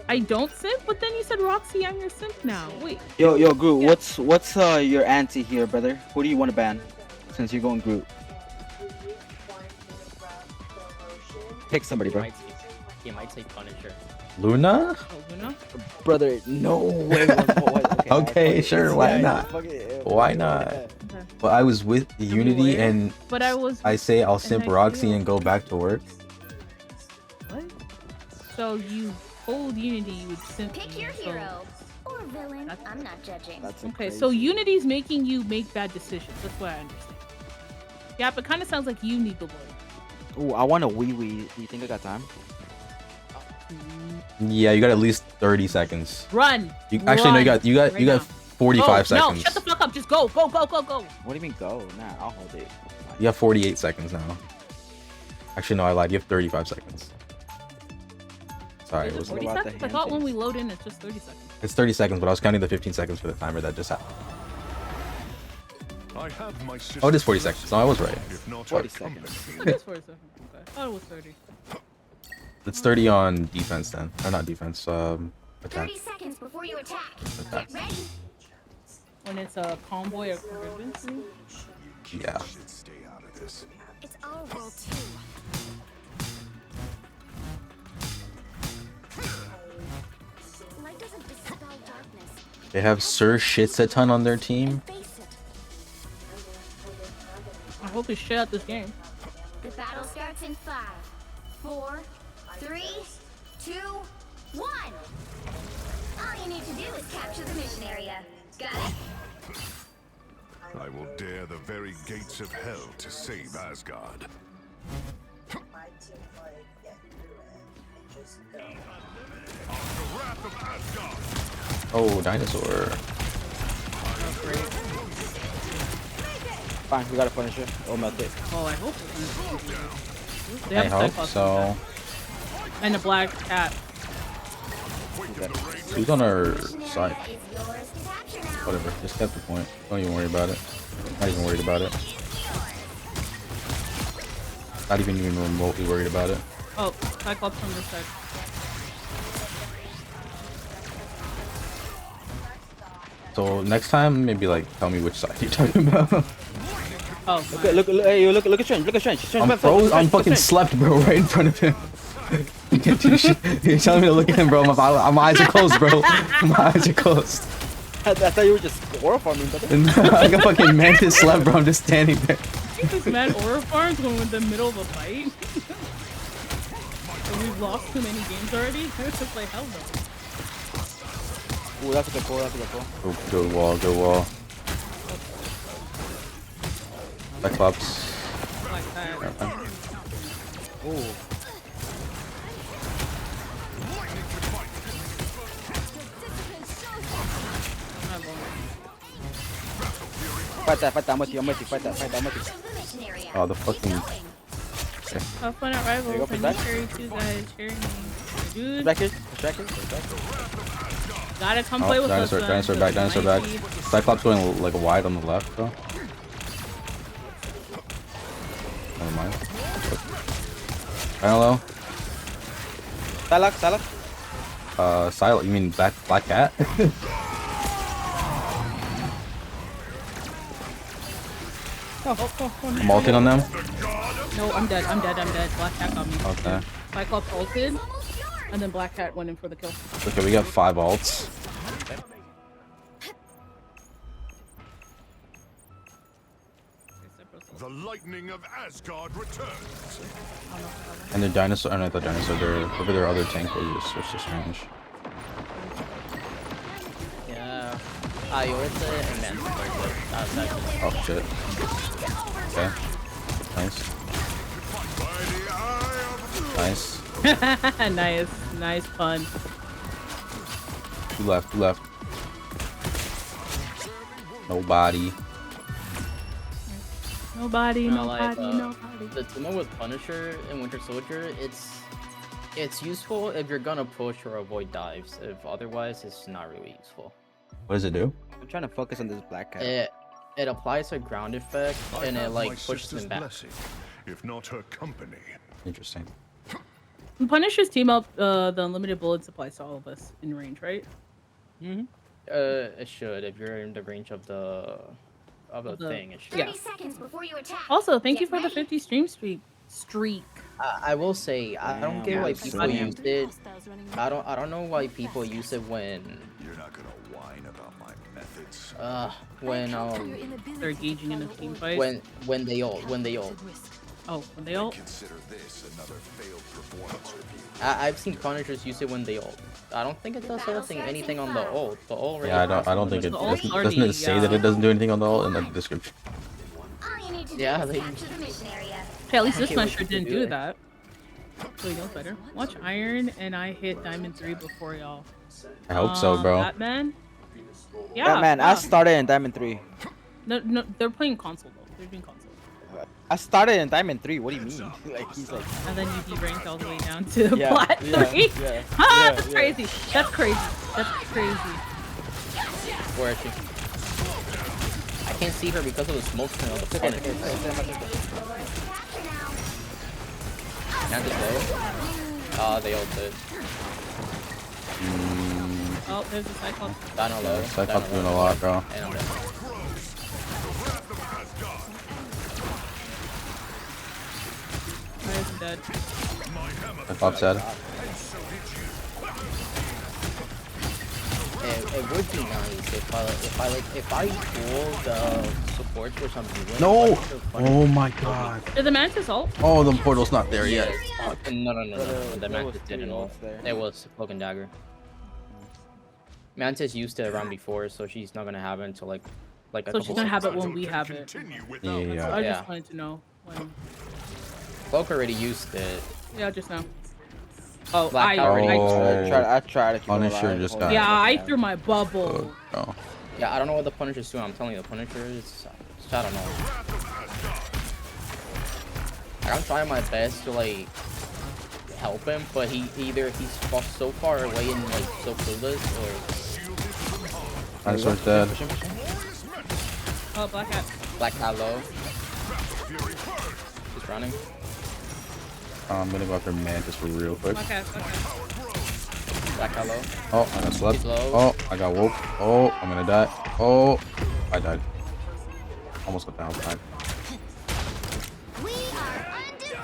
I don't simp, but then you said Roxy, I'm your simp now. Wait. Yo, Groot, what's your ante here, brother? Who do you want to ban? Since you're going Groot. Pick somebody, bro. He might say Punisher. Luna? Oh, Luna? Brother, no way. Okay, sure. Why not? Why not? Okay. Well, I was with Unity, and But I say I'll simp Roxy and go back to work. What? So you told Unity you would simp Pick me, your so- hero or villain. I'm not judging. Okay, so Unity's making you make bad decisions. That's what I understand. Yeah, but it kind of sounds like you need the lawyer. Ooh, I want a wee wee. Do you think I got time? Yeah, you got at least 30 seconds. Run. Actually, no, you got Right now. 45 Go. seconds. No, shut the fuck up. Just go. Go. What do you mean go? Nah, I'll hold it. You have 48 seconds now. Actually, no, I lied. You have 35 seconds. Sorry, it was 40 seconds? I thought when we load in, it's just 30 seconds. It's 30 seconds, but I was counting the 15 seconds for the timer that just happened. Oh, it is 40 seconds. No, I was right. 40 seconds. It is 40 seconds. Okay. I thought it was 30. It's 30 on defense then. Or not defense, attack. 30 seconds before you attack. Attack. Get ready. When it's a convoy or convergence? Yeah. It's our world too. Light doesn't dispel darkness. They have Sir Shitsaton on their team. I hope he's shit at this game. The battle starts in 5, 4, 3, 2, 1. All you need to do is capture the mission area. Got it? I will dare the very gates of hell to save Asgard. Oh, dinosaur. Fine, we got a Punisher. Oh, melt it. Oh, I hope it's They I have a hope Cyclops so. and a black cat. Who's on our side? Whatever, just get the point. Don't even worry about it. Not even worried about it. Not even remotely worried about it. Oh, Cyclops on this side. So next time, maybe like tell me which side you're talking about. Oh, look at Strange. Look at Strange. I'm froze. I'm fucking slept, bro, right in front of him. You can't do shit. You're telling me to look at him, bro. My eyes are closed, bro. My eyes are closed. I thought you were just horrifying me, brother. Like a fucking mantis slept, bro. I'm just standing there. This man aura farms when we're in the middle of a fight. And we've lost too many games already. It's just like hell no. Ooh, that's a good pull. Oh, good wall, good wall. Cyclops. Like that. Ooh. Fight that, I'm with you, fight that, I'm with you. Oh, the fucking... Have fun at Rivals. I need Cherry too, guys. Cherry me. Dude. Distracted. Gotta come play with us. Dinosaur back. Cyclops going like wide on the left, though. Never mind. Hello. Salak. Silent. You mean Black Cat? I'm ulting on them. No, I'm dead. Black cat got me. Okay. Cyclops ulted. And then Black Cat went in for the kill. Okay, we got 5 ults. The lightning of Asgard returns. And their dinosaur, oh, not the dinosaur, whoever their other tank was just switched to strange. Yeah. I ulted it and then Oh shit. Okay. Nice. Nice. Nice. Nice pun. Two left, two left. Nobody. Nobody, like, nobody. The team up with Punisher and Winter Soldier, it's useful if you're gonna push or avoid dives. If otherwise, it's not really useful. What does it do? I'm trying to focus on this Black Cat. It applies a ground effect and it like pushes them back. Blessing, if not her company. Interesting. Punisher's team up, the unlimited bullets applies to all of us in range, right? Mm-hmm. It should if you're in the range of the thing. It should. 30 seconds before you attack. Also, thank you Get for the ready. 50 stream streak. I will say I don't get why people use it. I don't know why people use it when You're not gonna whine about my methods. when They're engaging in a team fight. when they ult. Oh, when they ult. Consider this another failed performance review. I've seen Punishers use it when they ult. I don't think it does anything on the ult. The ult. Yeah, I don't think it doesn't it say that it doesn't do anything on the ult in the description. All you need to do Yeah, is they. capture the mission area. Okay, at least this Okay, Punisher what you didn't do do it. that. So he knows better. Watch Iron and I hit Diamond 3 before y'all. I hope so, bro. Batman? Yeah. Batman, I started in Diamond 3. No, they're playing console though. They're doing console. I started in Diamond 3. What do you mean? Like he's like. And then you deranked all the way down to Yeah, Plat 3. yeah, Ah, yeah, that's yeah. crazy. That's crazy. That's crazy. Where is she? I can't see her because of the smoke coming out the corner. Not just low. They ulted. Oh, there's a Cyclops. Dino low. Cyclops doing a lot, bro. And I'm dead. Where's he dead? Cyclops dead. It would be nice if I pull the supports for some reason. No! Oh my god. Did the Mantis ult? Oh, the portal's not there yet. No. The there Mantis was didn't three ult. ults there. It was Cloak and Dagger. Mantis used it around before, so she's not gonna have it until like a So couple she's gonna have it seconds. when we have it. Yeah. I just wanted to know when. Cloak already used it. Yeah, just now. Oh, Black I I tried to keep him Punisher alive. just Hold got. on. Yeah, I threw my bubble. Oh. Yeah, I don't know what the Punisher's doing. I'm telling you, the Punisher is. I don't know. Like, I'm trying my best to like help him, but he's so far away and like so clueless, or Dinosaur's dead. Oh, Black Hat. Black Cat low. He's running. I'm gonna go after Mantis for real quick. Black Hat. Black Cat low. Oh, I got slept. He's low. Oh, I got woke. Oh, I'm gonna die. Oh, I died. Almost got the health back.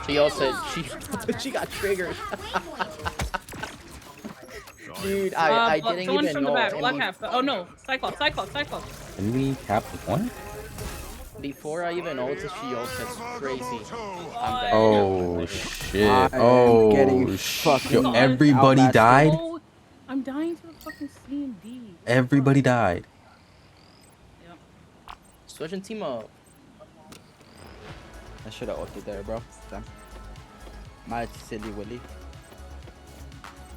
She also she got triggered. Dude, I didn't someone even from know. the back. and Black Hat. Oh no, Cyclops. Can we cap the point? Before I even ulted, she ulted. It's crazy. I'm dead. Oh shit. I am Oh getting shit. fucking Yo, everybody outmatched. died? Oh, I'm dying to the fucking C and D. Everybody died. Yep. Switch and team up. I should have ulted there, bro. Damn. My silly willy.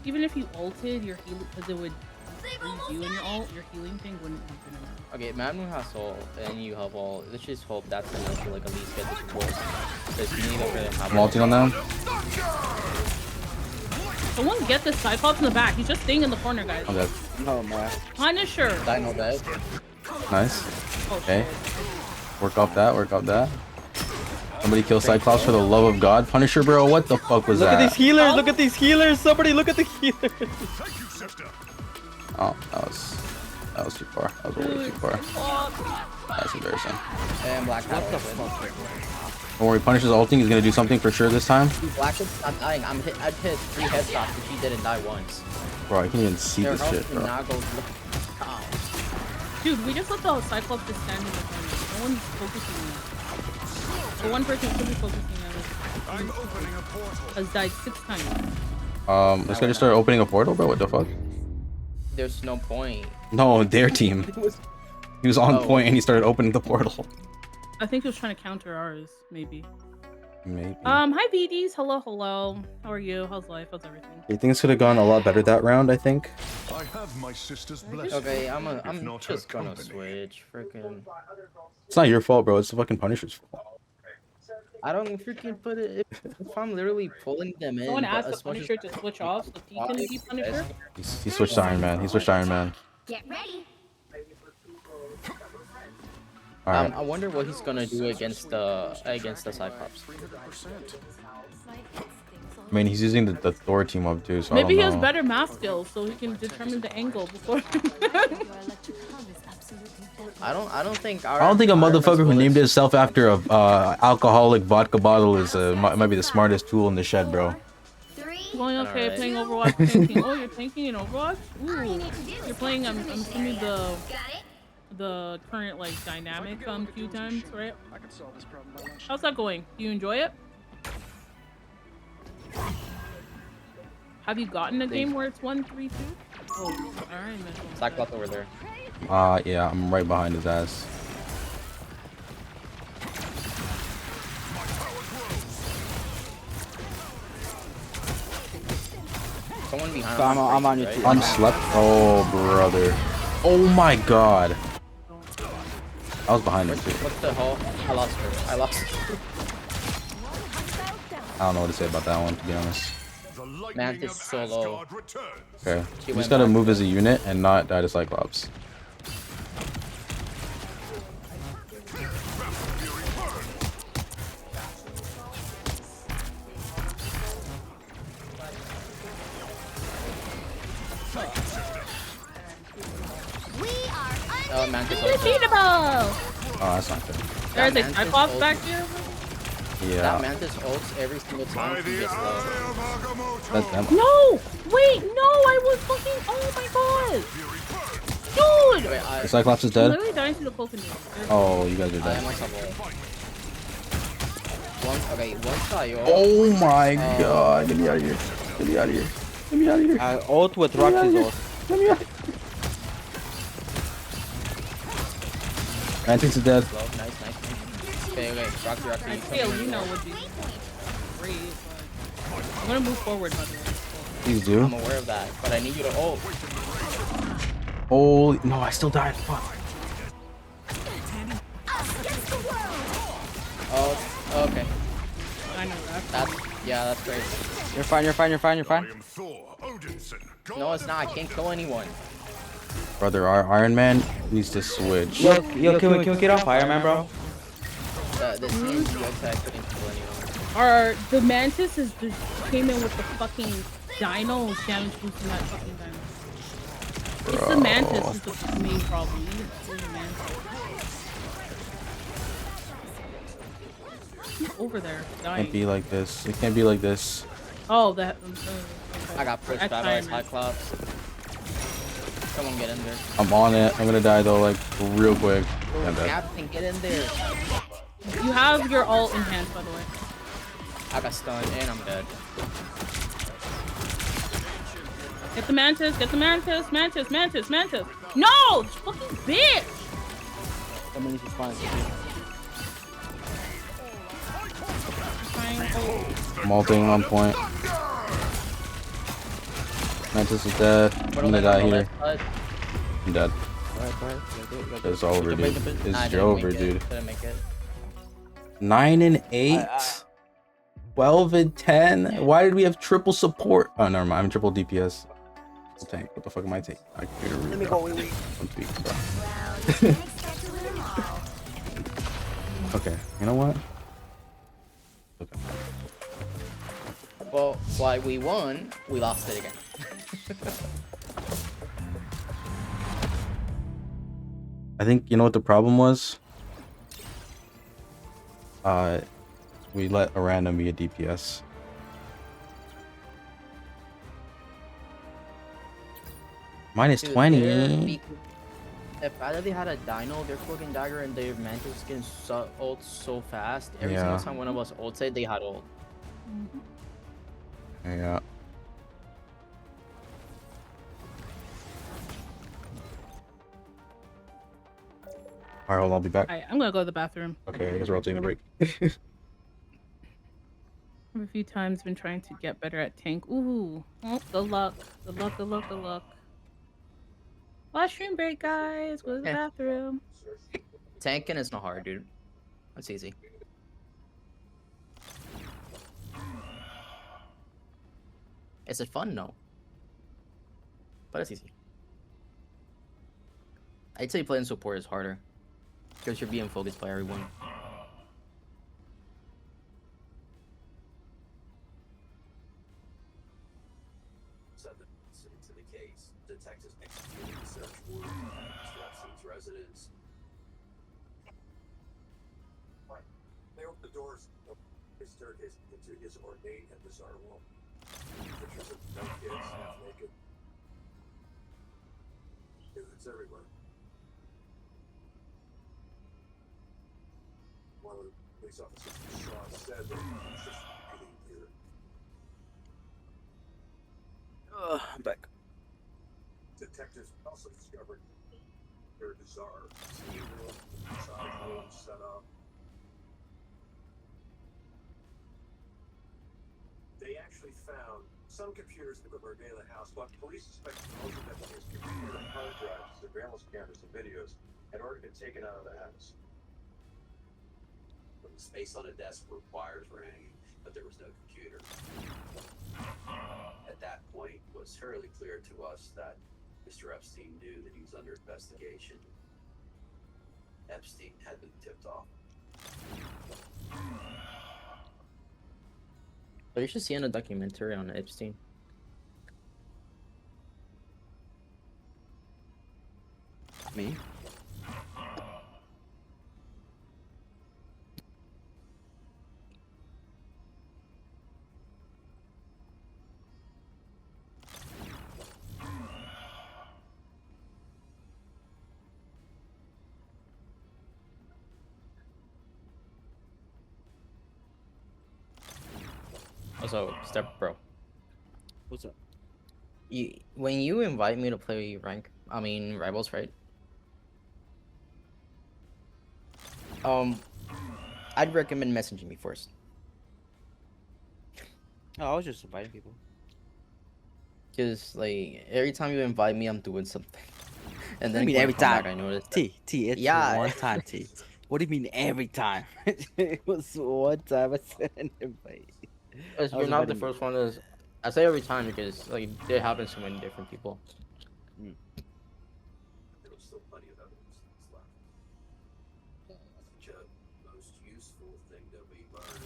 Even if you ulted your healing, because it would freeze you in your ult, your healing thing wouldn't have been enough. Okay, Madmoon has ult, and you have ult. Let's just hope that's enough to like at least get the support. Because neither of them have I'm ulting on them. Someone get this Cyclops in the back. He's just staying in the corner, guys. I'm dead. No, man. Punisher. Dino dead. Nice. Oh, Okay. Work off that. Somebody kill Cyclops for the love of God. Punisher, bro, what the fuck was Look that? at these healers. Look at these healers. Somebody look at the healers. Oh, that was too far. That was way too far. That's embarrassing. And Black Cat. Don't worry, Punisher's ulting. He's gonna do something for sure this time. Dude, Black Ship's not dying. I'd hit 3 headshots if he didn't die once. Bro, I can't even see Their this health shit, did bro. not go down. Dude, we just let the Cyclops just stand in the corner. No one's focusing on it. The one person should be focusing on it. I'm opening a portal. Has died 6 times. This guy just started opening a portal, bro. What the fuck? There's no point. No, their team. He was on point and he started opening the portal. I think he was trying to counter ours, maybe. Maybe. Hi BDs. Hello, hello. How are you? How's life? How's everything? I think this could have gone a lot better that round, I think. I have my sister's blessing. Okay, I'm if not her just gonna company. switch. Freaking. It's not your fault, bro. It's the fucking Punisher's fault. I don't freaking put it. If I'm literally pulling them in. Someone but asked the as much as- Punisher to switch off so he can be Punisher. He switched to Iron Man. He switched to Iron Man. Get ready. Alright. I wonder what he's gonna do against the Cyclops. I mean, he's using the Thor team up too, so Maybe he I has don't know. better math skills, so he can determine the angle before. I don't think. I don't think a motherfucker who named himself after a alcoholic vodka bottle is might be the smartest tool in the shed, bro. Going okay, Alright. playing Overwatch, tanking. Oh, you're tanking in Overwatch? Ooh, you're playing. I'm assuming the current like dynamic queue times, right? How's that going? Do you enjoy it? Have you gotten a game where it's 1-3-2? Oh, alright, man. Cyclops over there. Yeah, I'm right behind his ass. Someone behind. So I'm on your right? team. I'm slept. Oh, brother. Oh my god. I was behind him too. What's the hell? I lost her. I lost her. I don't know what to say about that one, to be honest. Mantis solo. Okay. She You went just gotta back. move as a unit and not die to Cyclops. Oh, Mantis. Unbeatable! Oh, that's not good. There's a Mantis Cyclops ult- back here. That Yeah. Mantis ults every single time she gets low. That's them. No! Wait, no! I was fucking. Oh my god! Dude! Wait, The Cyclops is I'm dead? literally dying to the Pokemon. Oh, you guys are I am dead. on top of it. One shot, yo. Oh my god. Get me out of here. Get me out of here. Get me out of here. I ult with Roxy's ult. Get me out of here. Mantis is dead. Low. Nice. Okay. Rocky. I feel you know would be great, but I'm gonna move forward, by the way. Please do. I'm aware of that, but I need you to ult. Oh, no, I still died. Fuck. Oh, okay. I know that. That's great. You're fine. No, it's not. I can't kill anyone. Brother, our Iron Man needs to switch. Yo, can we get off Iron Man, bro? The CNC attack couldn't kill anyone. The Mantis is just came in with the fucking Dino damage boosting that fucking Dino. It's the Mantis is the main problem. You need to kill the Mantis. He's over there dying. Can't be like this. It can't be like this. Oh, that. I got pushed That's by my Iron Man. Cyclops. Someone get in there. I'm on it. I'm gonna die though, like real quick. I'm dead. Captain, get in there. You have your ult in hand, by the way. I got stunned and I'm dead. Get the Mantis, Mantis. No! Fucking bitch! Somebody's responding. I'm ulting on point. Mantis is dead. I'm gonna die here. I'm dead. It's over, dude. It's over, dude. 9 and 8. 12 and 10. Why did we have triple support? Oh, never mind. I'm triple DPS. Triple tank. What the fuck am I taking? I can Let me go. Wait. I'm tweaked, bro. Okay. You know what? Okay. Well, why we won, we lost it again. I think you know what the problem was. We let a random be a DPS. Minus Dude, 20. The fact that they had a dino, their cloak and dagger, and their mantis can ult so fast. Every single Yeah. time one of us ulted, they had ult. Yeah. Alright, hold on, I'll be back. Alright, I'm gonna go to the bathroom. Okay, I guess we're all taking a break. I've a few times been trying to get better at tank. Ooh, oh, good luck. Good luck, good luck, good luck. Last stream break, guys. Go to the bathroom. Tanking is not hard, dude. That's easy. Is it fun? No. But it's easy. I'd say playing support is harder. Because you're being focused by everyone. Into the case, detectives executed the search warrant at Mr. Epstein's residence. They opened the doors of his staircase into his ornate and bizarre room. Pictures of young kids, half naked. It's everywhere. One of the police officers who saw it said that he was just repeating theater. I'm back. Detectives also discovered very bizarre steam room, massage room set up. They actually found some computers in the Verdela house, but police suspect most of Epstein's computer and hard drives, surveillance cameras, and videos had already been taken out of the house. The space on a desk for wires were hanging, but there was no computer. At that point, it was fairly clear to us that Mr. Epstein knew that he was under investigation. Epstein had been tipped off. But you should see a documentary on Epstein. Me? Also, Step Bro. What's up? When you invite me to play Rivals, right? I'd recommend messaging me first. Oh, I was just inviting people. Cause like every time you invite me, I'm doing something, and then What do you mean when I every come back, time? I notice. T, it's Yeah. one time, T. What do you mean every time? It was one time I sent an invite. Because I you're was not the inviting- first one. I say every time because like it happens to many different people. There was still plenty of evidence that's left. The most useful thing that we learned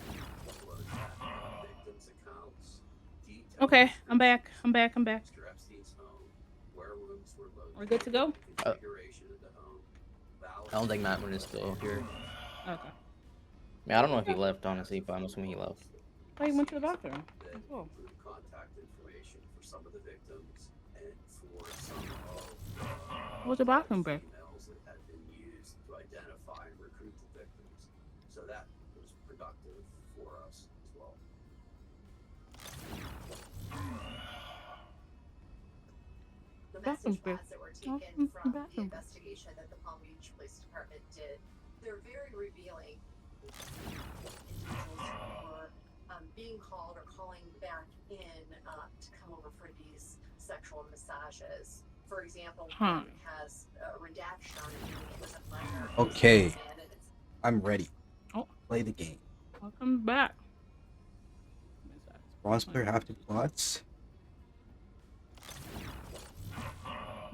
was that victims' accounts, details. Okay, I'm back. I'm back. I'm back. Mr. Epstein's home, where rooms were located, We're good to go? configuration of the home, I don't think Matt is still here. Okay. I don't know if he left honestly, but I'm assuming he left. Oh, he went to the bathroom. Oh. include contact information for some of the victims and for some of What's the bathroom break? emails that had been used to identify and recruit the victims. So that was productive for us as well. The Bathroom message break. files that were Oh, taken from the bathroom. investigation that the Palm Beach Police Department did, they're very revealing. Individuals who were being called or calling back in to come over for these sexual massages. For example, one has a redaction on it, meaning it was a minor. Okay. I'm ready. Oh. Play the game. Welcome back. Bronze player have to bots.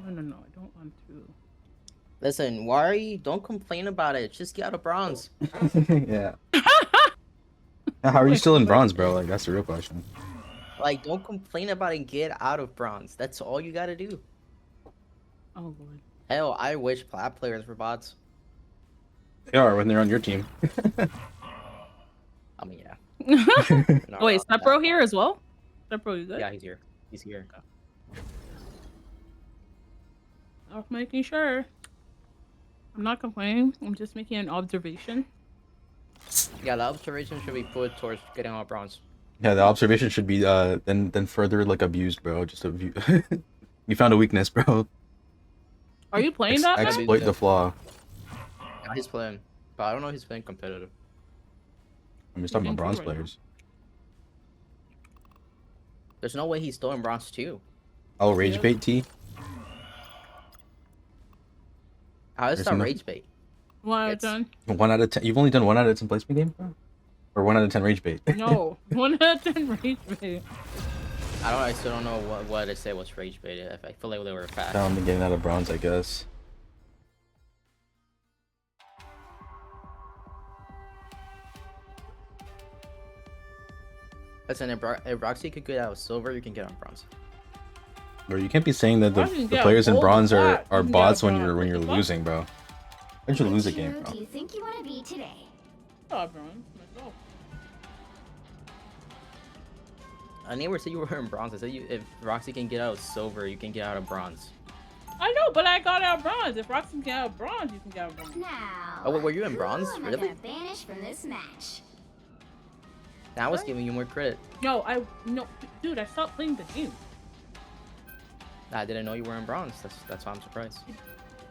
No, I don't want to. Listen, worry. Don't complain about it. Just get out of bronze. Yeah. How are you still in bronze, bro? Like, that's the real question. Like, don't complain about it. Get out of bronze. That's all you gotta do. Oh lord. Hell, I wish plat players were bots. They are when they're on your team. I I mean, yeah. Not Oh, wait, that Stepbro far. here as well? Stepbro, you good? Yeah, he's here. He's here. I was making sure. I'm not complaining. I'm just making an observation. Yeah, the observation should be put towards getting our bronze. Yeah, the observation should be then further like abused, bro. Just abuse. You found a weakness, bro. Are you playing that, man? Exploit the flaw. Yeah, he's playing, but I don't know if he's playing competitive. I'm just talking about bronze right now. players. There's no way he's still in bronze 2. Oh, rage bait T. How is There's that no- rage bait? 1 out of 10. 1 out of 10. You've only done 1 out of 10 placement games, bro? Or 1 out of 10 rage bait? No, 1 out of 10 rage bait. I still don't know what to say was rage bait. I feel like they were fast. Down to getting out of bronze, I guess. Listen, if Roxy could get out of silver, you can get on bronze. Bro, you can't be saying that Why didn't the you players in get bronze gold are flat? You can get bots when bronze. you're What the fuck? losing, bro. Why don't you lose a game, Who bro? do you think you want to be today? Oh, bronze. Myself. I never said you were in bronze. I said if Roxy can get out of silver, you can get out of bronze. I know, but I got out bronze. If Roxy can get out bronze, you can get out bronze. Now. Oh, wait, were you in who bronze? am I Really? gonna banish from this match? Now I was giving you more credit. No, dude, I stopped playing the game. I didn't know you were in bronze. That's why I'm surprised.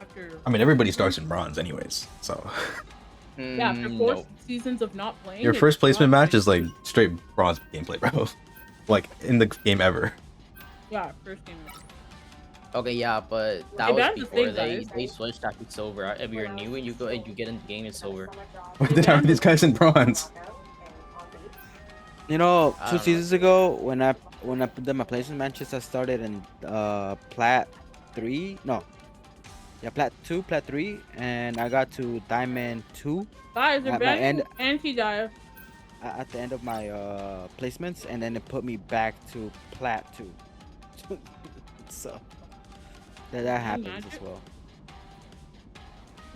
After I mean, everybody starts in bronze anyways, so... yeah, after 4 No. seasons of not playing. Your it's first placement not match is like straight bronze gameplay, bro. Like, in the game ever. Yeah, first game ever. Okay, yeah, but that Hey, was that's the before thing, they switched that to silver. If you're new and you get in the game, it's silver. Why did I have these guys in bronze? You know, I 2 don't know. seasons ago when I did my placement matches, I started in plat 3. No. Yeah, plat 2, plat 3, and I got to diamond 2 Guys, they're At my banning end- anti-dive. at the end of my placements, and then it put me back to plat 2. So that happens as Magic? well.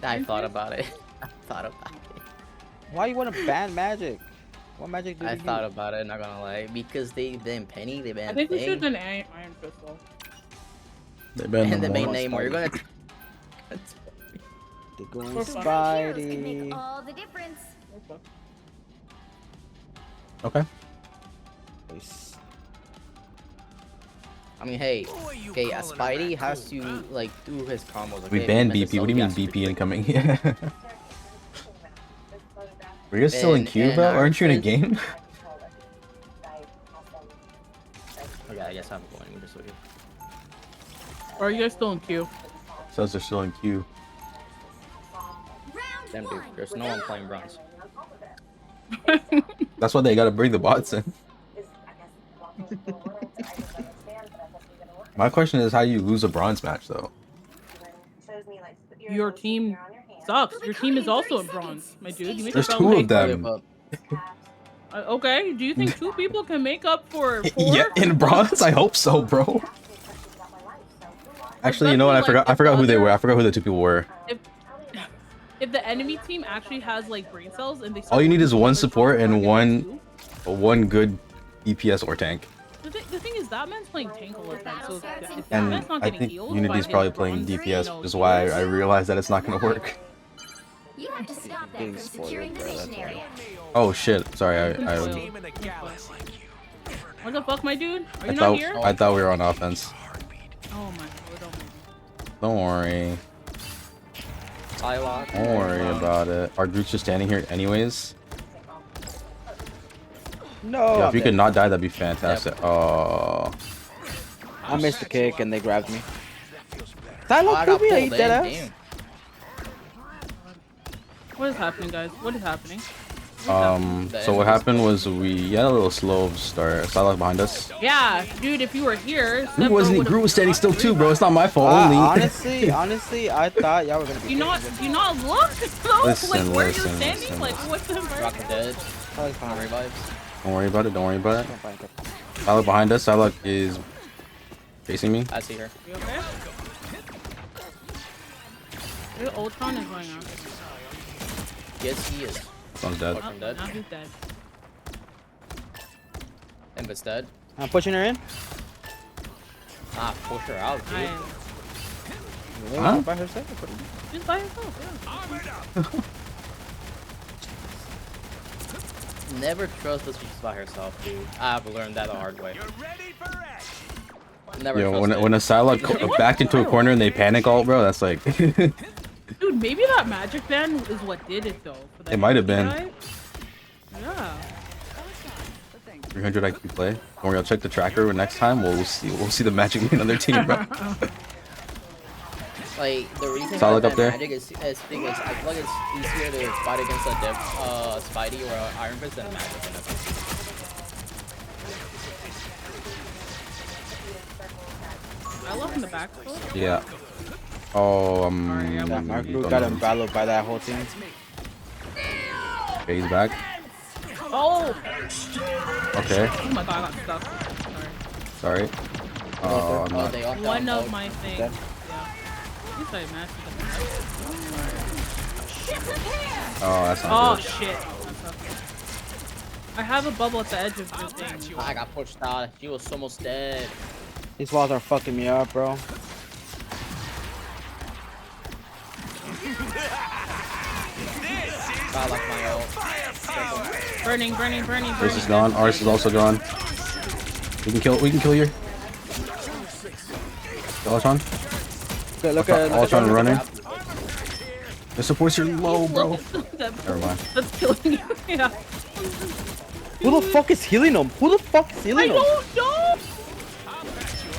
I thought about it. I thought about it. Why you want to ban magic? What magic do I you thought use? about it. Not gonna lie, because they banned Penny, they I banned think we should Thing, have done Iron Crystal. They banned and the them main all. name. You're gonna. They're going For fun. Heroes can make Spidey. all the difference. Okay. Nice. I mean, hey, okay, Spidey has to like do his combos. Okay? We If he banned messes BP. What up, do you he mean has to BP do- incoming? Were you still in queue, bro? Aren't you in a game? Okay, I guess I'm going this way. Or are you guys still in queue? Says they're still in queue. Round Damn, dude, one. there's no one playing bronze. That's why they gotta bring the bots in. My question is how you lose a bronze match, though. Your team sucks. Your team is also in bronze, my dude. You make There's it sound 2 like- of them. Okay, do you think 2 people can make up for 4? Yeah, in bronze? I hope so, bro. Actually, you know what? I Especially, like, forgot who they other- were. I forgot who the 2 people were. If the enemy team actually has like brain cells and they All you need is one support and one. one good DPS or tank. The thing is that man's playing tank all the time, so if that And man's not I getting think healed Unity's by probably his playing bronze, DPS, you know, which is why I healers. realized that it's not gonna work. You have to stop them from securing the mission area. Oh shit! Sorry, I What the fuck, my dude? Are you I not thought here? I thought we were on offense. Oh my god, Don't worry. Psylocke. Don't worry about it. Our group's just standing here anyways. No. Yeah, if you could not die, that'd be fantastic. Oh. I missed the kick and they grabbed me. I Tyler, got kill me. I pulled eat in, that ass. damn. What is happening, guys? What is happening? So what happened was we had a little slow start. Psylocke behind us. Yeah, dude, if you were here, Groot wasn't. Groot was standing still too, bro. It's not my fault only. Honestly, I thought y'all were gonna be. Do you not look? No? Listen, like where listen, you're standing? listen, Like what's the Rocket dead. Fine. Revives. Don't worry about it. Don't worry about it. Psylocke behind us. Psylocke is facing me. I see her. You okay? Your Ultron is going on. Yes, he is. Someone's dead. Oh, Dead. now he's dead. Ember's dead. I'm pushing her in. Ah, push her out, dude. Huh? By herself? She's by herself, yeah. Never trust that she's by herself, dude. I've learned that the hard way. Never Yo, trust when a Psylocke backed into a corner and they panic alt, bro, that's like. Dude, maybe that magic band is what did it though. For that It might have been. guy. Yeah. 300 IQ play. Don't worry, I'll check the tracker next time. We'll see the magic in another team, bro. Like the reason Psylocke why up there. magic is because I feel like it's easier to fight against a Spidey or a Iron Fist than magic. I love in the back. Yeah. Oh, Yeah, our crew got him battled by that whole team. Okay, he's back. Oh. Okay. Oh my god, I got stuck. Sorry. Oh, I'm not. One of my things. Yeah. At least I matched Oh, that's not Oh good. shit. I have a bubble at the edge of the thing. I got pushed out. She was almost dead. These walls are fucking me up, bro. I like my ult. Burning. Ours is gone. Ours is also gone. We can kill you. Ultron. Okay, look at Ultron running. The supports are low, bro. Never mind. That's killing you. Yeah. Who the fuck is healing him? Who the fuck is healing him? I don't know.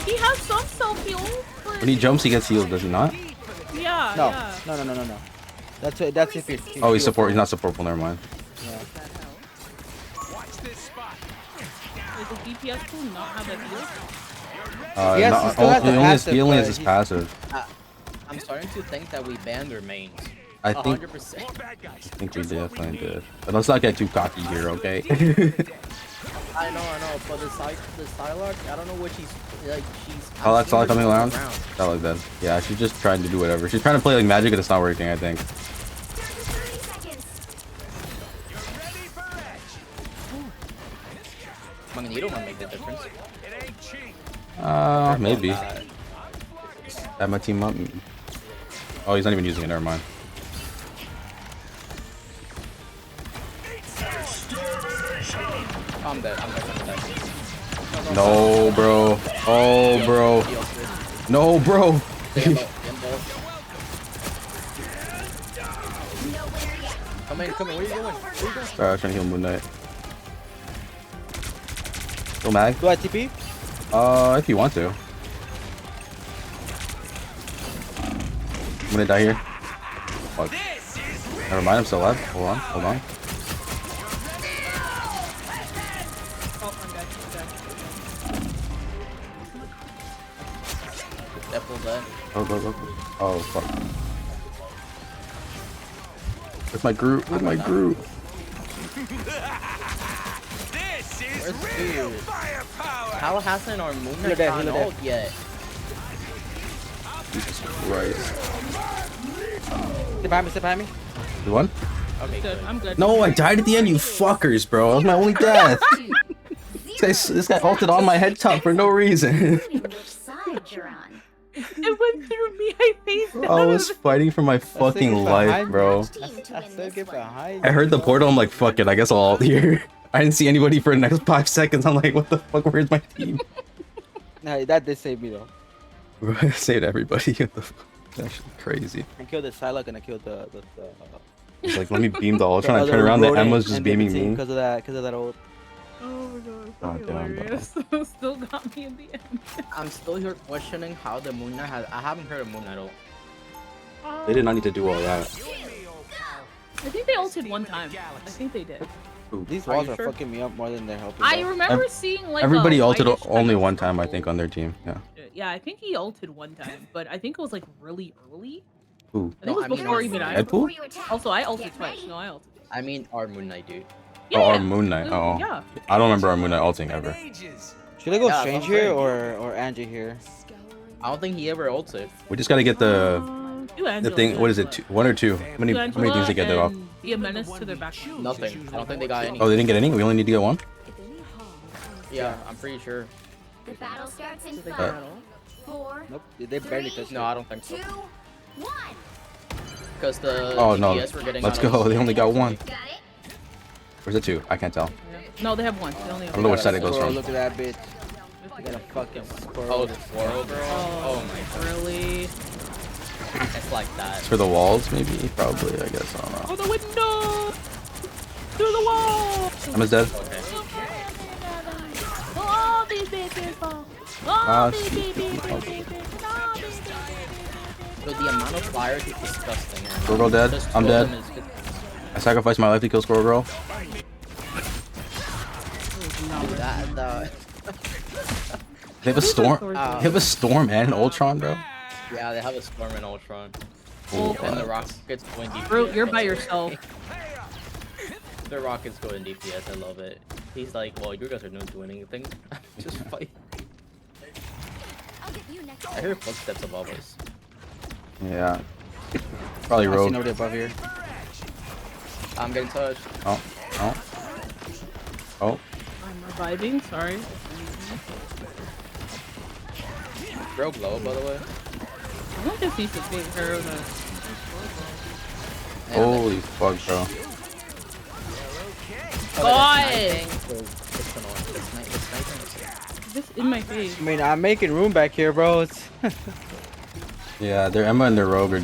He has some self heal. When he jumps, he gets healed, does he not? Yeah. No. Yeah. No. That's if you're. Oh, he's support. He's not supportable. Never mind. Yeah. Does the DPS pool not have that heal? Yes, he still has the passive, he only has but his he's- passive. I'm starting to think that we banned their mains. I think 100%. I think we definitely did. But let's not get too cocky here, okay? I know, but the Psylocke, I don't know what she's like. Oh, that's all coming around. That like that. Yeah, she's just trying to do whatever. She's trying to play like magic, and it's not working. I think. Magneto might make the difference. Maybe. Add my team up. Oh, he's not even using it. Never mind. I'm dead. No, bro. Oh, bro. No, bro. Come in. Where are you going? Sorry, I was trying to heal Moon Knight. Go mag. Do I TP? If you want to. I'm gonna die here. Fuck. Never mind, I'm still alive. Hold on. Oh, I'm dead. Definitely dead. Go. Oh, fuck. Where's my Groot? Where's dude? How hasn't our Moon Knight Heal gone that. ult yet? Jesus Christ. Step behind me. You won? I'm good. No, I died at the end, you fuckers, bro. That was my only death. This guy ulted on my head top for no reason. It went through me. I faced it. I was fighting for my fucking life, bro. I still get behind. I heard the portal, I'm like, fuck it, I guess I'll ult here. I didn't see anybody for the next 5 seconds. I'm like, what the fuck, where's my team? Nah, that did save me though. Bro, I saved everybody. What the fuck? It's actually crazy. I killed the Psylocke and I killed the It's like, let me beam the Ultron. I turn around, the Emma's just beaming me. Because of that old. Oh my god. God damn, bro. Hilarious. Still got me in the end. I'm still here questioning how the Moon Knight has. I haven't heard of Moon Knight ult. They did not need to do all that. I think they ulted one time. I think they did. These walls are fucking me up more than they're helping. I remember seeing like Everybody a ulted whitish only kind of one time, I circle. think, on their team. Yeah. Yeah, I think he ulted one time, but I think it was like really early. Who? I think it was before even I. Deadpool? Also, I ulted twice. No, I ulted. I mean, our Moon Knight, dude. Oh, our Moon Knight. Oh. Yeah. I don't remember our Moon Knight ulting ever. Should I go Yeah, Strange I'm here saying. or Angie here? I don't think he ever ulted. We just gotta get the Angela thing. What is it? One or two? How many Angela things to get that off? and Be a menace to their back. Nothing. I don't think they got any. Oh, they didn't get any. We only need to get one. Yeah, I'm pretty sure. The battle starts in The 5, battle. 4, Nope, they barely touched No, it. I don't think 2, so. 1. Because the Oh no, DPS we're getting let's on go. is They only got one. Got it? Where's the two? I can't tell. No, they have one. They only I have don't know one. which side it goes Squirrel, from. look at that bitch. I got a fucking squirrel. Oh, the squirrel girl. Oh my. Really? It's like that. It's for the walls, maybe? Probably, I guess. I don't know. Oh, the window! Through the wall! Emma's dead. Okay. Oh, these bitches fall. Ah, Oh, these bitches. So the amount of flyers is disgusting. Man. Squirrel girl dead. Just I'm two of dead. them is good. I sacrificed my life to kill Squirrel Girl. They have a storm. They have a storm and an Ultron, bro. Yeah, they have a storm in Ultron. Oh, And the rockets going DPS. Bro, you're by yourself. The rockets go in DPS. I love it. He's like, well, you guys are not doing anything. Just fight. I hear footsteps above us. Yeah. Probably I see Rogue. nobody above here. I'm getting touched. Oh. Oh. Oh. I'm reviving, sorry. Rogue low, by the way. I want this piece of big her with Holy fuck, bro. God! This in my face. I mean, I'm making room back here, bro. It's Yeah, their Emma and their Rogue are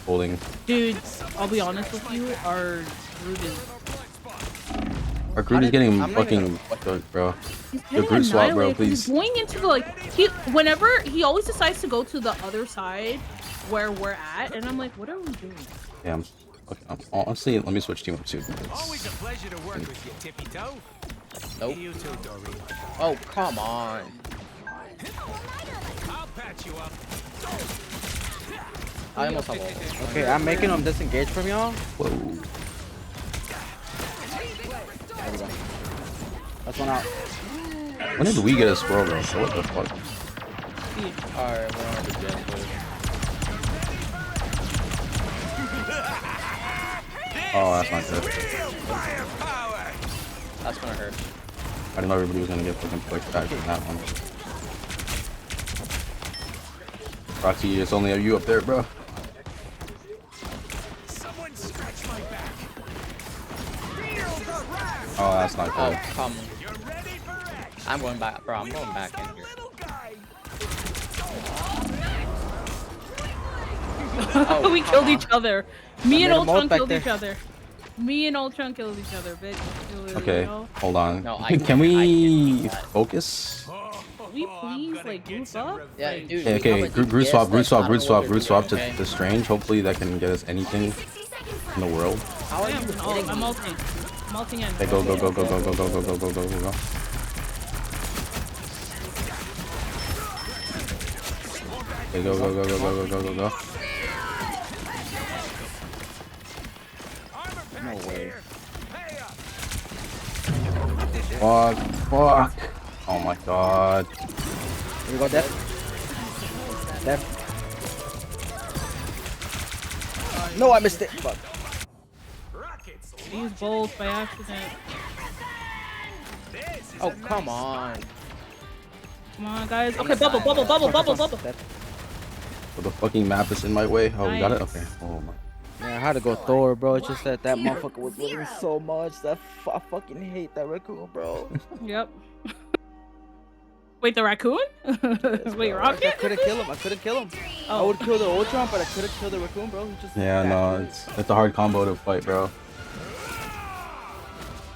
holding. Dude, I'll be honest with you, our Groot is... Our Groot is getting I'm not even fucking cooked, bro. He's The getting Groot swap, bro, annihilated. please. He's going into the, like, whenever, he always decides to go to the other side where we're at, and I'm like, what are we doing? Yeah, honestly, let me switch team up too. Always a pleasure to work with you, Tippy Toe. Nope. You too, Doreen. Oh, come on. I'll patch you up. I almost have ult. okay. I'm making them disengage from y'all. Whoa. There we go. That's one out. When did we get a squirrel, bro? What the fuck? Alright, we're on the jet. Oh, that's not good. That's gonna hurt. I didn't know everybody was gonna get fucking pushed back from that one. Roxy, it's only you up there, bro. Someone scratch my back. Oh, that's not Oh, good. come. I'm going back, bro. I'm going back in here. Oh, We killed each other. Me and made 'em all Ultron back killed there. each other. Me and Ultron killed each other, bitch. Okay, You know? hold on. No, I Can we can't do that. focus? Can we please, like, group up? Yeah, Like, dude. Okay, we have a Groot DPS swap, Groot that's swap, not Groot what swap, they're Groot swap doing, to okay? the Strange. Hopefully that can get us anything in the world. How are you I'm hitting ulting. me? I'm ulting in. Okay, go, go, go, go, go, go, go, go, go, go, go, go, go. Okay, go, go, go, go, go, go, go, go, go. No way. Fuck, fuck. Oh my god. Here we go, Death. Death. No, I missed it. Fuck. I used both by accident. Oh, come on. Come on, guys. Okay, bubble, bubble, bubble, bubble, bubble. So the fucking map is in my way. Oh, we got it? Okay. Oh my. Man, I had to go Thor, bro. It's just that motherfucker was winning so much. I fucking hate that raccoon, bro. Yep. Wait, the raccoon? Wait, I Rocket? couldn't kill him. I couldn't kill him. I would kill the Ultron, but I couldn't kill the raccoon, bro. He just Yeah, no, it's a hard combo to fight, bro.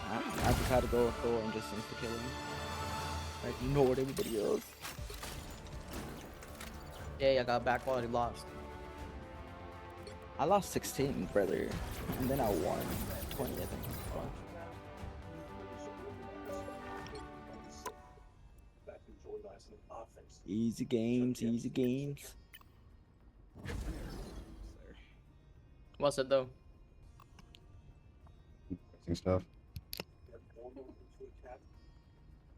I just had to go with Thor and just insta kill him. Like, ignored everybody else. Yeah, I got back while he lost. I lost 16, brother. And then I won 20, I think. Easy games, easy games. What's it though? Stuff.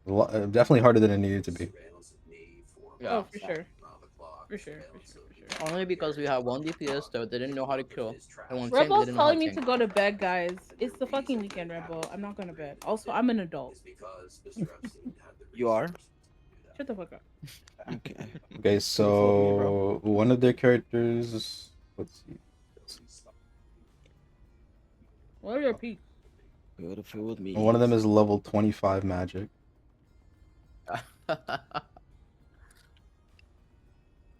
Definitely harder than it needed to be. Oh, for sure. For sure. Only because we had one DPS that didn't know how to kill. And one tank that Rebel's didn't know how telling me tank. to go to bed, guys. It's the fucking weekend, Rebel. I'm not going to bed. Also, I'm an adult. You are? Shut the fuck up. Okay. Okay, so one of their characters. Let's see. What are your peaks? Beautiful with me. One of them is level 25 magic.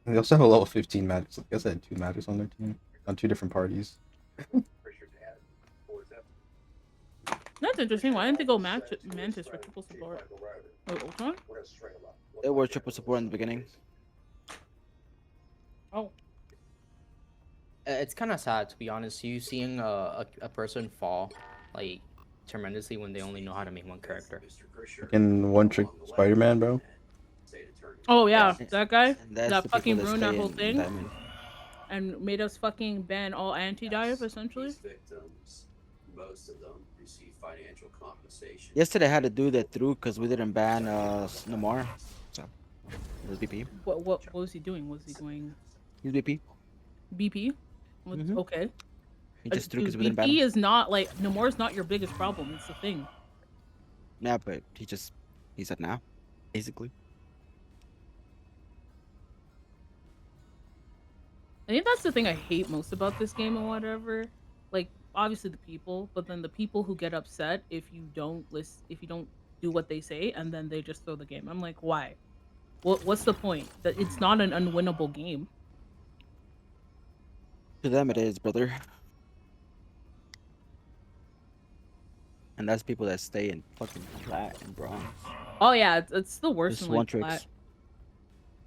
They also have a level 15 magic. So I guess they had 2 magics on their team on 2 different parties. That's interesting. Why didn't they go Mantis for triple support? Oh, Ultron? They were triple support in the beginning. Oh. It's kind of sad, to be honest. You seeing a person fall like tremendously when they only know how to make one character. In One Trick Spider-Man, bro. Oh yeah, that guy That's that the fucking people that ruined that stay whole in thing Diamond. and made us fucking ban all anti-dive essentially. Most of them receive financial compensation. Yesterday I had to do that through because we didn't ban Namor. So it was BP. What was he doing? Was he doing He's BP. BP? Okay. He just threw because Dude, we didn't ban BP him. is not like Namor's not your biggest problem. It's the thing. Yeah, but he said now, basically. I think that's the thing I hate most about this game and whatever. Like, obviously the people, but then the people who get upset if you don't do what they say, and then they just throw the game. I'm like, why? What's the point? That it's not an unwinnable game. To them it is, brother. And that's people that stay in fucking plat and bronze. Oh yeah, it's the worst Just in like one tricks.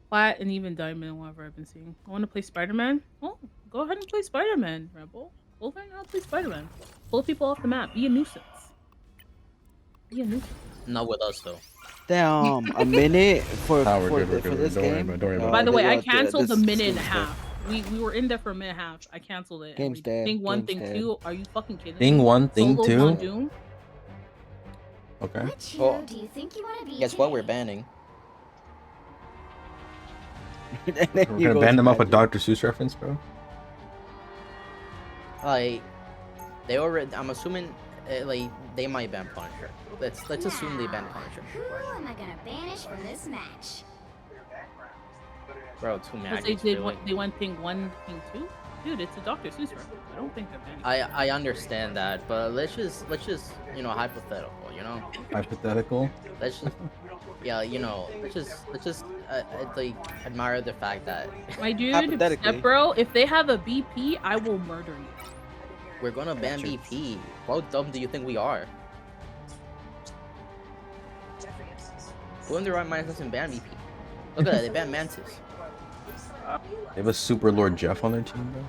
plat and even diamond and whatever I've been seeing. I want to play Spider-Man. Oh, go ahead and play Spider-Man, Rebel. Go ahead and play Spider-Man. Pull people off the map. Be a nuisance. Be a nuisance. Not with us though. Damn, a minute for We're good, for this don't worry game. about it, don't worry about By it. the way, I this canceled a minute and a game's half. We were in there for a minute and a half. I canceled it. Game's dead. Thing one, Game's thing dead. two. Are you fucking kidding Thing me? one, thing Solo two? one Doom? Okay. Which hero do you think you want to be? Guess what? We're banning. And then We're he gonna goes ban them off a back. Dr. Seuss reference, bro. Like, they already. I'm assuming, like, they might ban Punisher. Let's assume they ban Punisher. Who am I gonna banish from this match? Bro, 2 Because magics. they went thing one, thing two? Dude, it's a Dr. Seuss reference. I don't think they're banning. I understand that, but let's just hypothetical, you know. Hypothetical. Let's just let's just like admire the fact that My dude, Hypothetically. step bro, if they have a BP, I will murder you. we're gonna ban Gotcha. BP. How dumb do you think we are? Who in their right mind doesn't ban BP? Look at that, they ban Mantis. They have a Super Lord Jeff on their team, bro.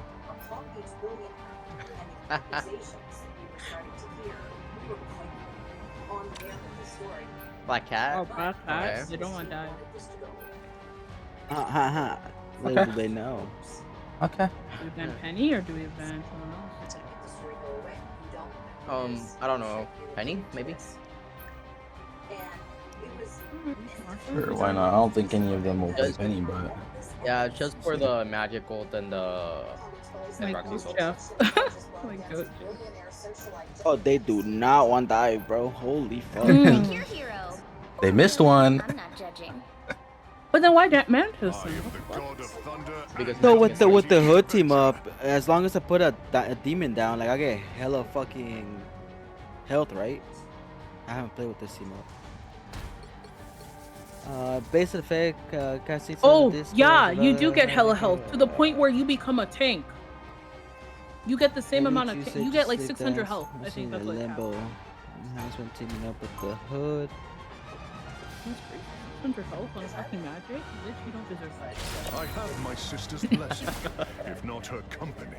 Black Cat. Oh, Black Cat, Okay. they don't want to die. Ha ha ha. Little Okay. do they know. Okay. Do we ban Penny or do we ban someone else? I don't know. Penny, maybe. Sure, why not? I don't think any of them will play Penny, but Yeah, just for the magic gold and the My Roxy goat Soul. Jeff. My goat Oh, they do not want dive, bro. Holy fuck. Mm. Your hero. they missed one. I'm not judging. But then why that Mantis? I am the god of thunder. Because So Mantis with the is- hood team up, as long as I put a demon down, like I get hella fucking health, right? I haven't played with this team up. Base effect, casting. Oh, yeah, you do get hella health to the point where you become a tank. You get the same amount of you get like 600 health. I think that's what it Limbo. Enhancement teaming up with the hood. That's crazy. 600 health on fucking magic? Bitch, you don't deserve that. I have my sister's blessing, if not her company.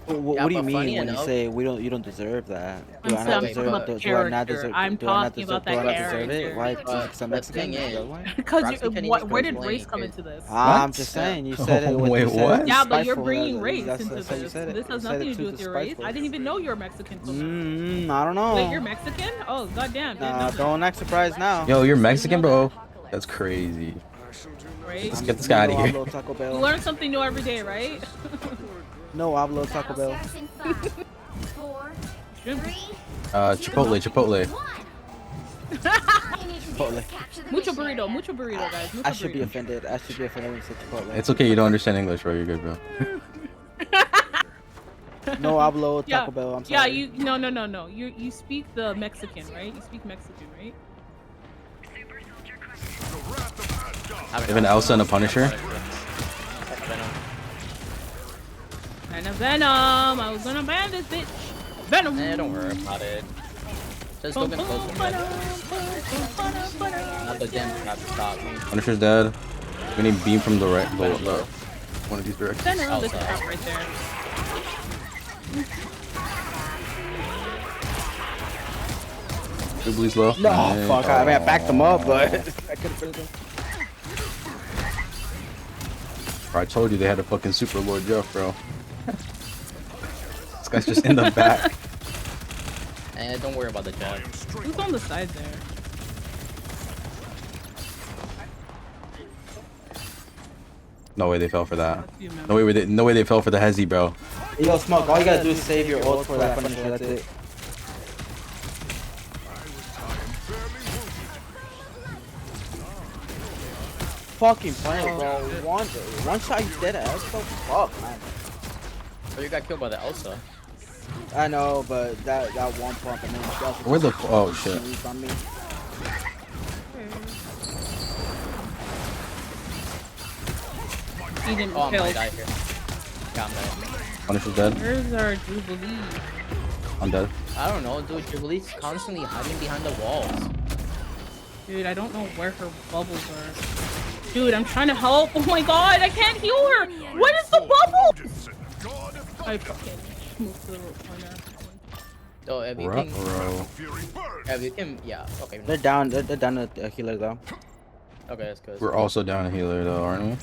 What, Yeah, what do you but mean funny when you enough- say you don't deserve that? I'm Do I not talking deserve about it? Do I not character. deserve I'm do I not talking deserve about do I that not deserve it? character. Why? Because I'm the Mexican? thing Is is- that why? Because Roxy can't what? even Where did complain race come 'cause- into this? I'm just saying. You said it. Wait, you said what? it Yeah, but you're spiteful, bringing that's- race that's into how you this. said it. This You has said nothing it to do too with your race. spiteful. I didn't even know you're Mexican. Till now. I don't know. Wait, you're Mexican? Oh, goddamn. Didn't know that. Don't act surprised now. Yo, you're Mexican, bro. That's crazy. Right? Let's get this guy out of No, here. hablo Taco You Bell. learn something new every day, right? No, hablo Taco Bell. Battle starts in 5, 4, 3, Chipotle. 1. Chipotle. Mucho burrito, guys. Mucho I should be burrito. offended. I should be offended when you say Chipotle. It's okay. You don't understand English, bro. You're good, bro. No hablo Yeah, Taco Bell. I'm yeah. sorry. No. You speak the Mexican, right? You speak Mexican, right? Even Elsa and a Punisher. And a Venom. I was gonna ban this bitch. Venom. Don't worry about it. Just go get close to me. Not the damn trap to stop me. Punisher's dead. We need beam from the right, the one of these directions. Venom. There's a trap right there. Jubilee's low. No, Nice. fuck. I mean, I backed them up, but I couldn't finish them. I told you they had a fucking Super Lord Jeff, bro. This guy's just in the back. Don't worry about the jab. Who's on the side there? No way they fell for that. No way they fell for the Hezi, bro. Yo, Smoke, all you gotta do is save your ult for that Punisher. That's it. Fucking playing, bro. One shot, he's dead ass. What the fuck, man? Oh, you got killed by the Elsa. I know, but that one pump and then Where the oh shit. on me. He didn't Oh, I'm kill. gonna die here. Yeah, I'm dead. Punisher's dead. Where's our Jubilee? I'm dead. I don't know, dude. Jubilee's constantly hiding behind the walls. Dude, I don't know where her bubbles are. Dude, I'm trying to help. Oh my god, I can't heal her. What is the bubble? I fucking moved to the corner. So if you can, yeah, okay. They're down a healer though. Okay, that's good. We're also down a healer though, aren't we?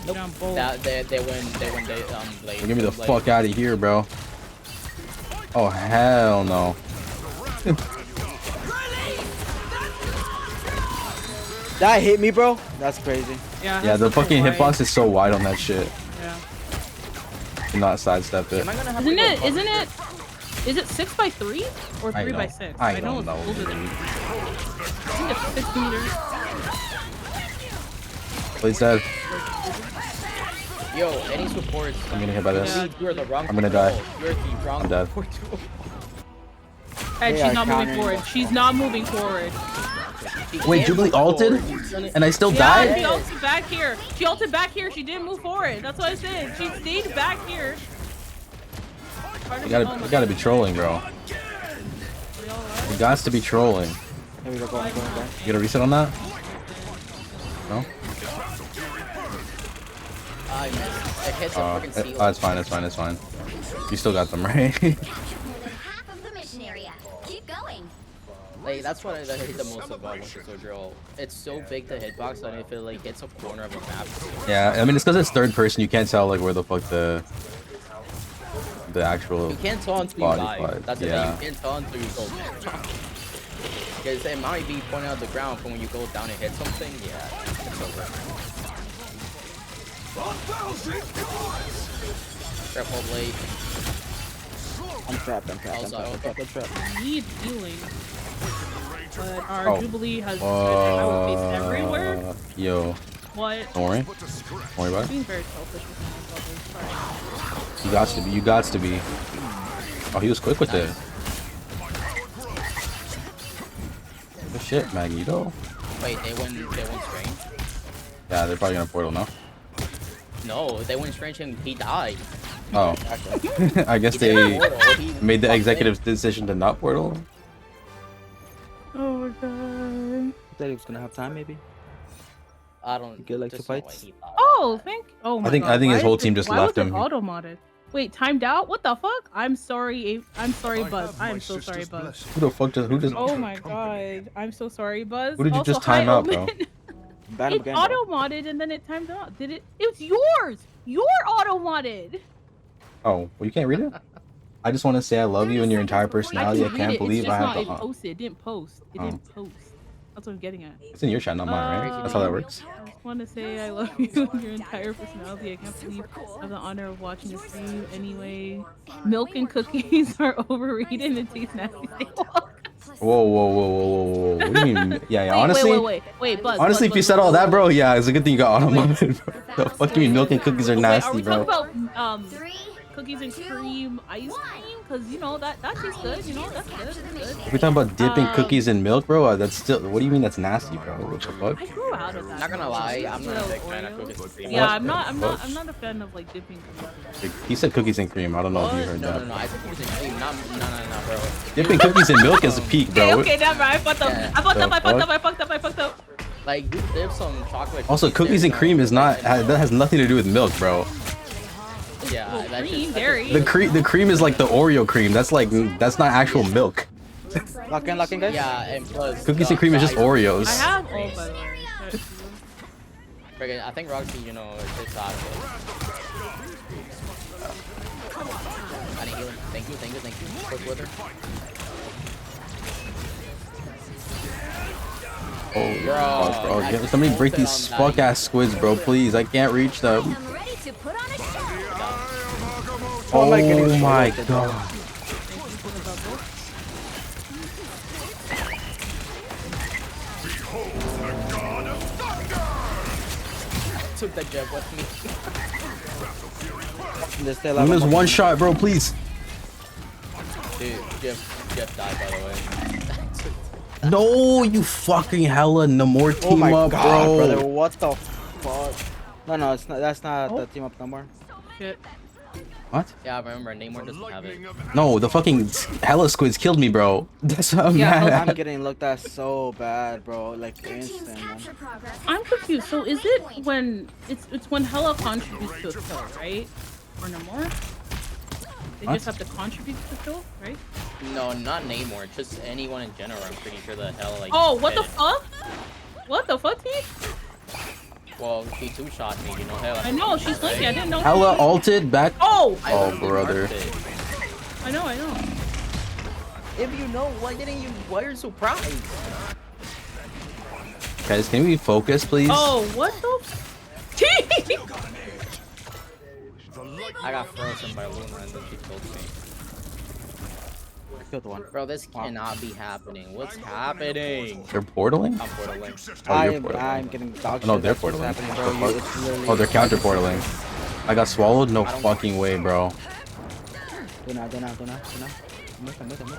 Nope. Down both. They win late. Get me the fuck out of here, bro. Oh hell no. That hit me, bro. That's crazy. Yeah, the fucking hitbox is so wide on that shit. Yeah. Cannot sidestep it. Is it 6x3 or 3x6? I know don't know. it's older than I think it's 6 meters. Please dead. Yo, any supports? I'm getting hit by this. You're the wrong. I'm gonna die. You're the wrong. I'm dead. And she's not moving forward. She's not moving forward. Wait, Jubilee ulted? And I still Yeah, died? she ulted back here. She ulted back here. She didn't move forward. That's what I said. She stayed back here. You gotta be trolling, bro. You got to be trolling. Here we go, go. You get a reset on that? No? I missed. It hits a freaking ceiling. Oh, it's fine, it's fine, it's fine. You still got them, right? Half of the mission area. Keep going. Like that's what I hate the most about Winter Soldier. It's so big the hitbox, and if it like hits a corner of a map. Yeah, I mean it's because it's third person. You can't tell like where the fuck the actual. You can't tell until you die. That's the thing. You can't tell until you go down. Because it might be pointing out the ground, but when you go down and hit something, yeah, it's over. Triple blade. I'm trapped. I need healing. But our Jubilee has power base everywhere. Yo. What? Don't worry. Don't worry about it. Being very selfish with my brothers. Sorry. You got to be. You got to be. Oh, he was quick with it. Good shit, Magneto. Wait, they win strange? Yeah, they're probably gonna portal now. No, they win strange and he died. Oh. I guess they made the executive decision to not portal. Oh my god. Thought he was gonna have time, maybe. I don't. You get like 2 fights. Oh, oh my god. I think his whole Why team just why left was it him. Auto modded. Wait, timed out? What the fuck? I'm sorry, Buzz. I'm so sorry, Buzz. Who the fuck does? Who does? Oh my god. I'm so sorry, Buzz. Who did you Also, just time hi, out, bro? Omen. It auto modded and then it timed out. Did it? It was yours. Your auto modded. Oh, well, you can't read it. I just want to say I love you and your entire personality. I can't believe I have to. It posted. It didn't post. It didn't post. That's what I'm getting at. It's in your chat, not mine, right? That's how that works. I just want to say I love you and your entire personality. I can't believe I have the honor of watching your stream. Anyway, milk and cookies are overrated and it tastes nasty. Whoa, whoa, whoa, whoa, whoa, whoa. What do you mean? Yeah, honestly. Wait, Buzz. Honestly, if you said all that, bro, yeah, it's a good thing you got automated, bro. The fuck you mean milk and cookies are Are nasty, we bro? talking about cookies and cream ice cream? Because you know that tastes good. You know that's good. If we're talking about dipping cookies in milk, bro, that's still. What do you mean that's nasty, bro? What the fuck? I grew out of that. Not gonna lie, I'm not a big fan of cookies and cream. Yeah, I'm not a fan of like dipping cookies. He said cookies and cream. I don't know if you heard that. No, I said cookies and cream. No, bro. Dipping cookies in milk is a peak, bro. Okay, never. I fucked up. Yeah. I fucked up. Like, you dip some chocolate. Also, cookies and cream is not. That has nothing to do with milk, bro. Yeah, that's Cream, dairy. The cream is like the Oreo cream. That's not actual milk. Lock in, guys. Yeah, and plus Cookies and cream is just Oreos. I have all by the way. Friggin', I think Roxy, you know, it's out of it. I need healing. Thank you. Quick with her. Oh, bro. Somebody break these fuck ass squids, bro. Please, I can't reach them. Oh my god. Took that jab with me. There's one shot, bro. Please. Dude, Jeff died, by the way. No, you fucking hella no more team up, God, bro. Brother, what the fuck? No, it's not. That's not the team up no more. Shit. What? Yeah, I remember. Namor doesn't have it. No, the fucking hella squids killed me, bro. That's what I'm mad at. I'm getting looked at so bad, bro. Like instant, man. I'm confused. So is it when it's when Hella contributes to a kill, right? Or no more? They just have to contribute to the kill, right? No, not Namor. Just anyone in general. I'm pretty sure the hell like. Oh, what the fuck? What the fuck, dude? Well, she two-shot me, you know. Hella. I know she's slinky. I didn't know. Hella ulted back. Oh. Oh, brother. I know. If you know, why didn't you? Why are you surprised? Guys, can we focus, please? Oh, what the? I got frozen by Luna and then she killed me. I killed one. Bro, this cannot be happening. What's happening? They're portaling? I'm portaling. Oh, you're portaling. I'm getting dog shit. No, they're That's what's portaling. happening, What bro. the It's fuck? literally- Oh, they're counter portaling. I got swallowed? No fucking way, bro. Do not. I'm with him.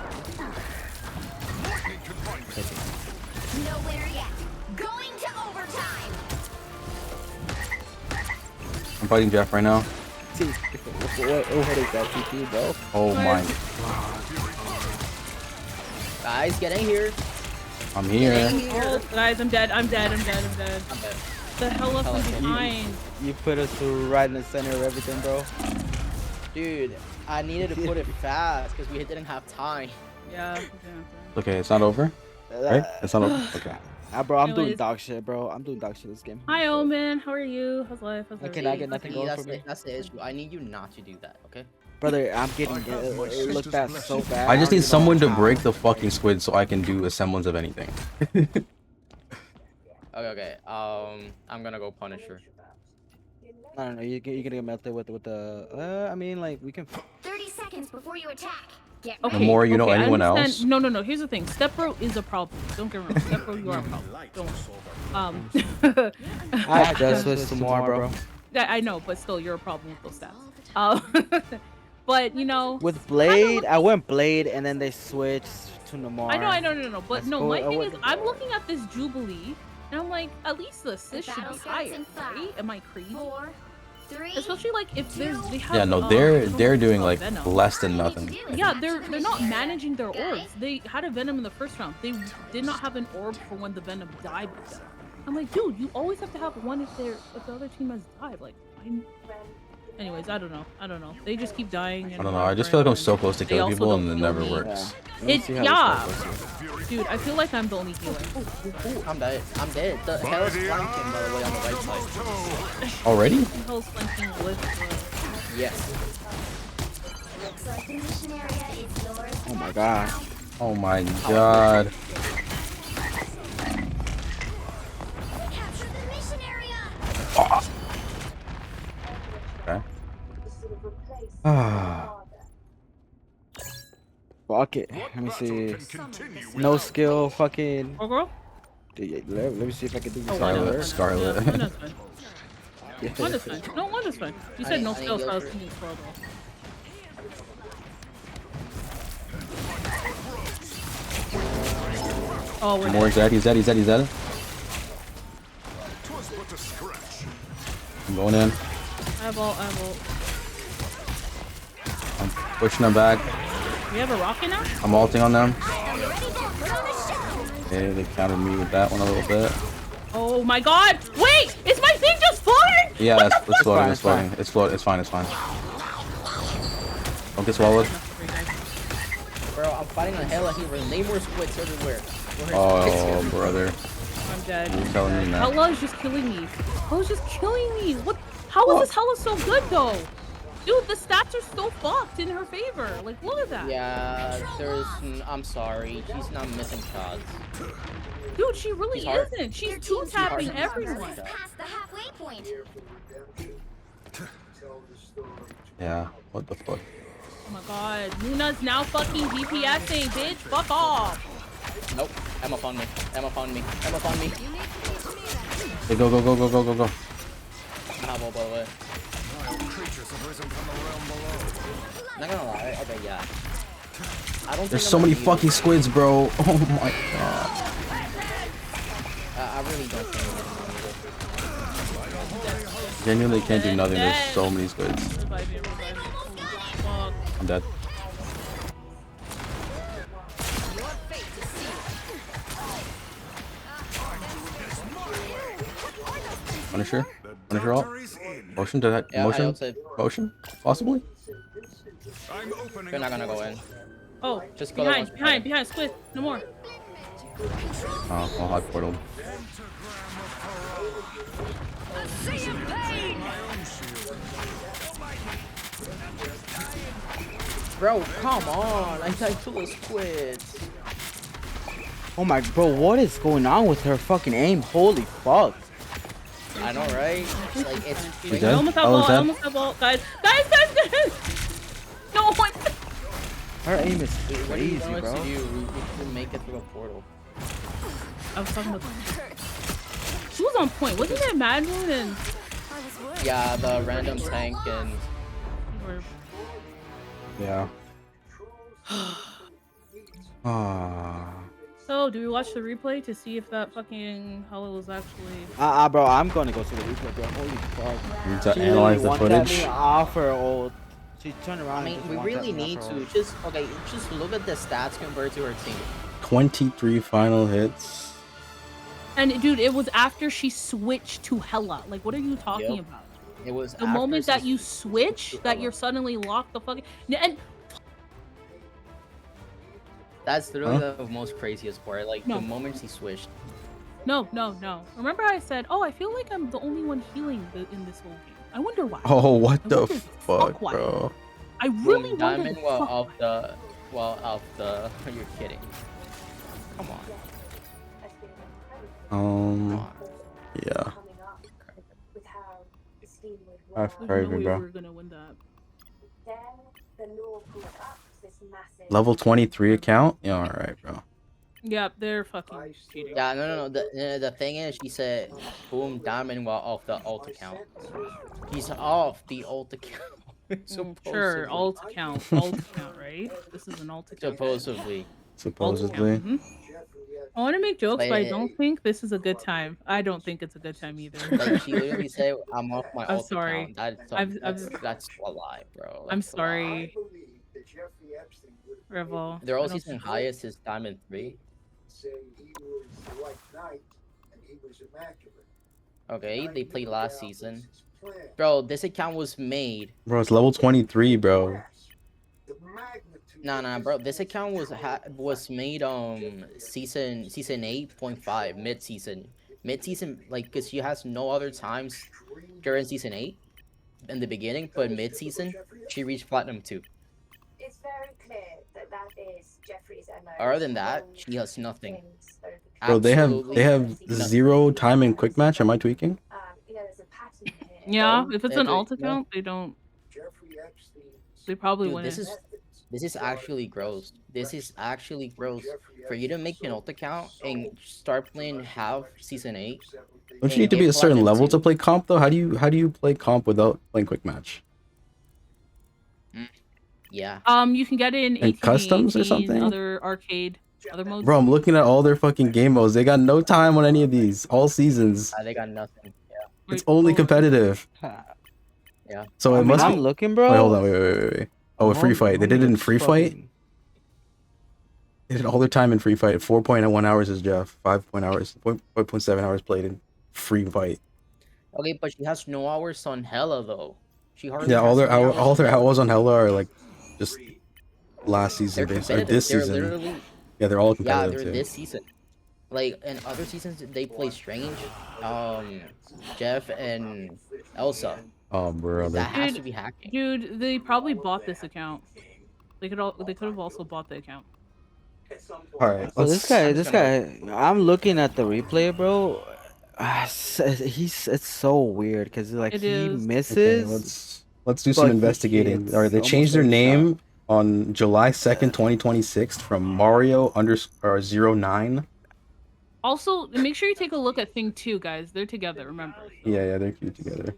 Nowhere yet. Going to overtime. I'm fighting Jeff right now. What is that TP, bro? Oh my. Guys, get in here. I'm here. Oh, guys, I'm dead. The hella from behind. You put us right in the center of everything, bro. Dude, I needed to put it fast because we didn't have time. Yeah. Okay, it's not over? Right? It's not over. Okay. Bro, I'm doing Anyways. dog shit, bro. I'm doing dog shit this game. Hi, Omen. How are you? How's life? How's I everything? get nothing going for me. That's the issue. I need you not to do that, okay? Brother, I'm getting looked at so bad. I just need don't someone know to how. break the fucking squid so I can do a semblance of anything. Okay. I'm gonna go Punisher. No. You're gonna get melted with the. I mean, like we can. 30 seconds before you attack. Get The more you know I anyone understand. else. No. Here's the thing. Step bro is a problem. Don't get me wrong. Step bro, you are a problem. Don't. I just switched to more, bro. I know, but still, you're a problem with those stats. But you know. With Blade, I went Blade, and then they switched to Namor. I know. No. But That's no, cool. my I thing would- is, I'm looking at this Jubilee, and I'm like, at least the assist should be higher, right? Am I crazy? 4, 3. Especially like if they have. Yeah, no, they're doing like Venom. less than nothing. Yeah, they're not managing their orbs. They had a Venom in the first round. They did not have an orb for when the Venom died with them. I'm like, dude, you always have to have one if the other team has died. Like, anyways, I don't know. They just keep dying. I don't know. I just feel like I'm so close to killing people and it never works. Yeah. Dude, I feel like I'm the only healer. I'm dead. The hell's flanking, by the way, on the right side. Already? Hell's flanking with. Yes. Looks like the mission area is yours. Oh my god. Oh my god. Capture the mission area. Okay. Ah. Fuck it. Let me see. No skill, fucking. Oh, girl? Let me see if I can do this. Scarlet. Yeah, Wanda's fine. Wanda's fine. No, Wanda's fine. You said no skill, so I was thinking Squirrel. Oh, we're More dead. Zed. He's dead. I'm going in. I have ult. I'm pushing them back. We have a rocket now? I'm ulting on them. Okay, they countered me with that one a little bit. Oh my god! Wait! Is my thing just floating? Yeah, it's floating. It's fine. Don't get swallowed. Bro, I'm fighting a hella healer. Namor squids everywhere. Oh, brother. I'm dead. You're telling me now. Hella is just killing me. Hella's just killing me. What? How is this Hella so good though? Dude, the stats are so fucked in her favor. Like, look at that. Yeah, I'm sorry. She's not missing shots. Dude, she really isn't. She's two-tapping hard. everyone. Past the halfway point. Yeah, what the fuck? Oh my god. Luna's now fucking DPSing, bitch. Fuck off. Nope. Emma found me. Hey, go. I have all by the way. Not gonna lie. Okay, yeah. I don't. There's so many fucking squids, bro. Oh my god. I really don't think. Genuinely can't do nothing. There's so many squids. I'm dead. Punisher ult. Motion to that. Motion. Possibly. You're not gonna go in. Oh, just go behind, squid. No more. Oh, I'll hot portal. Bro, come on! I died to those squids. Oh my, bro, what is going on with her fucking aim? Holy fuck! I know, right? It's like it's. I almost have ult, guys. No one. Her aim is crazy, What bro. do you want to do? We make it through a portal. I was talking about. She was on point. Wasn't there Mad Moon and? Yeah, the random tank and. Yeah. Ah. So, do we watch the replay to see if that fucking Hella was actually? Bro, I'm gonna go to the replay, bro. Holy fuck. You need to analyze the footage. Off her ult. She turned around. I mean, we really need to just look at the stats compared to her team. 23 final hits. And dude, it was after she switched to Hella. Like, what are you talking about? It was the moment that you switch that you're suddenly locked the fucking and. That's literally the most craziest part. Like the moment she switched. No. Remember I said, oh, I feel like I'm the only one healing in this whole game. I wonder why. Oh, what the fuck, bro? I really wonder. Diamond off the. You're kidding. Come on. Yeah. That's crazy, bro. We're gonna win that. Level 23 account? Yeah, alright, bro. Yeah, they're fucking cheating. Yeah, no. The thing is, she said, boom, diamond while off the alt account. He's off the alt account. Sure, alt account, right? This is an alt account. Supposedly. I want to make jokes, but I don't think this is a good time. I don't think it's a good time either. Like she literally said, "I'm off my alt sorry. account." That's a lie, bro. I'm sorry. Revel. Their all season highest is Diamond 3. Okay, they played last season. Bro, this account was made. Bro, it's level 23, bro. Nah, bro. This account was made season 8.5 mid-season, like, cause she has no other times during season 8 in the beginning, but mid-season she reached platinum 2. It's very clear that is Jeffrey's MO. Other than that, she has nothing. Bro, they have zero time in quick match. Am I tweaking? Yeah, if it's an alt account, they don't. They probably wouldn't. This is actually gross. This is actually gross. For you to make an ult account and start playing half season 8 Don't you need and to be get a certain platinum level to 2. play comp though? How do you play comp without playing quick match? Yeah. You can get it in And 18 customs or 18, something? other arcade, other modes. Bro, I'm looking at all their fucking game modes. They got no time on any of these. All seasons. They got nothing. Yeah. It's only competitive. Yeah. So I it mean, must I'm be. looking, bro. Wait, hold on. Wait. Oh, a free fight. They did it in free fight? fucking- They did all their time in free fight. 4.1 hours is Jeff. 5.7 hours played in free fight. Okay, but she has no hours on Hella though. She hardly Yeah, has any hours all on their Hella. hours on Hella are like just last season They're based or competitive. this They're season. literally Yeah, they're all yeah, competitive they're too. this season. Like in other seasons they play Strange, Jeff and Elsa. Oh, bro. That has to be hacking. Dude, they probably bought this account. They could have also bought the account. All right. So this guy, I'm looking at the replay, bro. It's so weird because like It he is. misses. Okay, let's do some but he investigating. hits All right, they almost changed their every shot. name on July 2nd, 2026 from Mario _09. Also, make sure you take a look at Thing 2, guys. They're together, remember. Yeah, they're cute together.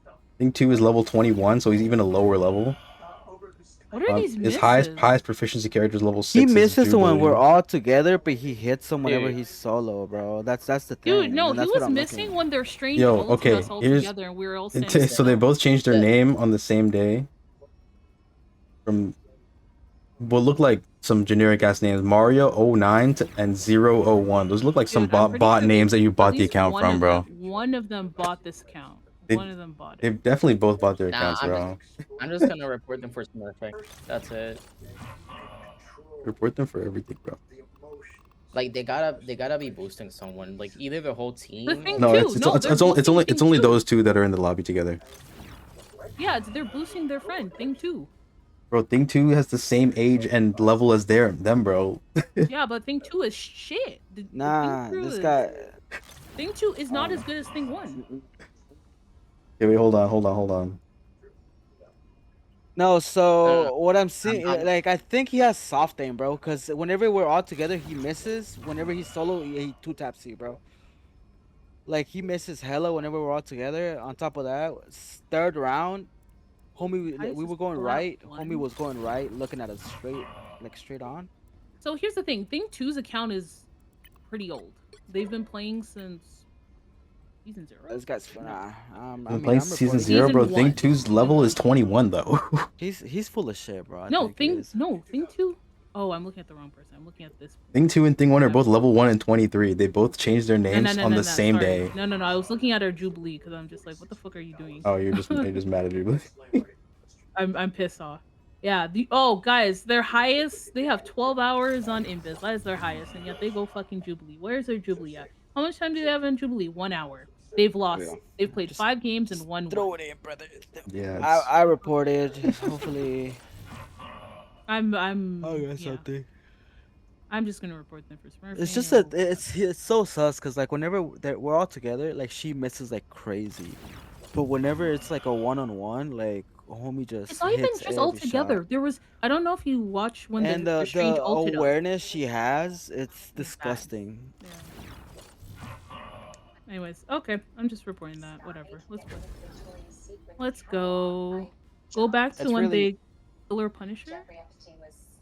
I think 2 is level 21, so he's even a lower level. What are these His misses? highest proficiency character is level 6. He is misses when we're Jubilee. all together, but he hits them whenever Dude. he's solo, bro. That's the thing. Dude, no, and he that's what was I'm missing looking when they're strange Yo, ulted okay, us all here's together and we were all standing so they still. both changed their name on the same day. From what look like some generic ass names, Mario 09 and 001. Those look like some Dude, I'm pretty bot sure names that you at bought the least account one from, of bro. One of them bought this account. They- One of them bought it. They've definitely both bought their Nah, accounts, bro. I'm just gonna report them for some effect. That's it. Report them for everything, bro. Like they gotta be boosting someone. Like either the whole team. thing No, too. it's No, they're only boosting it's only Thing those two that are in the lobby together. Yeah, they're boosting their friend, Thing 2. Bro, Thing 2 has the same age and level as them, bro. Yeah, but Thing 2 is shit. Nah, Thing 2 this is- guy. Thing 2 is not as good as Thing 1. Okay, wait, hold on. No, so what I'm I'm- seeing, like, I think he has soft aim, bro. Cause whenever we're all together, he misses. Whenever he's solo, he two taps you, bro. Like he misses hella whenever we're all together. On top of that, third round, homie, Why is we this were going flat right. one? Homie was going right, looking at us straight on. So here's the thing. Thing 2's account is pretty old. They've been playing since Season 0. This guy's I'm playing season 0, bro. Season Thing one. 2's level is 21 though. He's full of shit, bro. Thing 2. Oh, I'm looking at the wrong person. I'm looking at this. Thing 2 and Thing 1 are both level 1 and 23. They both changed their names on the same sorry. day. No. I was looking at our Jubilee because I'm just like, what the fuck are you doing? Oh, you're just mad at you. I'm pissed off. Yeah. Guys, their highest. They have 12 hours on Invis. That is their highest, and yet they go fucking Jubilee. Where's their Jubilee at? How much time do they have in Jubilee? 1 hour. They've lost. Yeah. They've played 5 games and won. Throw it in, brother. Yeah. I reported. Hopefully. I'm. Oh, yeah, yeah. something. I'm just gonna report them for smurfing. It's just that it's so sus because like whenever we're all together, like she misses like crazy, but whenever it's like a one-on-one, like homie just It's not even hits just every all together. shot. There was. I don't know if you watch when And the strange the ulted us. awareness she has, it's disgusting. Anyways, okay. I'm just reporting that. Whatever. Let's go. Go back to That's when really- they killer Punisher.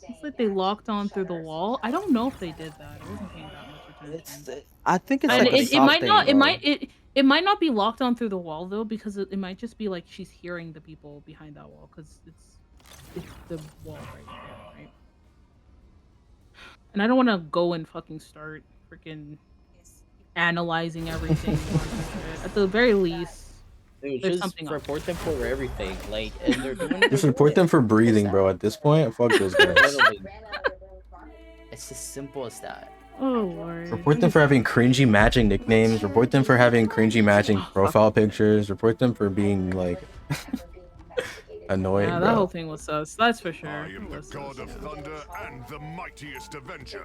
It's like they locked on through the wall. I don't know if they did that. I wasn't paying that much attention. I think it's And like a it soft might thing, not. It bro. might. It might not be locked on through the wall though, because it might just be like she's hearing the people behind that wall, because it's the wall right there, right? And I don't want to go and fucking start freaking analyzing everything. At the very least, Dude, there's just something up. report them for everything. Like, and they're doing Just report them for breathing, bro. At this point, fuck those guys. Literally. It's as simple as that. Oh lord. Report them for having cringy matching nicknames. Report them for having cringy matching profile pictures. Report them for being like annoying, Yeah, that bro. whole thing was sus. That's for sure. I am It the was god sus, of yeah. thunder and the mightiest avenger.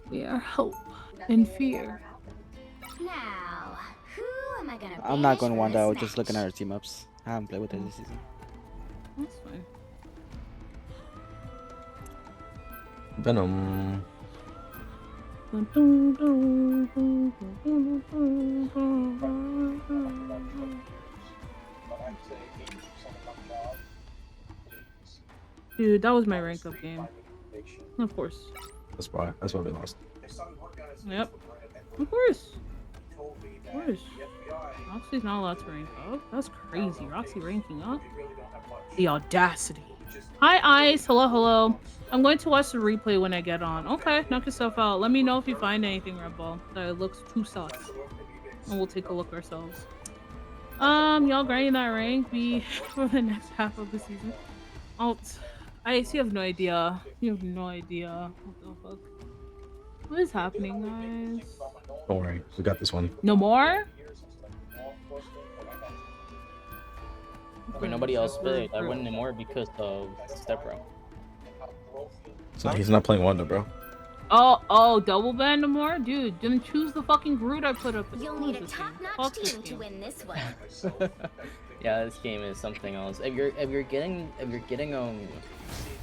We are hope and fear. Now, who am I gonna I'm not banish going for one this day. Just match? looking at her team ups. I haven't played with her this season. That's fine. Venom. Dude, that was my rank up game. Of course. That's why we lost. Yep. Of course. Of course. Roxy's not allowed to rank up. That's crazy. Roxy ranking up? The audacity. Hi, Ice. Hello, hello. I'm going to watch the replay when I get on. Okay, knock yourself out. Let me know if you find anything, Red Bull, that looks too sus. And we'll take a look ourselves. Y'all grinding that rank be for the next half of the season. Ice, you have no idea. You have no idea. What the fuck? What is happening, guys? Don't worry, we got this one. No more? I mean, nobody else picked. I went anymore because of Step Bro. So he's not playing Wanda, bro. Oh, double ban no more? Dude, then choose the fucking Groot I put up. You'll need a top-notch team to win this one. Yeah, this game is something else. If you're getting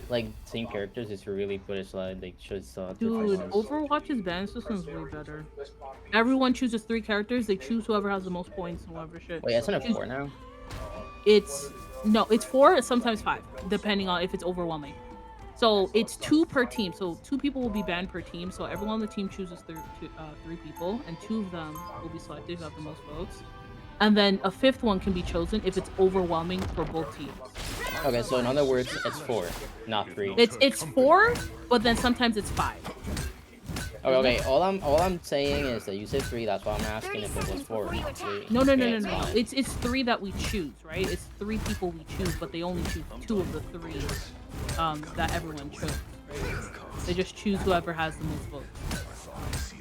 like same characters, it's really British like they should Dude, Overwatch's ban system is way better. Everyone chooses 3 characters. They choose whoever has the most points and whatever shit. Wait, isn't it 4 now? It's 4, sometimes 5, depending on if it's overwhelming. So it's 2 per team. So 2 people will be banned per team. So everyone on the team chooses 3 people, and 2 of them will be selected who have the most votes. And then a 5th one can be chosen if it's overwhelming for both teams. Okay, so in other words, it's 4, not 3. It's 4, but then sometimes it's 5. Okay. All I'm saying is that you said 3. That's why I'm asking if it was 4. No. It's 3 that we choose, right? It's 3 people we choose, but they only choose 2 of the 3 that everyone chose. Right? They just choose whoever has the most votes.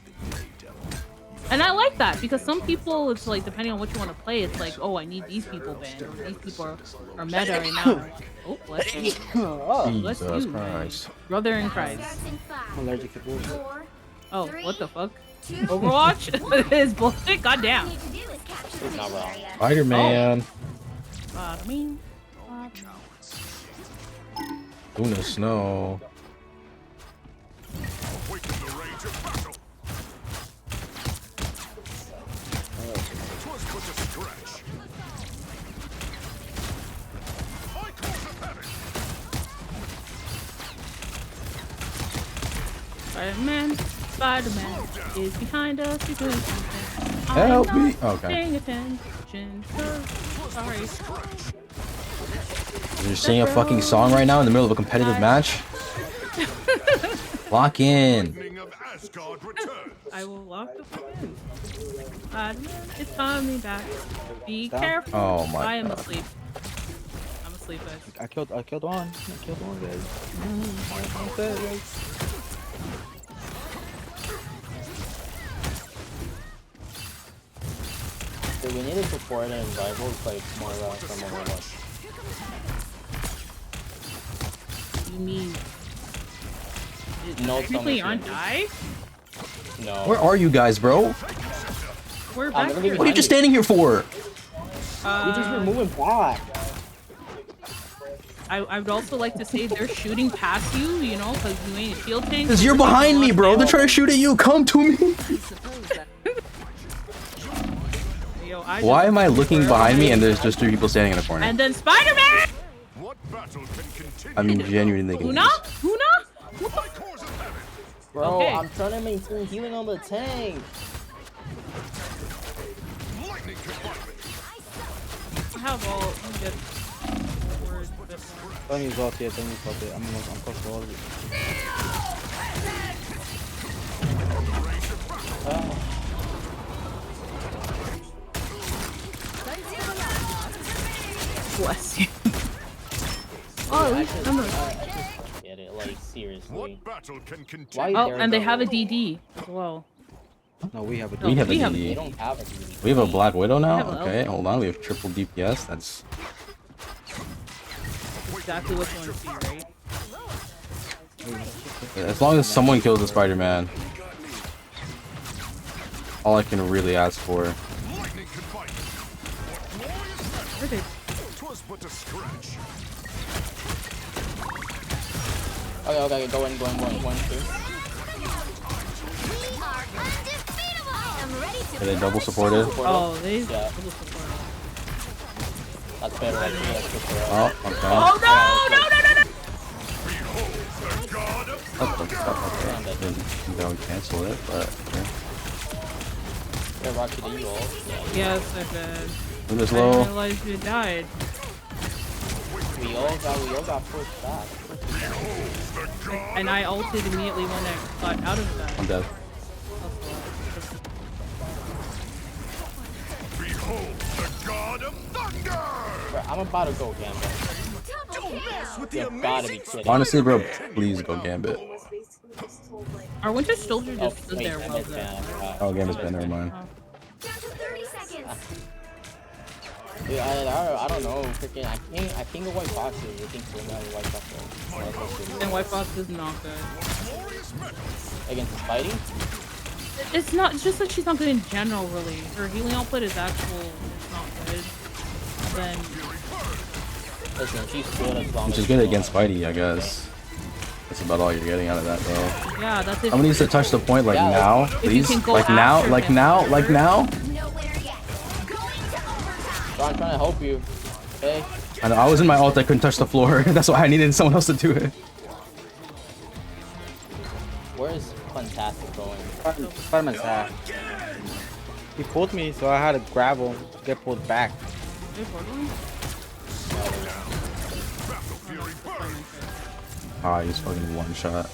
And I like that because some people, it's like depending on what you want to play, it's like, oh, I need these people banned, or these people are meta right now. Oh, bless you. Bless you, Christ. Brother in Christ. I'm allergic to bullshit. Oh, what the fuck? Overwatch is bullshit. Goddamn. It's not wrong. Spider-Man. Spider-Man. In the snow. Spider-Man is behind us. He's doing something. Help I'm me. not Okay. paying attention. Sorry. You're singing a fucking song right now in the middle of a competitive match? Lock in. I will lock the fuck in. Spider-Man is coming back. Be careful. Oh my I am God. asleep. I'm asleep, guys. I killed one. I killed one, guys. So we need to support and rivals like more from Overwatch. You mean No, technically some aren't I? No. Where are you guys, bro? We're back here. What are you just standing here for? We just were moving back. I would also like to say they're shooting past you, you know, because you ain't a shield tank. Because you're behind me, bro. They're trying to shoot at you. Come to me. Yo, Why am I looking behind me and there's just 3 people standing in a corner? And then Spider-Man! I'm genuinely thinking. Huna? Bro, Okay. I'm trying to maintain healing on the tank. I have all. Don't use ult yet. Don't use ult yet. I'm close to all of you. Bless you. Oh, I I'm get it, like seriously. Oh, and they have a DD as well. No, we have a We have a We DD. don't have a DD. We have a Black Widow We have now? a Okay, hold on. We have triple DPS. That's Exactly what you want to see, right? as long as someone kills the Spider-Man. All I can really ask for. Okay, go in. 1, 2. Are they double supported? Oh, they Yeah. double supported. That's better. That's good for us. Oh, okay. Oh no! That's fucked up. Okay. Didn't think I would cancel it, but okay. Yeah, Rocky, do you ult? Yes, I did. Move this I low. didn't realize you died. We all got pushed back. And I ulted immediately when I got out of that. I'm dead. Behold the god of thunder! Bro, I'm about to go Gambit. You gotta be kidding. Honestly, bro, please go Gambit. Our Winter Soldier just stood there while Gambit's the... banned. Oh, Gambit's been, never mind. Dude, I don't know. Freaking, I think the white box is. I think we're not white box. And White Fox is not good. Against Spidey? It's not. It's just that she's not good in general, really. Her healing output is actual. It's not good. Then. Listen, she's good as long Which as is good against Spidey, I guess. That's about all you're getting out of that, though. Yeah, that's it. Somebody needs to touch the point, like now, please. Like now. Bro, I'm trying to help you. Okay? I know, I was in my ult, I couldn't touch the floor. That's why I needed someone else to do it. Where is Fantastic going? Spider-Man's half. He pulled me, so I had to grab him to get pulled back. Ah, he's fucking one shot.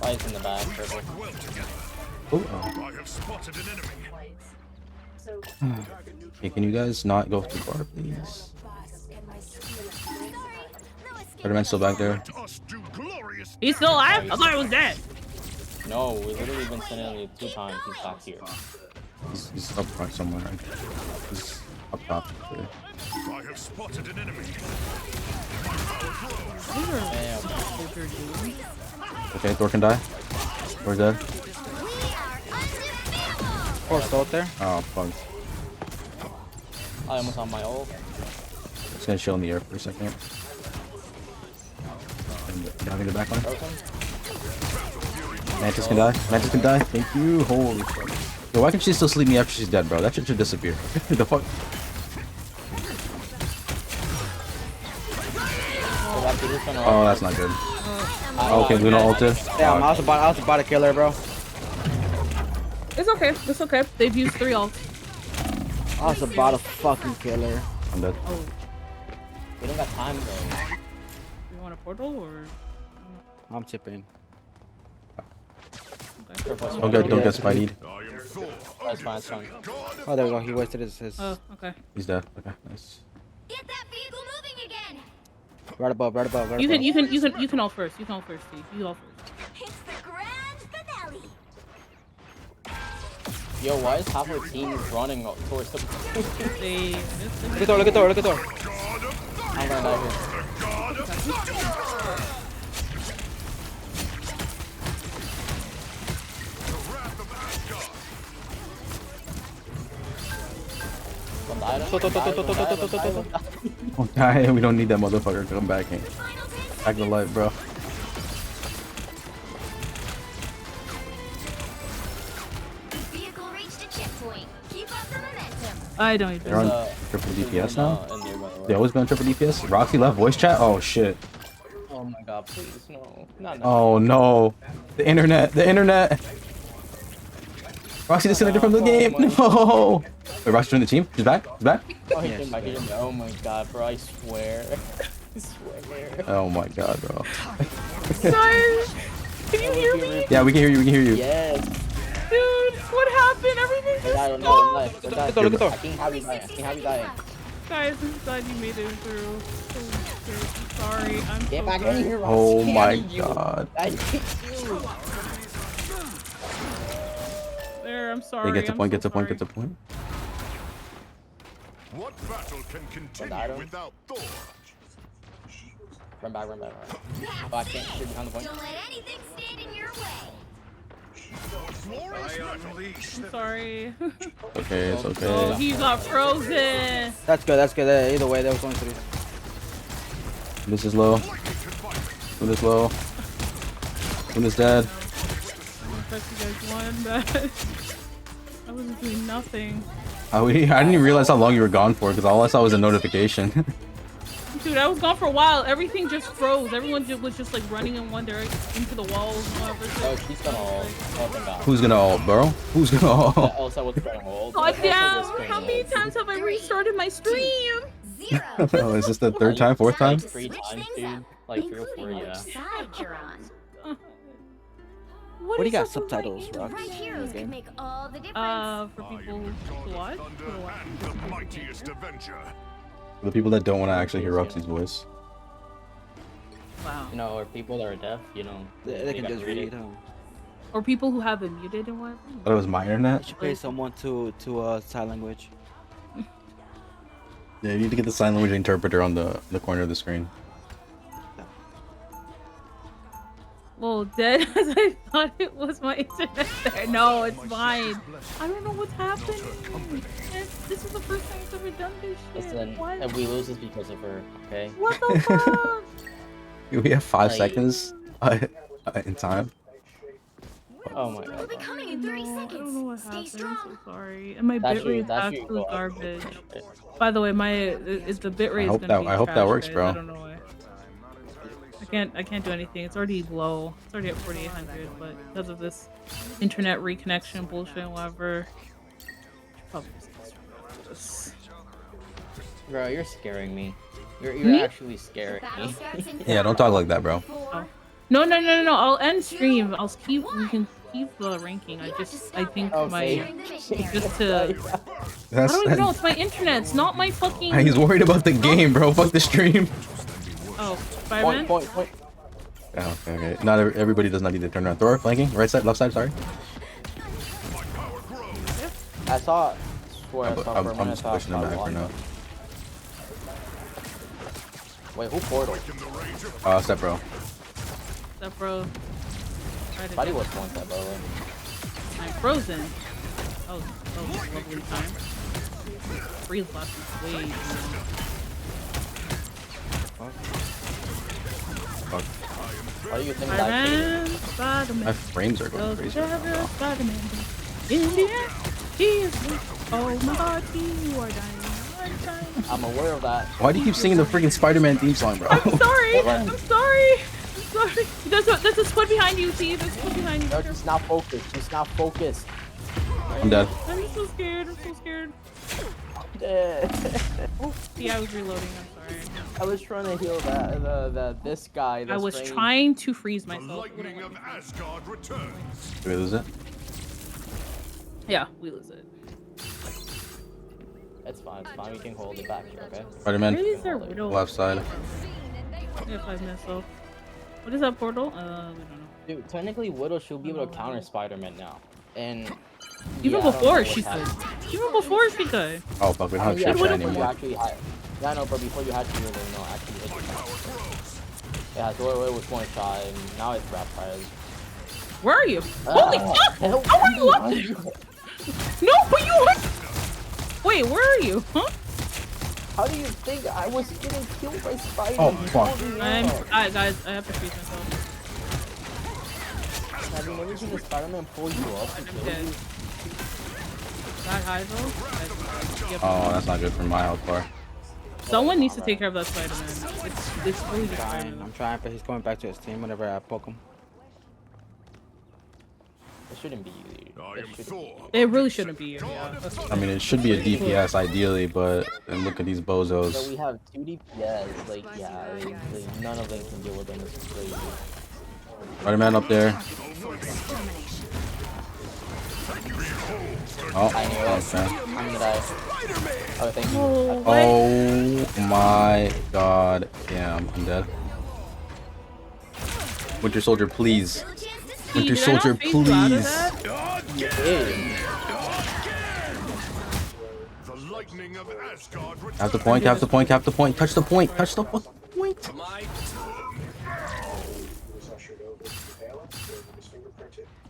Fight's in the back, purple. Oh. I have spotted an enemy. Hey, can you guys not go to bar, please? Spider-Man's still back there. He's still alive? I thought he was dead. No, we've literally been sending him 2 times. He's back here. He's up front somewhere. He's up top. There. I have spotted an enemy. Okay, Thor can die. Thor's dead. Thor's still out there. Oh, fuck. I almost on my ult. It's gonna chill in the air for a second. Now get back on. Mantis can die. Mantis can die. Thank you. Holy fuck. Yo, why can she still sleep me after she's dead, bro? That shit should disappear. The fuck? Oh, that's not good. Okay, Luna ulted. Damn, I was about to kill her, bro. It's okay. It's okay. They've used 3 ults. I was about to fucking kill her. I'm dead. Oh. We don't got time though. You want a portal or? I'm chipping. Don't get Spidey. That's fine, that's fine. Oh, there we go. He wasted his. Oh, okay. He's dead. Okay, nice. Get that vehicle moving again. Right above. You can ult first. You can ult first, Steve. You ult first. It's the grand finale. Yo, why is half our team running towards the... Look at Thor. I'm gonna die here. Don't die. We don't need that motherfucker to come back in. Back to life, bro. Vehicle reached a checkpoint. Keep up the momentum. I don't even. They're on triple DPS now? They always been on triple DPS? Roxy left voice chat? Oh shit. Oh my god, please, no. Not now. Oh no. The internet. Roxy disconnected from the game. No. Wait, Roxy joined the team? She's back? She's back? Oh, he came back here. Oh my god, bro, I swear. I swear. Oh my god, bro. Guys, can you hear me? Yeah, we can hear you. Yes. Dude, what happened? Everything just stopped. Look at Thor. I can't have you dying. Guys, I'm glad you made it through. I'm sorry. I'm Get so back sorry. in here, Roxy. Oh my I need you. god. I need you. There, I'm sorry. Hey, get to point. What battle can continue without Thor? Run back. Oh, I can't shoot behind the point. Don't let anything stand in your way. I'm sorry. Okay, it's okay. Oh, he got frozen. That's good. Either way, that was only 3. This is low. When is low. When is dead. I thought you guys won, but I wasn't doing nothing. I didn't even realize how long you were gone for because all I saw was a notification. Dude, I was gone for a while. Everything just froze. Everyone was just like running in one direction into the walls and whatever. Oh, she's gonna ult. Oh, thank God. Who's gonna ult, bro? Who's gonna ult? Yeah, Elsa was gonna ult. God damn! How many times have I restarted my stream? Oh, is this the 3rd time, 4th time? 3 times, dude. Like 3 or 4, yeah. Side you're on. What do you got subtitles, Rox? Right heroes could make all the difference. For people who watch. The mightiest Avenger. For the people that don't want to actually hear Roxy's voice. Wow. You know, or people that are deaf, you know. They can gotta just read it. Or people who have it muted and whatever. That was my internet. You should pay someone to sign language. Yeah, you need to get the sign language interpreter on the corner of the screen. Well, dead as I thought it was my internet there. No, it's mine. I don't know what's happening. This is the first time I've ever done this shit. Listen, What? if we lose, it's because of her, okay? What the fuck? We have 5 Like- seconds in time. Oh my God. We'll be coming in 30 I don't know seconds. what Stay happened. I'm strong. so sorry. And my That's bitrate is that's absolute your garbage. By the way, the bitrate is hope gonna that- be I hope that trash, works, guys. bro. I don't know why. I can't do anything. It's already low. It's already at 4800, but because of this internet reconnection bullshit and whatever. Probably this. Bro, you're scaring me. You're Me? actually scaring me. Yeah, don't talk like that, bro. Oh. No. I'll end stream. We can keep the ranking. I think Okay. just to. I That's, don't even know. It's my internet. It's not my fucking. He's worried about the game, bro. Fuck the stream. Oh, Spider-Man? Point. Oh, okay. Not everybody does not need to turn around. Thor, flanking. Right side, left side, sorry. I saw. Swear, I I'm saw for a minute. just pushing him back for now. Wait, who portal? Step bro. Step bro. Buddy was one step, by the way. I'm frozen. Oh, lovely time. Freeze last way. Fuck. Why do you think Spider-Man. My frames are going crazy right now. Spider-Man. In the end, he is weak. Oh my God, you are dying. I'm dying. I'm aware of that. Why do you keep singing the freaking Spider-Man theme song, bro? I'm sorry. I'm sorry. There's a squad behind you, T. There's a squad behind you. No, she's not focused. She's not focused. I'm dead. I'm so scared. Yeah, I was reloading. I'm sorry. I was trying to heal this guy. I was trying to freeze myself. Lightning of Asgard returns. Did we lose it? Yeah, we lose it. It's fine. We can hold it back here, okay? Spider-Man. Where is their widow? Left side. If I mess up. What is that portal? We don't know. Dude, technically, Widow should be able to counter Spider-Man now. And Even yeah, before she could. Even before she could. Oh fuck, we don't have yeah, shit anymore. Yeah, no, but before you had to, no, actually. Yeah, so it was one shot, and now it's wrap fires. Where are you? Holy fuck! How are you up there? No, but you are. Wait, where are you? Huh? How do you think I was getting killed by Spider-Man? Oh fuck. Guys, I have to freeze myself. Have you never seen a Spider-Man pull you up? I'm dead. That high though? Oh, that's not good for my health bar. Someone needs to take care of that Spider-Man. It's really just Spider-Man. I'm trying, but he's going back to his team whenever I poke him. It shouldn't be you. It really shouldn't be you. Yeah. I mean, it should be a DPS ideally, but and look at these So bozos. we have 2 DPS, like, yeah, none of them can deal with them. It's crazy. Spider-Man up there. Oh, I knew it. okay. I'm gonna die. Oh, thank you. Oh my god. Damn, I'm dead. Winter Soldier, please. Winter Soldier, please. lightning of Asgard Have the point, have the point, have the point. Touch the point, touch the point.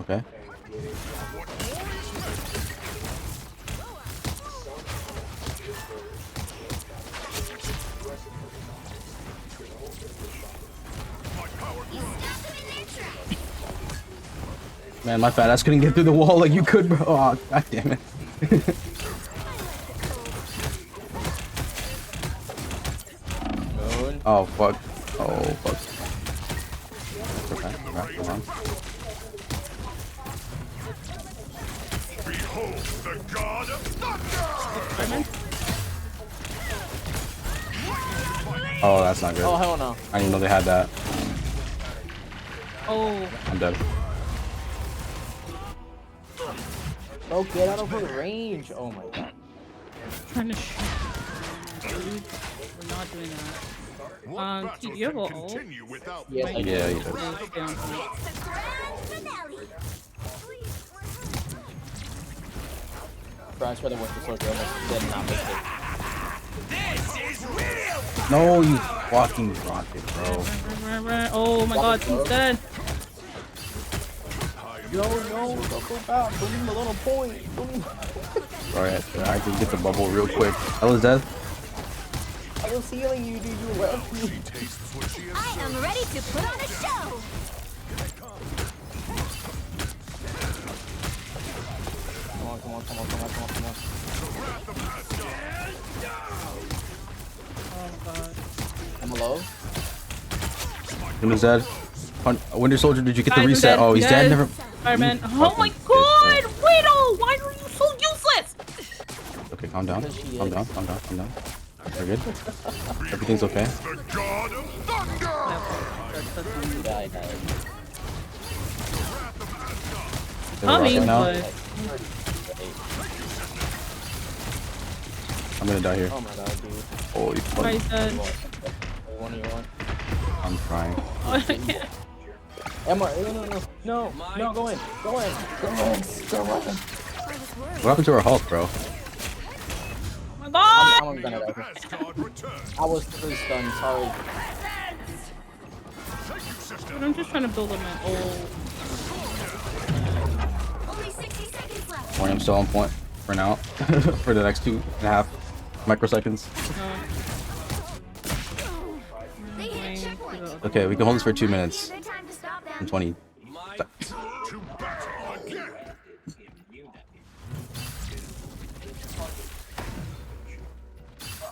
Okay. Man, my fat ass couldn't get through the wall like you could, bro. Oh, god damn it. Oh, fuck. Oh, fuck. Okay, right, hold on. Behold the god of thunder! Oh, that's not good. Oh, hell no. I didn't even know they had that. Oh. I'm dead. Oh, get out of her range. Oh my god. Trying to shoot. Dude, we're not doing that. T, do you have a ult? Yes, I do. Yeah, you do. Brian's for the Winter Soldier almost did not make it. No, you fucking rocket, bro. Oh my god, he's dead. No, don't go back. Don't give him a little point. Alright, I can get the bubble real quick. Ella's dead. I was healing you, dude. You left me. I am ready to put on a show. Come on. Oh god. I'm low. Who's dead? Winter Soldier, did you get the Guys, I'm reset? dead. Oh, he's dead. Never. Fireman. Oh my god! Widow! Why are you so useless? Okay, calm down. Calm down. We're good. Everything's okay. Coming, now. but... I'm gonna die here. Oh my god, dude. Holy fuck. Guys, One. I'm trying. Oh, I can't. Emma, no, go in. What happened to our Hulk, bro? Oh my god! I'm gonna die. I was 3 stunned, sorry. Dude, I'm just trying to build a man. Oh. Only 60 seconds left. I'm still on point for now. For the next 2.5 microseconds. Okay, we can hold this for 2 minutes and 20 seconds.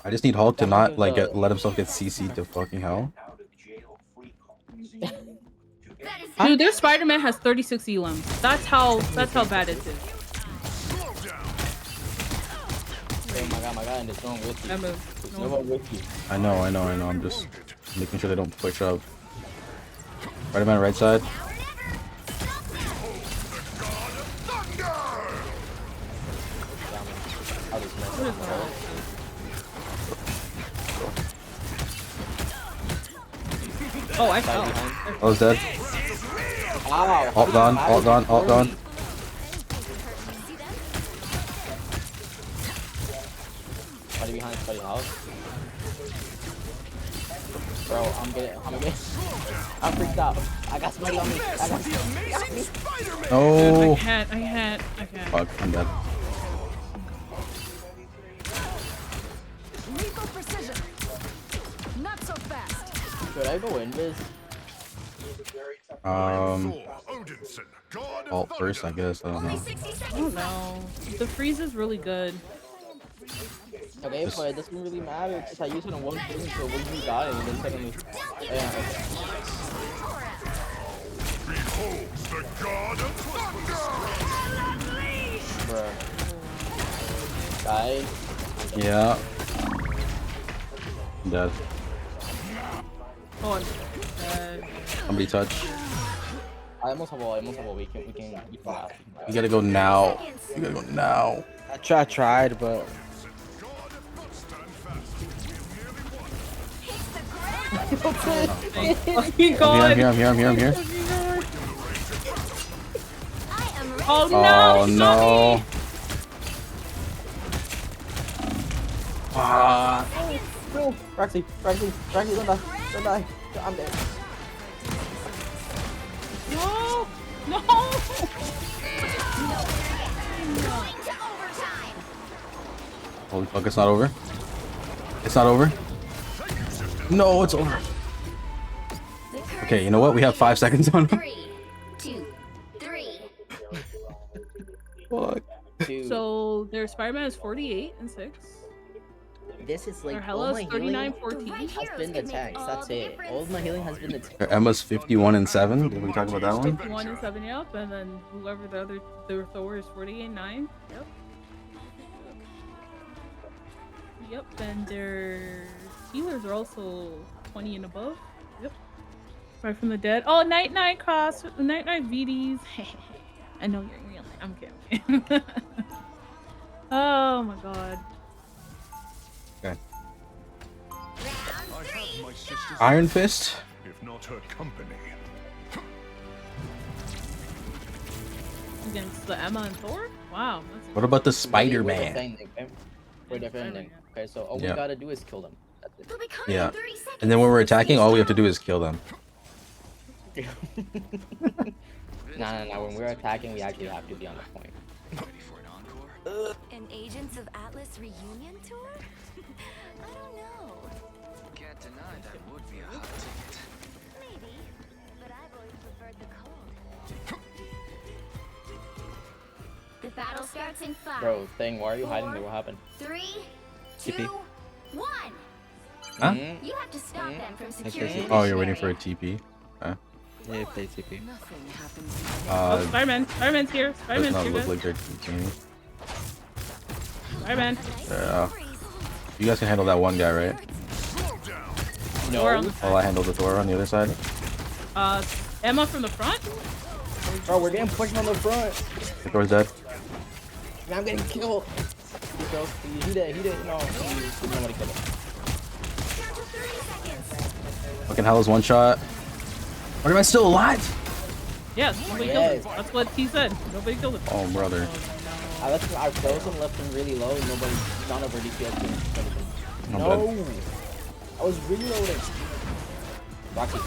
I just need Hulk to not like let himself get CC'd to fucking hell. Dude, their Spider-Man has 36 elims. That's how bad it is. Oh my god, and it's going with you. It's no one with you. I know. I'm just making sure they don't push up. Spider-Man right side. Oh, I fell. I was dead. Wow. Alt gone. Spidey behind Spidey house. Bro, I'm freaked out. I got Spidey on me. No. I can't. Fuck, I'm dead. Lethal precision. Not so fast. Should I go invis? Alt first, I guess. I don't know. I don't know. The freeze is really good. Okay, but it doesn't really matter because I use it on one thing, so when you die, and then suddenly. Yeah. Behold the god of thunder! Bruh. Die. Yeah. I'm dead. Oh, I'm dead. Somebody touch. I almost have all. We can last. You gotta go now. I tried, but Fucking god. I'm here. Oh no! Oh no. No, Roxy, don't die, don't die. I'm dead. No! No! Holy fuck, it's not over. It's not over. No, it's over. Okay, you know what? We have 5 seconds on him. 3, 2, 3. Fuck. So their Spider-Man is 48 and 6. This is like Their all Hella my is healing 39, 14. has been the tanks. That's it. All of my healing has been the tanks. Emma's 51 and 7. Did we talk about that one? 51 and 7, yep. And then whoever the Thor is 48 and 9. Yep. Yep, and their healers are also 20 and above. Yep. Right from the dead. Oh, Night Cross, Night VDs. I know you're in real life. I'm kidding. Oh my god. Okay. I have my sister's Iron Fist. if not her company. Against the Emma and Thor? Wow. What about the We're Spider-Man? defending, okay? We're defending. Okay, so all we Yeah. gotta do is kill them. That's it. Yeah. And then when we're attacking, all we have to do is kill them. No. When we're attacking, we actually have to be on the point. An Agents of Atlas reunion tour? I don't know. Can't deny that would be a hot ticket. Maybe, but I've always preferred the cold. The battle starts in 5. Bro, thing, why are you hiding there? What happened? 3, TP. 2, 1. Huh? You have to stop them from securing the Oh, you're waiting mission for a TP. Okay. Yeah, if they TP. Nothing happens. Oh, Spider-Man's here. Does Spider-Man's not here. look Guys. like they're TPing. Spider-Man. You guys can handle that one guy, right? No. While I handle the Thor on the other side. Emma from the front? Bro, we're getting pushed on the front. The Thor's dead. Man, I'm getting killed. Bro, he did. No, nobody killed him. Fucking hell is one shot. What am I still alive? Yes, nobody killed him. That's what he said. Nobody killed him. Oh, brother. I froze him, left him really low. None of our DPS did anything. I'm No! I was reloading. Roxy.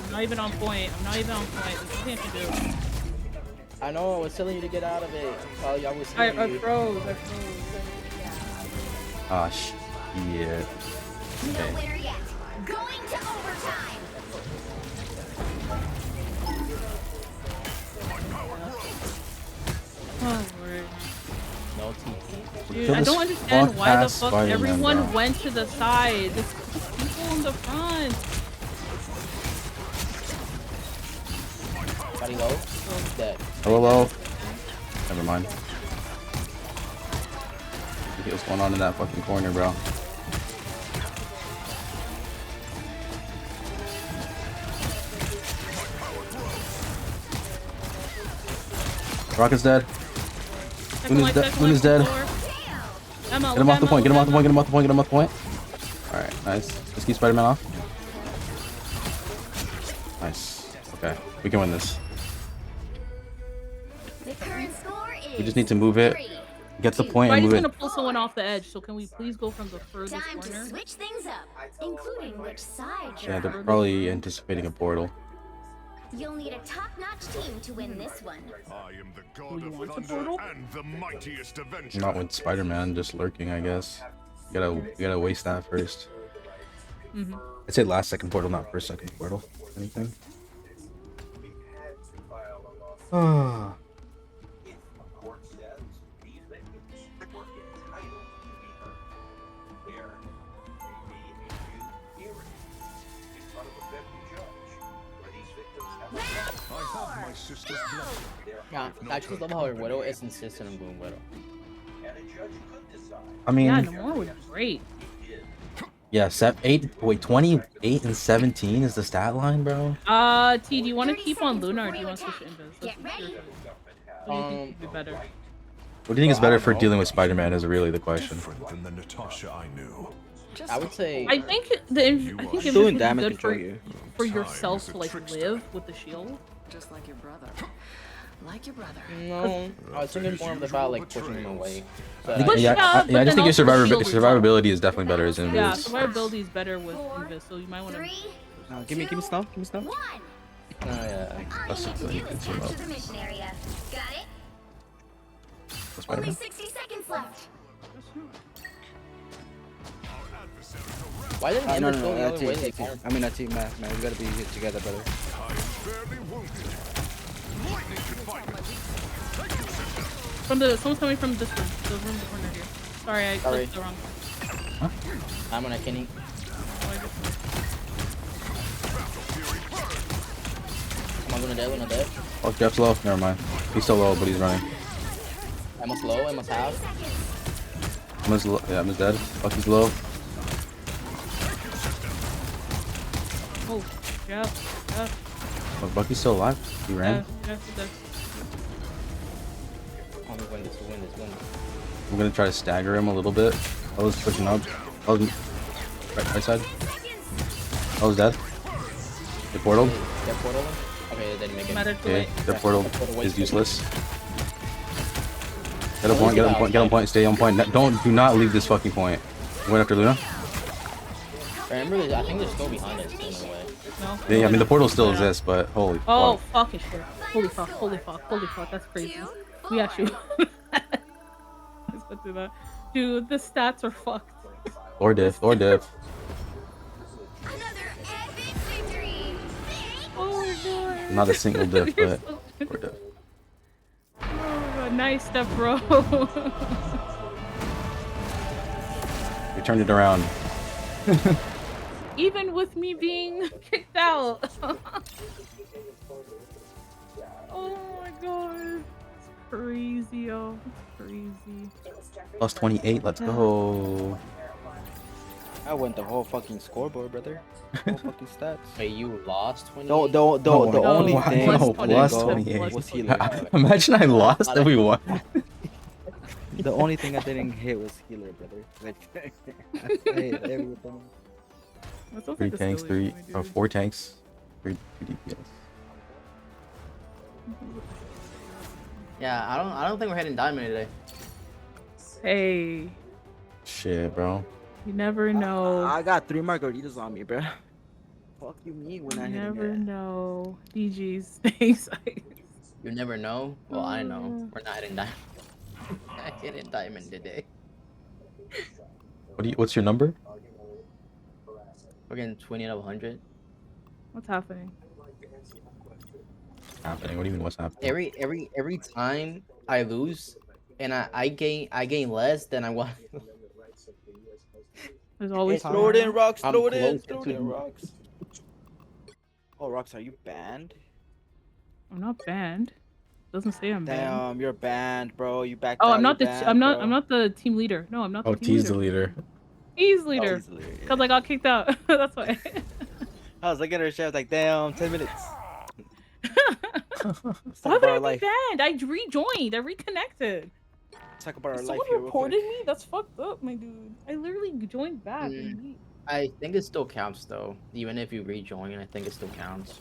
I'm not even on point. There's nothing I can do. I know, I was telling you to get out of it. Oh, y'all was I seeing you. froze. Ah, shit. Okay. Nowhere yet. Going to overtime. Oh, Lord. No TP. Dude, I don't understand why the fuck everyone went to the side. There's people in the front. Body low. Dead. Hello. Never mind. Look at what's going on in that fucking corner, bro. Rocket's dead. Moon is dead. Get him off the point. Alright, nice. Let's keep Spider-Man off. Nice. Okay, we can win this. The current score is We just need to move it. Get the point and Spidey's move gonna it. pull someone off the edge, so can we please go from the furthest time to corner? switch things up, including which side you're Yeah, they're on. probably anticipating a portal. You'll need a top-notch team to win this one. I am the god of thunder and the mightiest avenger. Not with Spider-Man, just lurking, I guess. You gotta waste that first. I'd say last second portal, not first second portal. Anything? Ah. Yeah, I just love how Widow is insistent on going Widow. I mean, Yeah, Namor was great. yeah, 28 and 17 is the stat line, bro. T, do you want to keep on Luna or do you want to switch to Invis? What do you think would be better? What do you think is better for dealing with Spider-Man is really the question. Than the Natasha I knew. I would say. I think Invis would doing be damage good control you. for yourself to like live with the shield. Just like your brother. Like your brother. No, I was thinking more about like pushing him away. I think- But yeah, yeah, I but just then think your also the shield survivability is definitely better as Yeah, Invis. survivability is better with Invis, so you might want to. Give me snow. Give me snow. Oh yeah. That's All you you need can to team do up. is capture the mission area. Got it? That's Only better. 60 seconds left. Why didn't No, Ember no, go no, the other way? team. I mean, not team math, man. We gotta be here together, brother. Barely wounded. Lightning confinement. Thank you, sister. Someone's coming from this room. The room in the corner here. Sorry, I Sorry. clicked the wrong. I'm gonna Kenny. I'm gonna dead. Oh, Jeff's low. Never mind. He's still low, but he's running. Emma's low, Emma's half. Emma's low. Yeah, Emma's dead. Fuck, he's low. Oh, yeah. Oh, Bucky's still alive. He ran. Yeah. Oh, we win this. I'm gonna try to stagger him a little bit. I was pushing up. I was right side. I was dead. The portal. Yeah, portal. Okay, they didn't make it. Okay, the portal is useless. Get a point. Get on point. Stay on point. Do not leave this fucking point. Wait after Luna. Remember, I think they're still behind us in a way. No. Yeah, I mean the portal still exists, but holy. Oh, fuck. fucking shit. Holy fuck. That's crazy. We actually. Let's go through that. Dude, the stats are fucked. Or diff. Another epic victory. Oh my god. Not a single diff, You're but so- or diff. Oh my god, nice stuff, bro. We turned it around. Even with me being kicked out. Oh my god. It's crazy, yo. It's crazy. Plus 28. Let's go. I went the whole fucking scoreboard, brother. Whole fucking stats. Wait, you lost 20? The only thing No, I plus didn't go 28. was healer. Imagine I lost and we won. The only thing I didn't hit was healer, brother. Like, I hit everything. That sounds 3 like a tanks, silly 3 movie, or dude. 4 tanks, 3 DPS. Yeah, I don't think we're heading diamond today. Hey, Shit, bro. you never know. I got 3 margaritas on me, bro. Fuck you mean when I You hit never it? know. DG's. Thanks. You never know. Well, I know. We're not heading diamond. I heading diamond today. What's your number? We're getting 20 out of 100. What's happening? Happening? What do you mean? What's happening? Every time I lose, and I gain less than I want. There's always Throw it in, Rocks. I'm Throw it in. close Throw it to- in, Rocks. Oh, Rocks, are you banned? I'm not banned. Doesn't say I'm banned. Damn, you're banned, bro. You backed Oh, out, I'm not you're the banned, I'm not bro. I'm not the team leader. No, I'm not the Oh, team T's the leader. leader. He's leader. he's the leader, Cause I got kicked out. That's why. I was looking at her chef like, damn, 10 minutes. Let's Why talk would about I our be life. banned? I rejoined. I reconnected. Let's talk about our life Someone here real reported quick. me? That's fucked up, my dude. I literally joined back. I think it still counts though. Even if you rejoin, I think it still counts.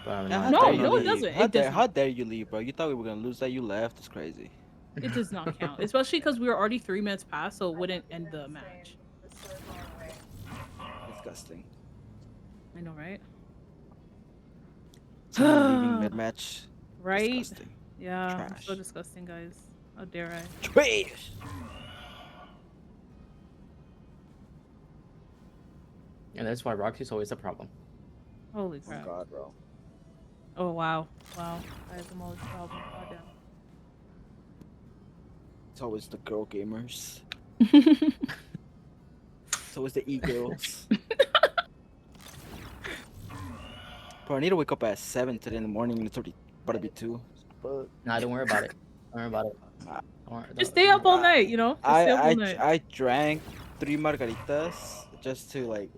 But I'm Now, not how No, dare you no, it leave? doesn't. How It dare, doesn't. how dare you leave, bro? You thought we were gonna lose that. You left. It's crazy. It does not count, especially because we were already 3 minutes past, so it wouldn't end the match. Disgusting. I know, right? Someone leaving mid-match. Right? Disgusting. Yeah, Trash. so disgusting, guys. How dare I? Trash. And that's why Roxy's always a problem. Holy Oh crap. God, bro. Oh, wow. Wow. Guys, I'm always a problem. Goddamn. It's always the girl gamers. It's always the e-girls. Bro, I need to wake up at 7 today in the morning and it's already about to be 2. But Nah, don't worry about it. Don't worry about it. Just stay up all night, you know? Just stay up all night. I drank 3 margaritas just to like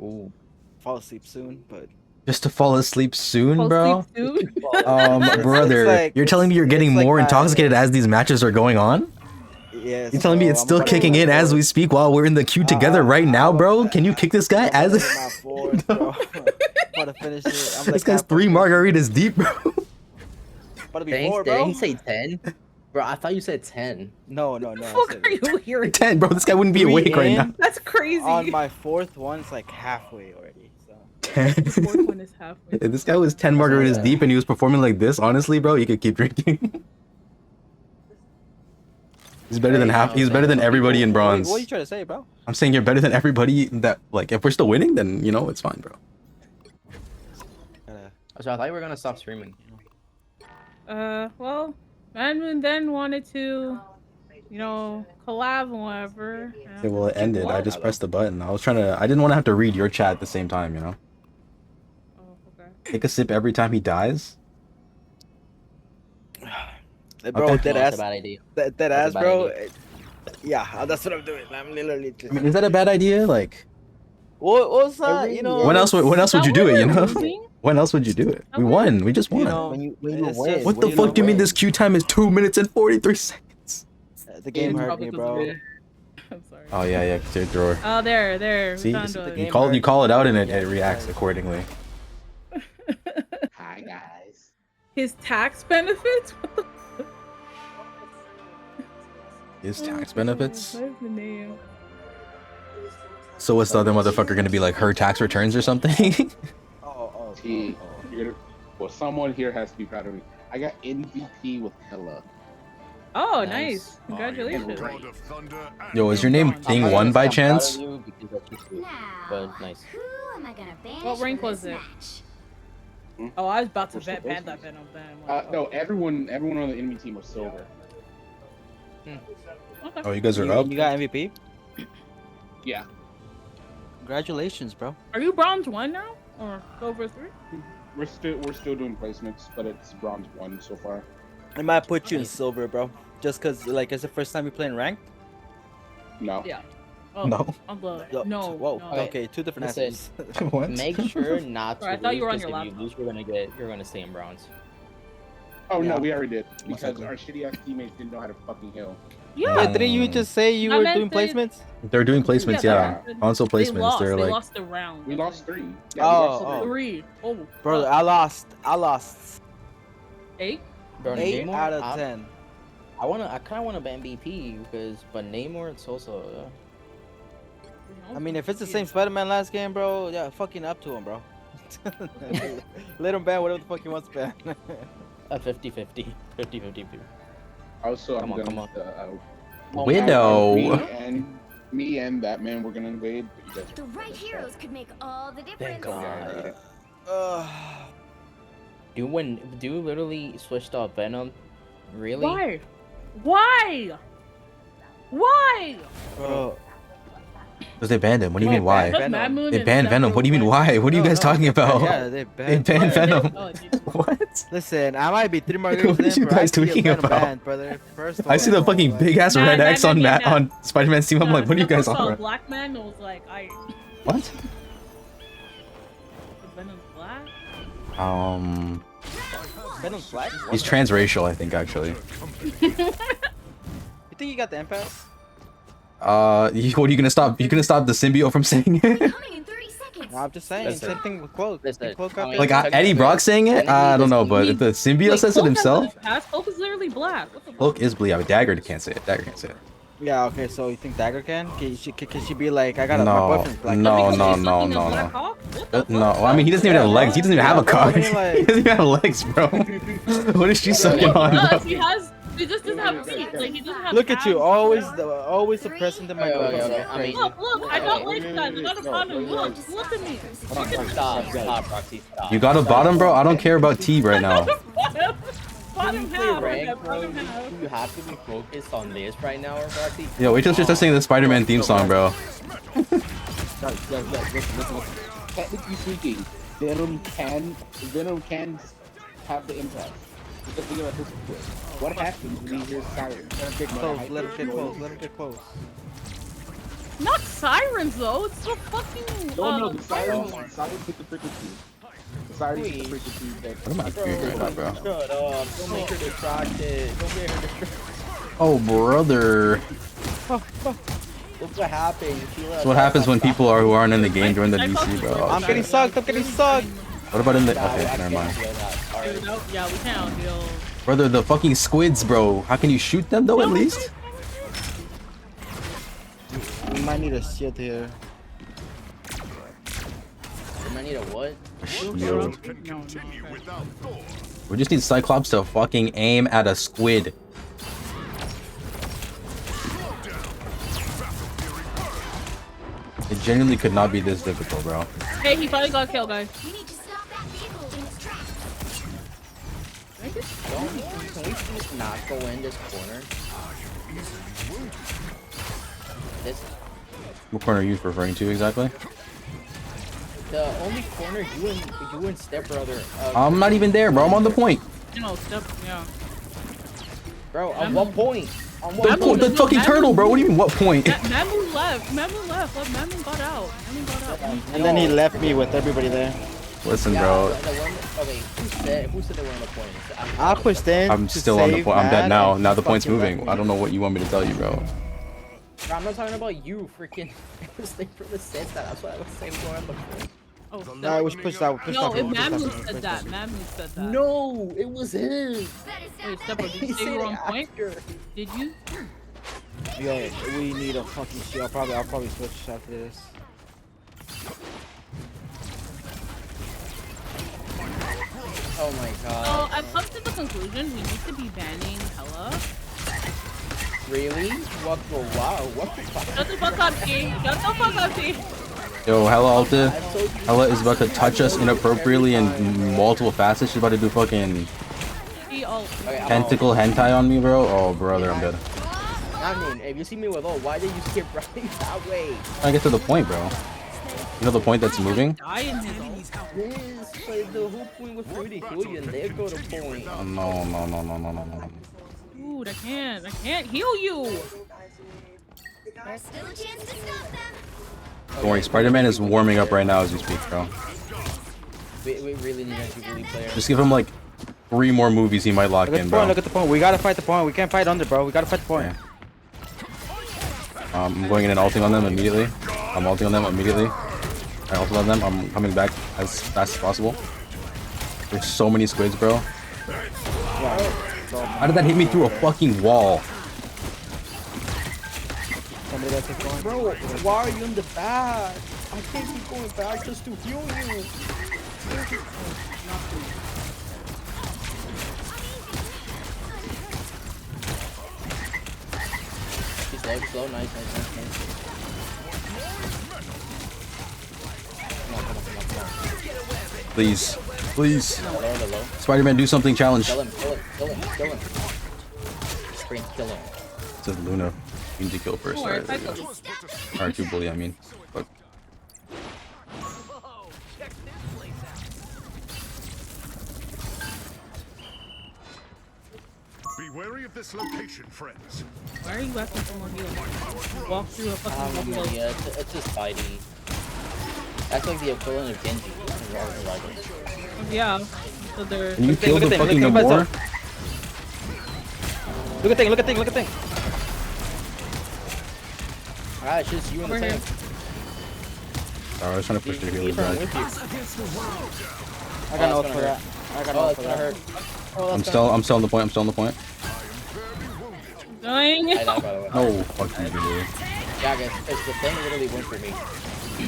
fall asleep soon, but Just to fall asleep soon, Fall bro. asleep soon? Brother, like- you're telling me you're getting like more my- intoxicated as these matches are going on? yes. You're telling me bro, it's I'm still about to kicking hit in my as we speak while we're in the queue together right now, bro? Can you kick this guy as my fourth, bro. I'm about to finish it. I'm this like guy's half- 3 margaritas deep, bro? About to be Dang, 4, did bro. he say 10? Bro, I thought you said 10. No. What the fuck are you hearing? 10, bro. This guy wouldn't be 3 awake right now. in. That's crazy. On my 4th one, it's like halfway already. So 10. The fourth one is halfway. If this guy was 10 margaritas deep and he was performing like this, honestly, bro, he could keep drinking. He's better than half. He's better than everybody in bronze. What are you trying to say, bro? I'm saying you're better than everybody. That like, if we're still winning, then you know it's fine, bro. So I thought we were gonna stop streaming. Well, Manmoon then wanted to, you know, collab or whatever. Okay, well, it ended. I just pressed the button. I was trying to. I didn't want to have to read your chat at the same time, you know. Oh, okay. Take a sip every time he dies. Bro, Okay. dead That's ass. a bad idea. Dead That's a ass, bad bro. idea. Yeah, that's what I'm doing. I'm literally just. I mean, is that a bad idea? Like, What's that? You know. when else? When else would you do it? You know. Losing? When else would you do it? We won. We just won. You know, When you it's win, just- What the you fuck know, do you mean win. this queue time is 2 minutes and 43 seconds? The game hurt me, bro. I'm sorry. Oh yeah, it's your drawer. Oh, there. See, Found it. you call it out and it reacts accordingly. Hi guys. His tax benefits? What the fuck? His tax benefits. What is the name? So what's the other motherfucker gonna be like? Her tax returns or something? Gee, well, someone here has to be proud of me. I got MVP with Hella. Oh, nice. Congratulations. Yo, is your name Thing One by chance? But nice. Who am I gonna banish What rank from was this it? match? Oh, I was about to We're ban supposed that to. Venom then. No, everyone on the enemy team was silver. Okay. Oh, you guys are up. You got MVP? Yeah. Congratulations, bro. Are you bronze 1 now? Or silver 3? We're still doing placements, but it's bronze 1 so far. I might put you in silver, bro. Just cause like it's the first time you playing ranked. No. Yeah. Oh, No. On the, Yo, no. Whoa. no. Okay, two different Listen, answers. What? Make sure not to Sorry, I thought you were on lose, your 'cause if you laptop. lose, you're gonna stay in bronze. Oh Yeah. no, we already did because second. our shitty ass teammates didn't know how to fucking heal. Yeah. Yeah, didn't you just say you I were meant doing to- placements? They're doing placements, Yeah, yeah. Console They placements. lost. They're They like, lost the round. We lost 3. Oh. 3. Oh. Bro, I lost 8? Bro, 8 Namor, out of 10. I kind of want to ban BP but Namor and Sosa. I mean, if it's the same Spider-Man last game, bro, yeah, fucking up to him, bro. Let him ban whatever the fuck he wants to ban. A 50-50. 50-50. Also, Come I'm on, gonna. Widow. Me and Batman were gonna invade. But you guys The right heroes could make all the difference. Thank God. Uh, Do you literally switched off Venom? Really? Why? Why? Why? bro, because they banned him. What do you mean why? Because Mad Moon They and banned Venom. What do you mean why? What are you No, guys no. talking about? yeah, they banned. They banned Venom. Oh, dude. What? Listen, I might be 3 margaritas What are in, you bro. I guys see a talking Venom about? ban, brother. First I see the fucking big ass Nah, red nah, X nah, on nah, Matt nah. on Spider-Man's team. I'm like, what are you guys Never on? saw a Bro? black man and was like, What? Venom's black? Venom's black? He's transracial, I think, actually. You think you got the empath? What are you gonna stop? You gonna stop the symbiote from saying it? Coming in 30 seconds. No, I'm just saying. Listen. Same thing with Cloak. Listen, Cloak I got mean, Like that. Eddie Brock saying it? I don't know, but if the symbiote says it himself, Cloak is literally black. What the fuck? Cloak is bleed. I mean, Dagger can't say it. Dagger can't say it. Yeah, okay, so you think Dagger can? Can she be like, I got my No, boyfriend's black? no, Because no, she's no, sucking a no, black no. hawk? What the fuck? No, well, I mean, he doesn't even have legs. He doesn't even have a Yeah, bro, I cock. mean, like- He doesn't even have legs, bro. What is she sucking on, bro? He just doesn't have feet. Like, he doesn't have Look at you, calves. always suppressing the minority. I mean, Look, I got legs, guys. I got a condom. Look at me. Stop, Roxy, stop. You got a bottom, bro? I don't care about T right now. Bottom Play half. rank, Okay, bro. bottom half. You have to be focused on this right now, Roxy. Yo, wait till she starts singing the Spider-Man theme song, bro. Listen. Technically speaking, Venom can have the impact. Because think about this quick. What happens when he hears sirens? Let him get close, let him get close. Not sirens, though. It's so fucking. No, the sirens hit the frequency. The sirens hit the frequency that. What am I doing right now, bro? Shut up. Don't make her distracted. Don't get her distracted. Oh, brother. Look what happened. That's what happens when people are who aren't in the game join the DC, bro. I'm getting sucked. What about in the? Okay, never mind. Yeah, we can't deal. Brother, the fucking squids, bro. How can you shoot them though, at least? We might need a shield here. We might need a what? A shield. We just need Cyclops to fucking aim at a squid. It genuinely could not be this difficult, bro. Hey, he finally got killed, guys. You need to stop that vehicle in its tracks. Can we please not go in this corner? This What corner are you referring to exactly? the only corner you and stepbrother. I'm not even there, bro. I'm on the point. No, step, yeah. Bro, on what point? On The, the fucking turtle, bro. What do you mean, what point? Mamu left. Mamu left. But Mamu got out. Mamu got out. And then he left me with everybody there. Listen, bro. Okay, who said they were on the point? I pushed in. I'm still on the point. I'm dead now. Now the point's moving. I don't know what you want me to tell you, bro. Bro, I'm not talking about you, freaking. It was like from the sense that that's what I was saying. We're on the point. Oh, No, it was pushed out. Pushed no, out, if pushed out, Mamu pushed said out. that. Mamu said that. No, it was him. Wait, Stepper, did you say you were on point? Did you? Yo, we need a fucking shield. I'll probably switch after this. Oh my god. So I've come to the conclusion we need to be banning Hella. Really? What? Oh, wow. What the fuck? Shut the fuck up, T. Shut the fuck up, T. Yo, Hella Alta. Hella is about to touch us inappropriately in multiple facets. She's about to do fucking tentacle hentai on me, bro. Oh, brother, I'm dead. I mean, if you see me with all, why did you skip running that way? I get to the point, bro. You know the point that's moving? Yes, but the whole point was for me to heal you, and there go the point. Oh, no. Dude, I can't heal you. Still a chance to stop them. Don't worry, Spider-Man is warming up right now as we speak, bro. We really need a Jubilee player. Just give him like 3 more movies he might lock Look at in, the bro. point. Look at the point. We gotta fight the point. We can't fight under, bro. We gotta fight the point. Yeah. I'm going in and ulting on them immediately. I'm ulting on them immediately. I ulted on them. I'm coming back as fast as possible. There's so many squids, bro. How did that hit me through a fucking wall? Bro, why are you in the back? I can't keep going back just to heal you. He's slow, nice. Come on. Please. Please. Low. Spider-Man, do something. Challenge. Kill him. Sprint, kill him. It says Luna. You need to kill first. Alright, there you go. Alright, you bully, I mean. Fuck. Be wary of this location, friends. Why are you asking for more heals? Walk through a fucking wall. Yeah, it's just Spidey. That's like the equivalent of Genji. Yeah. So they're. Can you kill the fucking Namor? Look at thing. Alright, it's just you and the tank. I was trying to push the healers back. I got no for that. I'm still on the point. Dying. No, fuck you, dude. Yeah, guys, it's the thing literally went for me.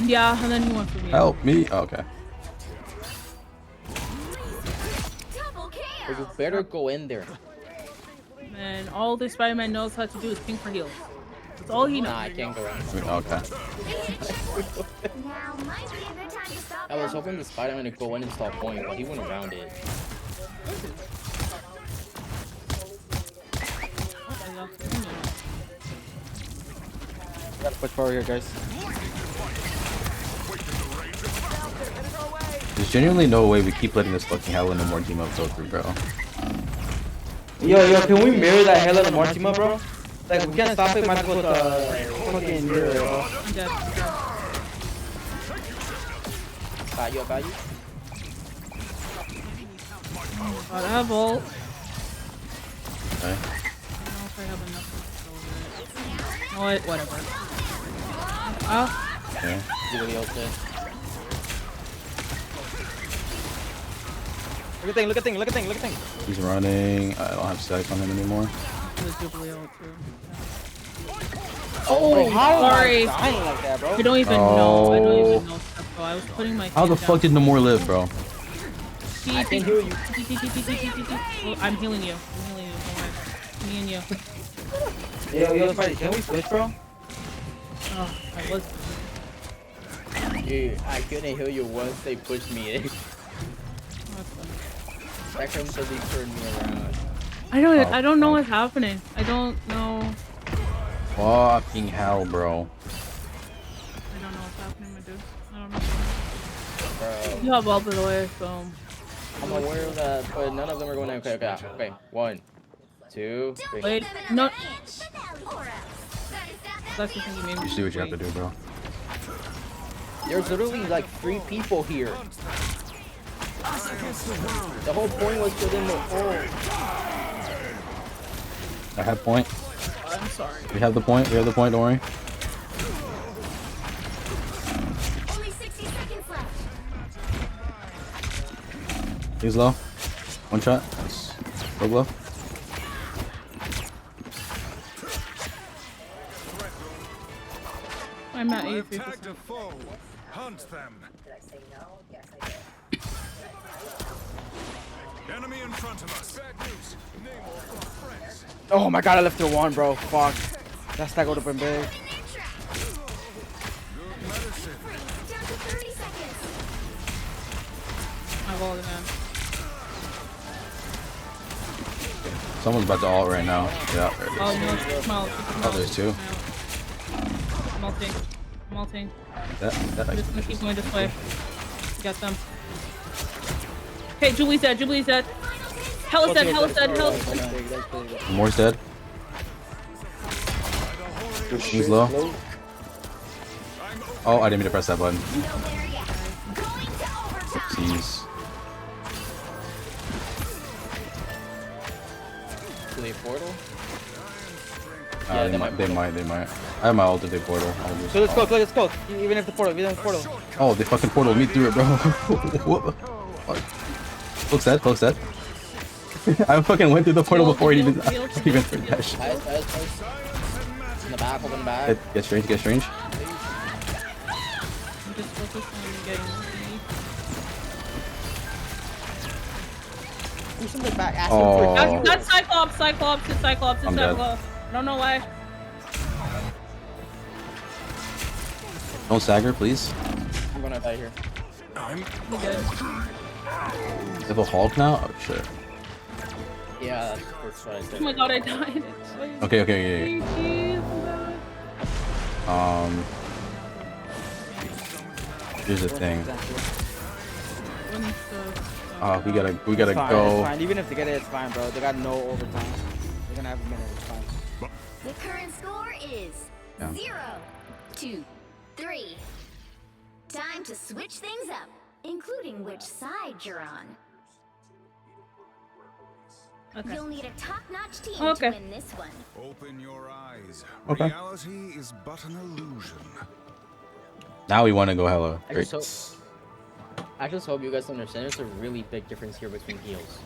Yeah, and then he went for me. Help me. Oh, okay. You better go in there. And all the Spider-Man knows how to do is ping for heals. That's all he knows. Nah, I can't go around. Okay. Now might be a good time to stop I was hoping the Spider-Man would go in and stop point, but he went around it. Gotta push forward here, guys. There's genuinely no way we keep letting this fucking Hella No More team up go through, bro. Yo, can we mirror that Hella No More team up, bro? Like, we can't stop it, might as well fucking mirror it, bro. Got you. I have ult. Okay. I don't know if I have enough to over it. Whatever. Okay. See what he else did. Look at thing, look at thing, look at thing, look at thing. He's running. I don't have static on him anymore. Oh, how sorry. am I dying like that, bro? I don't even know. I don't even know stuff, bro. I was putting my. How the fuck did Namor live, bro? I can heal you. I'm healing you. I'm healing you. Don't worry. Me and you. Yo, can we switch, bro? Oh, I was. Dude, I couldn't heal you once they pushed me in. That completely turned me around. I don't know what's happening. I don't know. Fucking hell, bro. I don't know what's happening, my dude. I don't know. Bro. You have all the way, so. I'm aware of that, but none of them are going to. Okay. 1, 2, 3. Wait, no. That's the thing you made me. Just do what you have to do, bro. There's literally like 3 people here. The whole point was for them to hold. I have point. I'm sorry. We have the point. We have the point. Don't worry. Only 60 seconds left. He's low. One shot. Go low. I'm at 83%. Hunt them. Did I say no? Yes, I did. Enemy in front of us. Bad news. Namor's got friends. Oh my god, I left her one, bro. Fuck. That stack would have been big. Down to 30 seconds. I walled it, man. Someone's about to ult right now. Yeah. There it is. Oh, no, smile. Oh, there's 2. I'm ulting. I'm ulting. That I'm just gonna keep going this way. Get them. Okay, Julie's dead. Julie's dead. Hell is dead. Hell is dead. Hell is dead. Moore's dead. He's low. Oh, I didn't mean to press that button. Jeez. Play portal? They might. I have my ult if they portal. So let's go. Even if the portal, Oh, they fucking portal me through it, bro. Cloak's dead. I fucking went through the portal before it even heard that shit. In the back, open the back. Get strange. I'm just focused on getting Who's in the back? Oh. That's Cyclops. It's Cyclops. I'm dead. I don't know why. Don't stagger, please. I'm gonna die here. He did. They have a Hulk now? Oh shit. Yeah, that's what I said. Oh my god, I died. Okay. Here's the thing. We gotta It's go. fine. Even if they get it, it's fine, bro. They got no overtime. They're gonna have a minute. It's fine. The current score is 0, 2, 3. Time to switch things up, including which side you're on. Okay. You'll need a top-notch team Okay. to win this one. Open your eyes. Okay. Reality is but an illusion. Now we want to go hella. I just hope you guys understand there's a really big difference here between heals.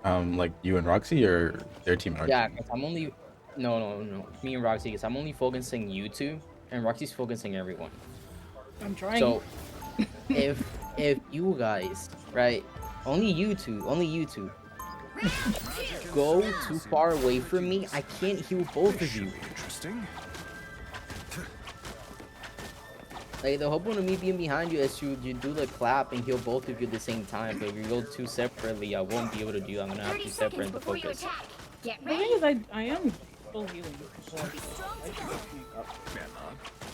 Like you and Roxy or their team? Yeah, 'cause I'm only... No. Me and Roxy, because I'm only focusing you two, and Roxy's focusing everyone. I'm trying. So, if you guys, right, only you two, go too far away from me, I can't heal both of you. Interesting. Like, the whole point of me being behind you is you do the clap and heal both of you at the same time. But if you go two separately, I won't be able to do that. I'm gonna have to separate the focus. Get The thing is, I am still healing.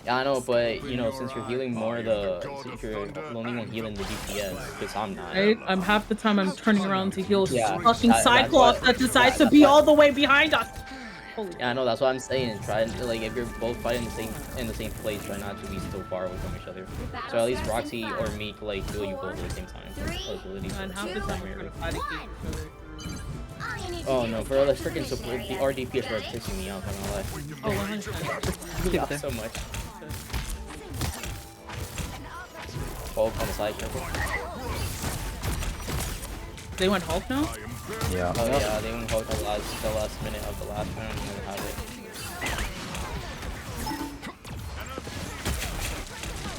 Yeah, I know, but you know, since you're healing more since you're the only one healing the DPS, because I'm not. Right? I'm half the time I'm turning around to heal fucking that's Cyclops that decides to be all the way behind us. Holy Yeah, I know. That's what I'm saying. Try like if you're both fighting in the same place, try not to be so far away from each other. So at least Roxy or me can like heal you both at the same time. And half the time we're fighting each other. Oh no, bro, the freaking support, the RDPS are pissing me off. I'm not gonna lie. Oh, 100%. Yeah, so much. 12 on the side, careful. They went Hulk now? Yeah. Oh yeah, they went Hulk the last minute of the last round and then have it.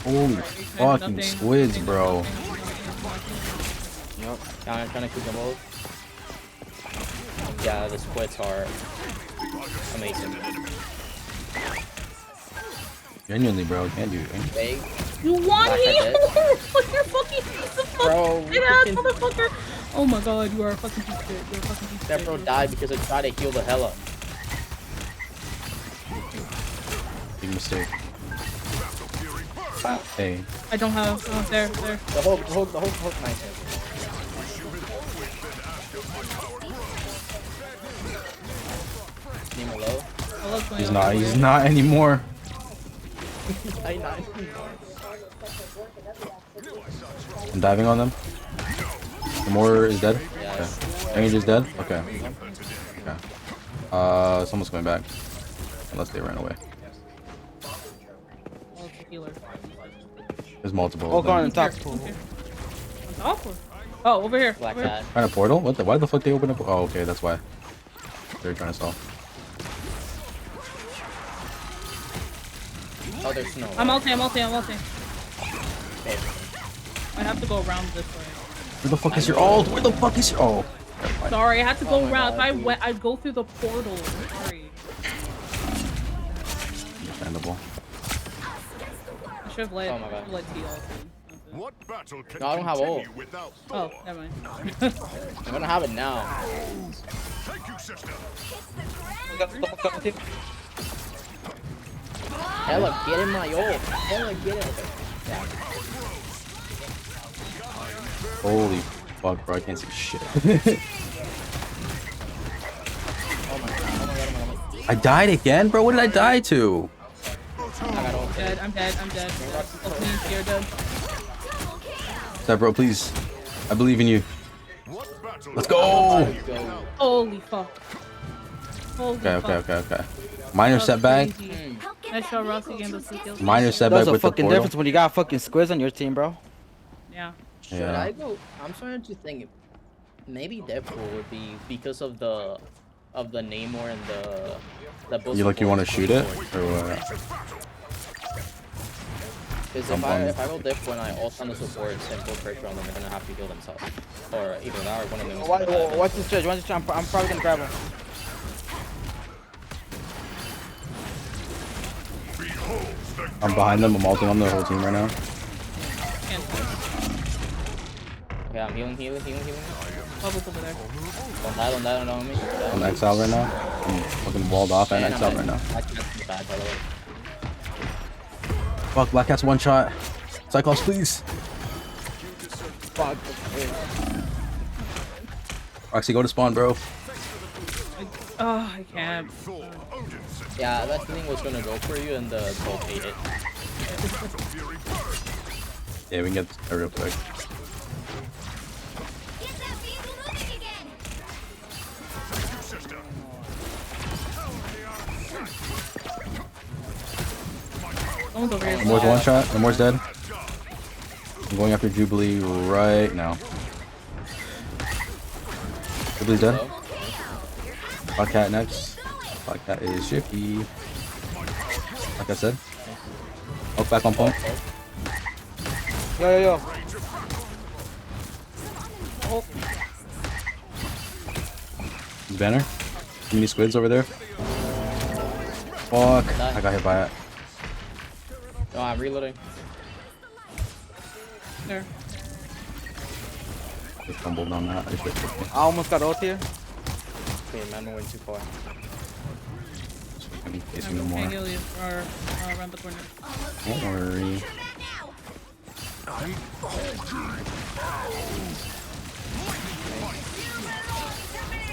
Holy fucking squids, bro. Yep. Trying to keep them both. Yeah, the squids are amazing. Genuinely, bro. Can't do it. You want me? You're fucking piece of Bro, fucking ass motherfucker. Oh my god, you are a fucking piece of shit. You're a fucking piece of That shit. bro died because I tried to heal the hell up. Big mistake. Hey. I don't have. Oh, there. The Hulk, nice. Need him low. He's not anymore. I'm diving on them. The more is dead? Okay. Range is dead? Okay. Okay. Someone's coming back. Unless they ran away. There's multiple. Oh, go on top. Okay. On top? Oh, over here. Black over cat. Find a portal? What the? Why the fuck they open up? Oh, okay, that's why. They're trying to stall. Oh, there's no. I'm ulting. I have to go around this way. Where the fuck is your ult? Where the fuck is your ult? Sorry, I had to go around. If I'd go through the portal. Sorry. Understandable. I should have let T ult. What battle can No, I don't have ult. Oh, never mind. I'm gonna have it now. Thank you, sister. Hella, get in my ult. Hella, get in. Okay. Yeah. Holy fuck, bro! I can't see shit. I died again, bro. What did I die to? I'm dead. Ulting, you're dead. Stop, bro, please. I believe in you. Let's go! Holy fuck. Okay. Minor setback. Nice shot, Ross. You gained those 2 kills. Minor setback That's a with the fucking portal. difference when you got fucking squids on your team, bro. Yeah. Should I go? I'm starting to think maybe Deadpool would be because of the Namor and the boost. You want to shoot it or what? Because if I roll Deadpool and I ult on the supports and full pressure on them, they're gonna have to heal themselves. Or either that or one of them. Watch this stretch. I'm probably gonna grab him. I'm behind them. I'm ulting on the whole team right now. Yeah, I'm healing. Bubbles over there. Don't die on me. I'm exiled right now. I'm fucking walled off and exiled right now. That's bad, by the way. Fuck, Black Cat's one shot. Cyclops, please. Fuck. Roxy, go to spawn, bro. Oh, I can't. Yeah, that thing was gonna go for you and the bolt ate it. Yeah, we can get this real quick. Someone's over here. Lamore's one shot. Lamore's dead. I'm going after Jubilee right now. Jubilee's dead. Black Cat next. Black Cat is shifty. Like I said. Oh, back on point. Yo. Banner. Mini squids over there. Fuck. I got hit by it. Oh, I'm reloading. There. Just fumbled on that. I almost got ult here. Okay, man, we went too far. Facing no more. Can't heal you. Or around the corner. Don't worry.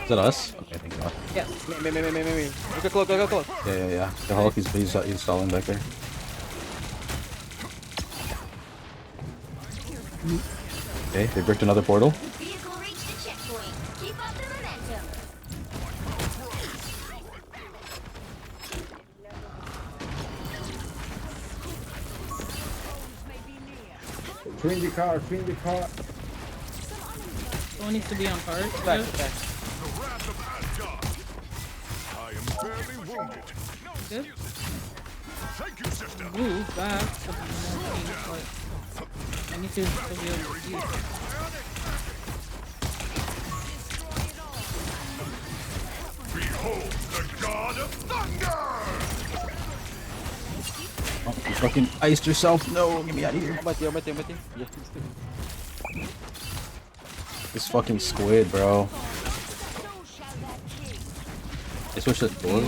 Is that us? Okay, thank God. Yeah. Me. Go close. Yeah. The Hulk, he's stalling back there. Okay, they bricked another portal. Vehicle reached the checkpoint. Keep up the momentum. Between the car. Someone needs to be on card. Back, Yeah. back. The wrath of Asgard. I am barely wounded. Good. Thank you, sister. Move back. But I need to be able to use. Behold the god of thunder! Oh, you fucking iced yourself. No, get me out of here. I'm with you. Yeah. This fucking squid, bro. They switched the door.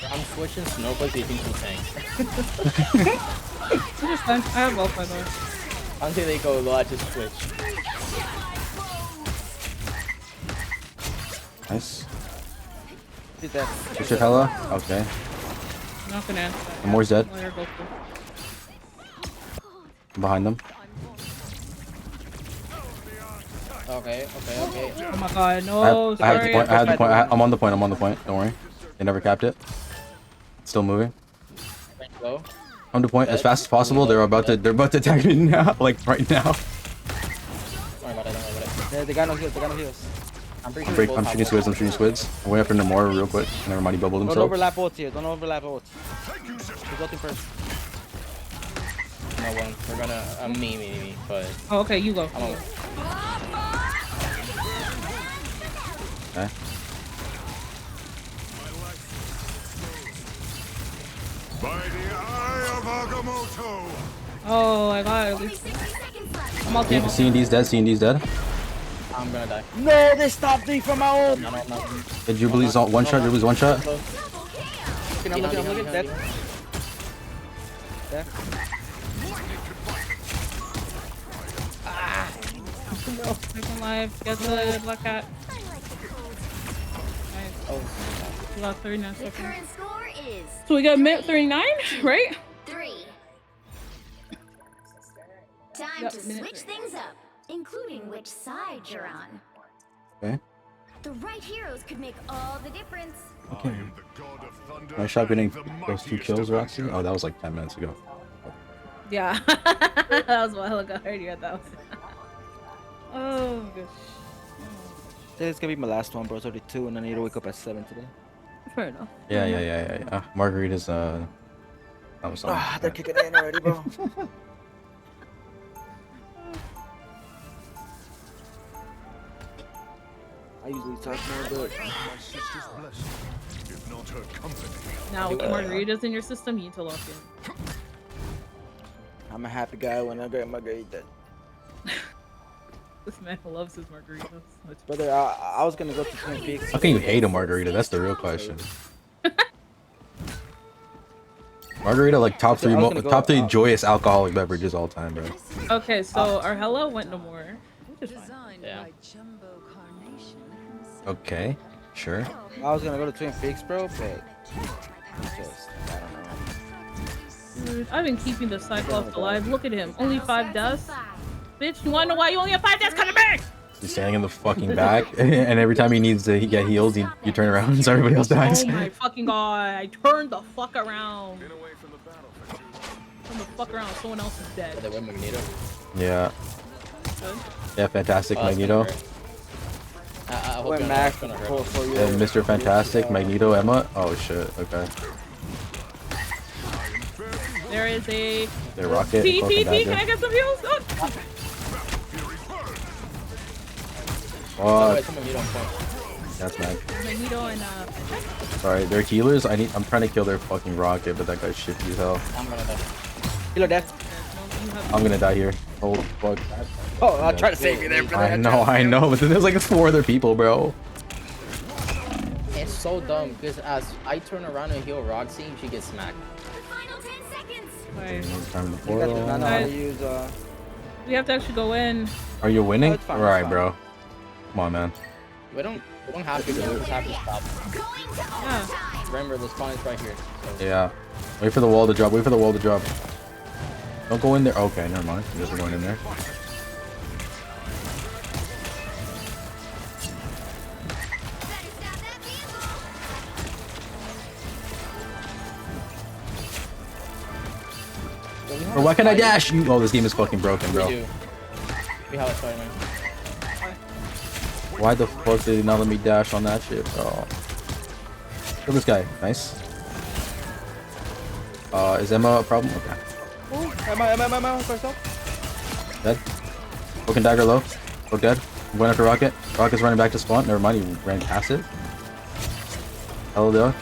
I'm switching Snowflake to two tanks. It's just fine. I have both by the way. Until they go low, I just switch. Nice. Did that. Switch your Hella. Okay. I'm not gonna answer that. And more's dead. Let her go through. I'm behind them. Okay. Oh my god, no, I have the sorry. point. I have the point. I'm on the point. I'm on the point. Don't worry. They never capped it. Still moving. Low. On the point as fast as possible. They're about to attack me now. Like right now. Don't worry about it. Yeah, they got no heals. I'm pretty sure I'm shooting squids. I'm shooting squids. I'm way up into more real quick. Never mind. He bubbled Don't himself. overlap ults here. Don't overlap ults. He's ulting first. No one. We're gonna me. But Oh, okay, you go. I'm on. Okay. By the eye of Agamotto! Oh, I got it. At least. I'm all dead. C&D's dead. C&D's dead. I'm gonna die. No, they stopped me from my ult. No. Did Jubilee's one shot? Jubilee's one shot. I'm looking. Dead. Dead. No. Second life. Get the black cat. Nice. Oh. We got 39 The seconds. current score is So we got a minute 39, right? 3. Time Yep, to minute switch 3. things up, including which side you're on. Okay. The right heroes could make all the difference. Okay. Nice shot getting those 2 kills, Roxy. Oh, that was like 10 minutes ago. Yeah. That was a while ago. I heard you had that one. Oh gosh. Today's gonna be my last one, bro. It's already 2, and I need to wake up at 7 today. Fair enough. Yeah. Margarita's that was something. They're kicking in already, bro. I usually talk more, but My sister's blessing, if not her company. Now with margaritas in your system, you need to lock in. I'm a happy guy when I get margarita. This man loves his margaritas. Brother, I was gonna go to Twin Peaks. How can you hate a margarita? That's the real question. Margarita, like top three joyous alcoholic beverages all time, bro. Okay, so our Hella went no more. Which is fine. Yeah. Okay, sure. I was gonna go to Twin Peaks, bro, but just I don't know. Dude, I've been keeping the Cyclops alive. Look at him. Only 5 deaths. Bitch, you wanna know why you only have 5 deaths? Coming back! He's standing in the fucking back, and every time he needs to get healed, you turn around and so everybody else dies. Oh my fucking god. I turned the fuck around. Turned the fuck around. Someone else is dead. They went Magneto. Yeah. Good. Yeah, fantastic Oh, that's Magneto. gonna hurt. I hope Wait, you're not Max, gonna hurt. for you. And Mr. Fantastic, Magneto, Emma. Oh shit, okay. There is a The rocket. T, Cloak and can I Dagger. get some heals? Oh. Oh, Fuck. it's a Magneto on point. That's Mag. Magneto and Sorry, they're healers. I'm trying to kill their fucking rocket, but that guy's shifty as hell. I'm gonna die. Healer death. I'm gonna die here. Oh fuck. Oh, I'll try to save you there, brother. I know, but then there's like 4 other people, bro. It's so dumb because as I turn around and heal Roxy, she gets smacked. Right. Time to You got to not know how to Guys. use We have to actually go in. Are you winning? No, it's fine, it's Alright, fine. bro. Come on, man. We don't have to go. We just have to stop. Yeah. Remember, the spawn is right here. So. Yeah. Wait for the wall to drop. Wait for the wall to drop. Don't go in there. Okay, never mind. I guess we're going in there. Bro, why can't I dash? You, oh, this game is fucking broken, bro. We have a Spider-Man. Why the fuck did he not let me dash on that shit, bro? Kill this guy. Nice. Is Emma a problem? Okay. Emma, for herself. Dead. Broken dagger low. Look dead. I'm going after Rocket. Rocket's running back to spawn. Never mind, he ran past it. Hello there.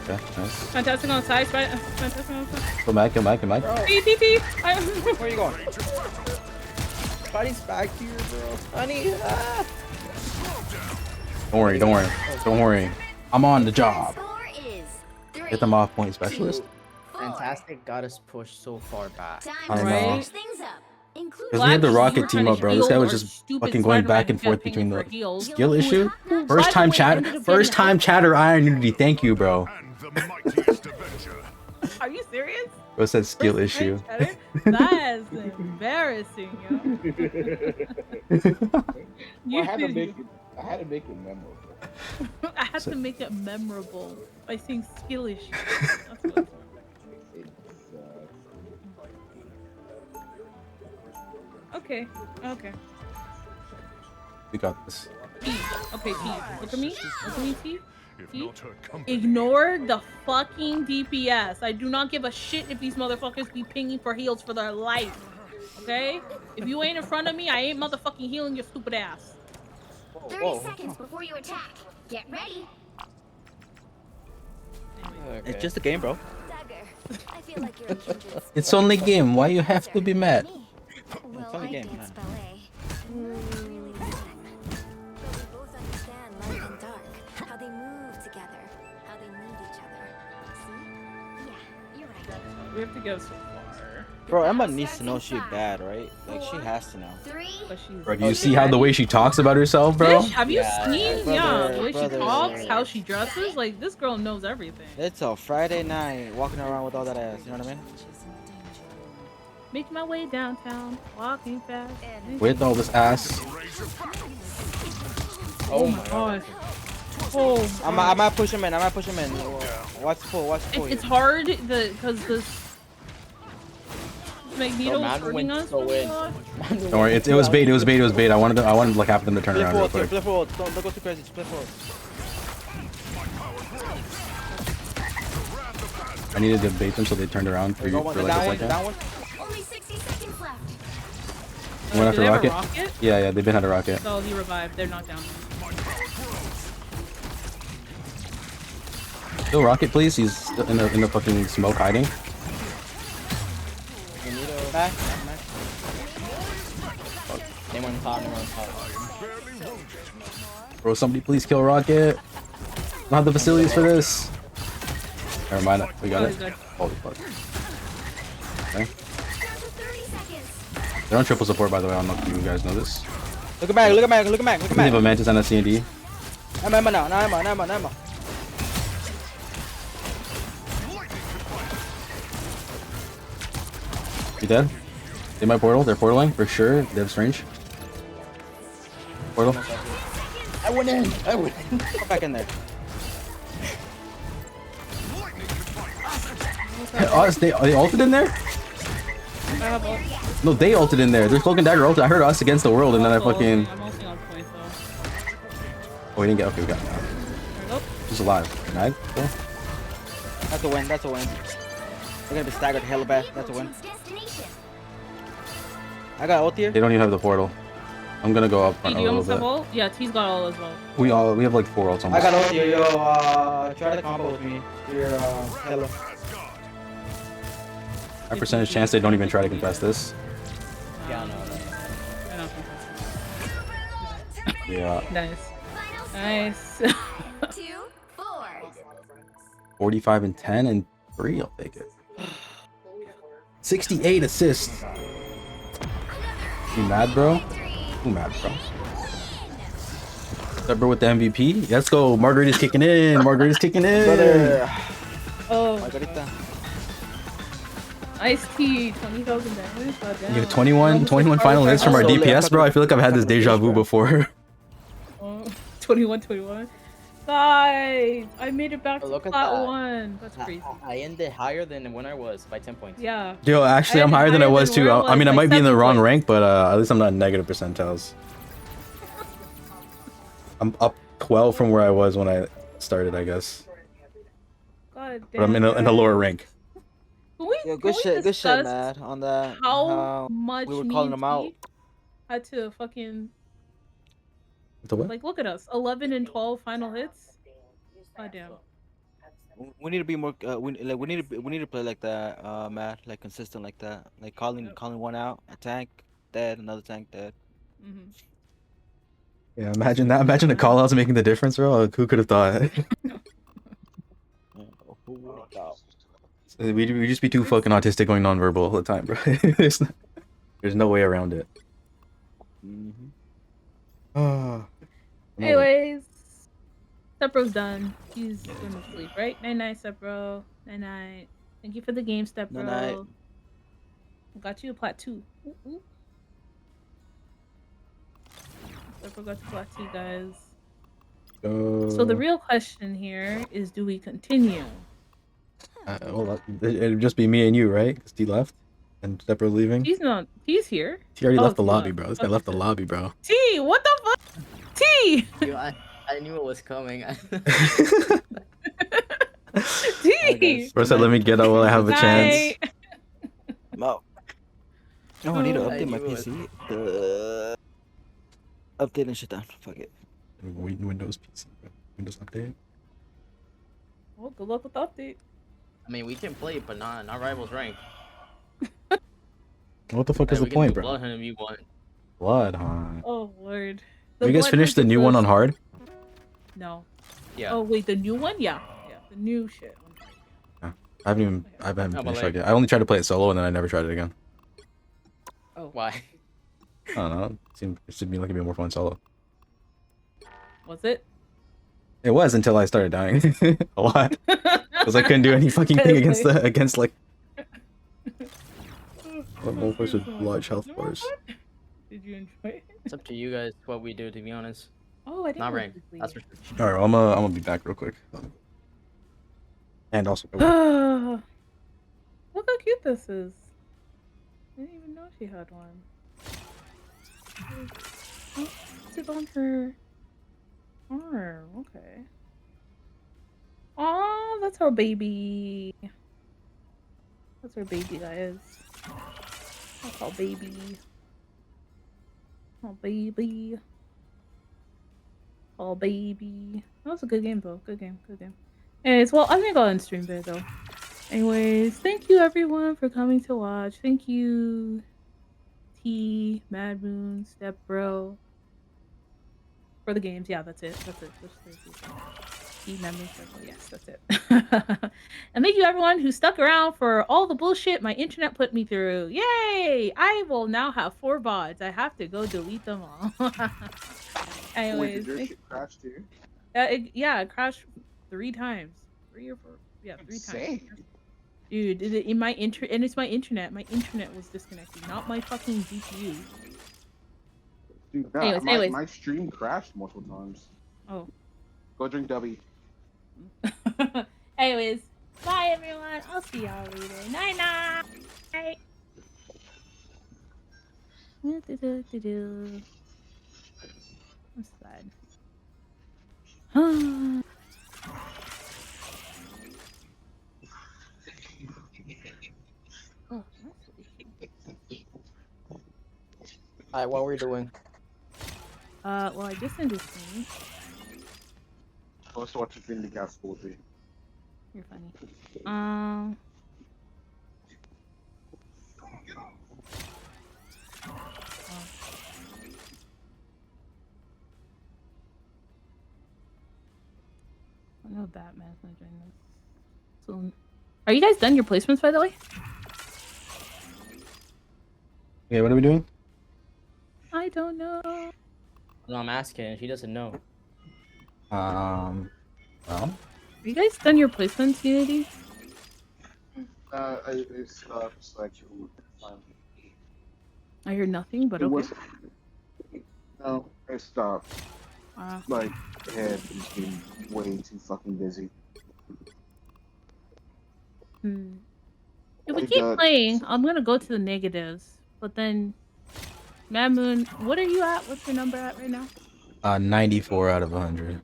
Okay, nice. Fantastic on the side, fantastic on the side. Kill Mag, kill Mag, kill Mag. TT! Where are you going? Buddy's back here, bro. Honey, Don't worry, don't worry. Don't worry. I'm on the job. Get them off point specialist. Fantastic got us pushed so far back. I know. Right? Because we had the Rocket team up, bro. This guy was just fucking going back and forth between the skill issue. First time chatter Iron Unity. Thank you, bro. Are you serious? Bro said skill issue. That is embarrassing, yo. Well, I had to make it memorable. I had to make it memorable by saying skill issue. That's what Okay. We got this. T. Okay, T. Look at me. Look at me, T. T. Ignore the fucking DPS. I do not give a shit if these motherfuckers be pinging for heals for their life. Okay? If you ain't in front of me, I ain't motherfucking healing your stupid ass. 30 seconds before you attack. Get ready. Okay. It's just a game, bro. I feel like you're a kindred spirit. It's only game. Why you have to be mad? Well, only I game, dance ballet. Really listen. But we both understand light and dark, how they move together, how they need each other. See? Yeah, you're right. We have to go so far. Bro, Emma needs to know she's bad, right? Like, she has to know. But she's Bro, do you see how the way she talks about herself, bro? Bitch, have you seen the way she brother. talks, how she dresses? Like, this girl knows everything. It's a Friday night, walking around with all that ass, you know what I mean? Make my way downtown, walking fast. With all this ass. Oh my god. Oh, I might push him in, Watch the pull, It's hard because this Magneto is hurting us. Don't worry, it was bait. I wanted like half of them to turn around real quick. Flip forward, don't go too crazy, flip forward. I needed to bait them so they turned around for you for like a second. Only 60 seconds left. Went after they have a rocket. rocket? Yeah, they've been had a rocket. So he revived. They're not down. Kill rocket, please. He's still in the fucking smoke hiding. Back. They went top. Bro, somebody please kill rocket. Don't have the facilities for this. Never mind. We got it. Holy fuck. Okay. They're on triple support, by the way. I don't know if you guys know this. Look at Mag. They have a Mantis and a C&D. Emma now. You dead? They might portal. They're portaling for sure. They have strange. Portal. I went in. Go back in there. They ulted in there? No, they ulted in there. There's Cloak and Dagger ulted. I heard us against the world, and then I fucking. Oh, we didn't get. Okay, we got it now. Who's alive? Mag? Still? That's a win. They're gonna be staggered hella bad. That's a win. I got ult here. They don't even have the portal. I'm gonna go up front a little bit. Ult? Yeah, T's got all as well. We have like 4 ults almost. I got ult here, yo. Try to combo with me. You're hella. High percentage chance they don't even try to contest this. Yeah, no. Yeah. Nice. 45 and 10 and 3. I'll take it. 68 assists. You mad, bro? Who mad, bro? That bro with the MVP. Let's go. Margarita's kicking in. Brother. Oh. Margarita. Ice tea. 20,000 damage. Yeah, 21 final hits from our DPS, bro. I feel like I've had this deja vu before. 21. Guys, I made it back Oh, to look at plat that. 1. That's crazy. I ended higher than when I was by 10 points. Yeah. Yo, actually, I'm higher than I was too. I mean, I might be in the wrong rank, but at least I'm not negative percentiles. I'm up 12 from where I was when I started, I guess. God But I'm damn. in a lower rank. Yeah, Can we good shit, discuss man. On that, how much we were me calling and them out. T had to fucking The what? like look at us, 11 and 12 final hits. God damn. We need to be more. We need to play like that, Matt. Like consistent like that. Like calling one out, a tank dead, another tank dead. Mm-hmm. Yeah, imagine that. Imagine the call outs making the difference, bro. Like, who could have thought? Who would have thought? We just be too fucking autistic going nonverbal all the time, bro. There's no way around it. Oh. Anyways, Stepbro's done. He's going to sleep, right? Night night, Stepbro. Night night. Thank you for the game, Stepbro. Night. Got you a plat 2. Ooh. Stepbro got to plat 2, guys. So the real question here is, do we continue? Well, it'd just be me and you, right? Because T left and Stepper leaving. He's not. He's here. He already left the T lobby, left. bro. This guy left the lobby, bro. T, what the fuck? T. Yo, I knew it was coming. T. Bro said, "Let me get out while I have a chance." No. Oh, I need to I update my knew it. PC. Update and shit down. Fuck it. Windows PC, bro. Windows update. Well, good luck with the update. I mean, we can play, but not rivals rank. What the fuck is Hey, the we can point, do bro? Blood Hunt if you want. Blood Hunt. Oh lord. Have you guys finished the new one on hard? No. Yeah. Oh wait, the new one? Yeah. Yeah, the new shit. I haven't but finished like- it yet. I only tried to play it solo and then I never tried it again. Oh. Why? I don't know. It seemed like it'd be more fun solo. Was it? It was until I started dying a lot because I couldn't do any fucking thing against like motherfuckers with large health bars. Did you enjoy it? It's up to you guys what we do, to be honest. Oh, I didn't. Not know rank. this That's for league. sure. All right, well, I'm gonna be back real quick. And also, Look how cute this is. I didn't even know she had one. Oh, it's on her arm. Okay. Aw, that's her baby. That's her baby, guys. That's our baby. Oh, baby. Oh, baby. That was a good game, though. Good game. Good game. Anyways, well, I think I'll end stream there, though. Anyways, thank you, everyone, for coming to watch. Thank you, T, Mad Moon, Step Bro. For the games. Yeah, that's it. That's it. T, Mad Moon, Step Bro. Yes, that's it. And thank you, everyone who stuck around for all the bullshit my internet put me through. Yay! I will now have 4 VODs. I have to go delete them all. Anyways. Wait, did your shit crash too? It crashed 3 times. 3 or 4. Yeah, 3 times. Dude, in my and it's my internet. My internet was disconnected, not my fucking GPU. Dude, Anyways. my stream crashed multiple times. Oh. Go drink W. Anyways, bye everyone. I'll see y'all later. Night night. I'm sad. Oh, Alright, what we're doing? well, I just ended streaming. Let's watch the Infinity Gas School thing. You're funny. I know Batman's gonna join this soon. Are you guys done your placements, by the way? Okay, what are we doing? I don't know. No, I'm asking. She doesn't know. Well. Are you guys done your placements, Unity? It's like I heard nothing, but it okay. was no, it stopped. Like, head is getting way too fucking busy. If we I keep got- playing, I'm gonna go to the negatives. But then, Mad Moon, what are you at? What's your number at right now? 94 out of 100.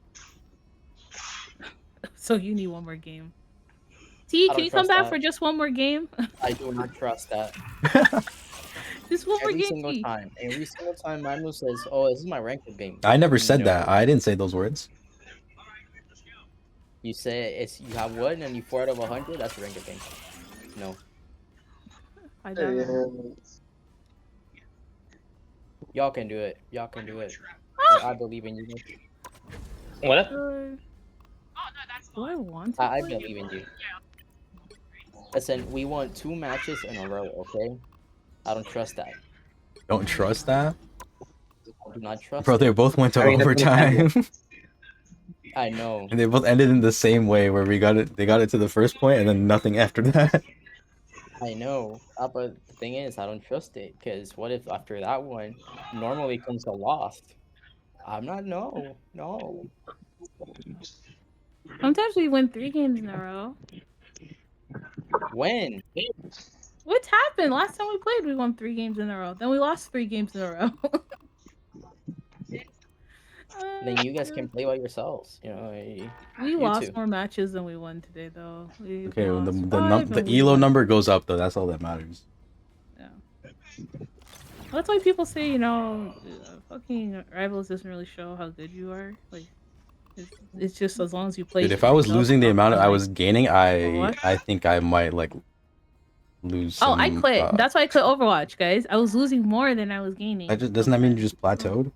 So you need one more game. T, I can don't you come trust back that. for just one more game? I do not trust that. Just one more Every game, single T. time. Every single time Manu says, "Oh, this is my ranked game." I never said No. that. I didn't say those words. You say it's you have one and you 4 out of 100. That's a ranked game. No. I never. Y'all can do it. Y'all can do it. I believe in you. What? Do I want to? I play? believe in you. Listen, we won 2 matches in a row. Okay. I don't trust that. Don't trust that? I do not trust. Bro, they both went to I mean, that's overtime. I know. And they both ended in the same way where we got it. They got it to the first point and then nothing after that. I know. But the thing is, I don't trust it. Because what if after that one, normally comes a loss? I'm not. No. No. Sometimes we win 3 games in a row. When? What's happened? Last time we played, we won 3 games in a row. Then we lost 3 games in a row. Then you guys can play by yourselves. You know. We you lost two. more matches than we won today, though. Okay, well, the the elo number goes up though. That's all that matters. That's why people say, you know, fucking Rivals doesn't really show how good you are. Like, it's just as long as you play. Dude, if I was losing the amount I was gaining, What? I think I might like lose. Oh, I some, quit. That's why I quit Overwatch, guys. I was losing more than I was gaining. doesn't that mean you just plateaued?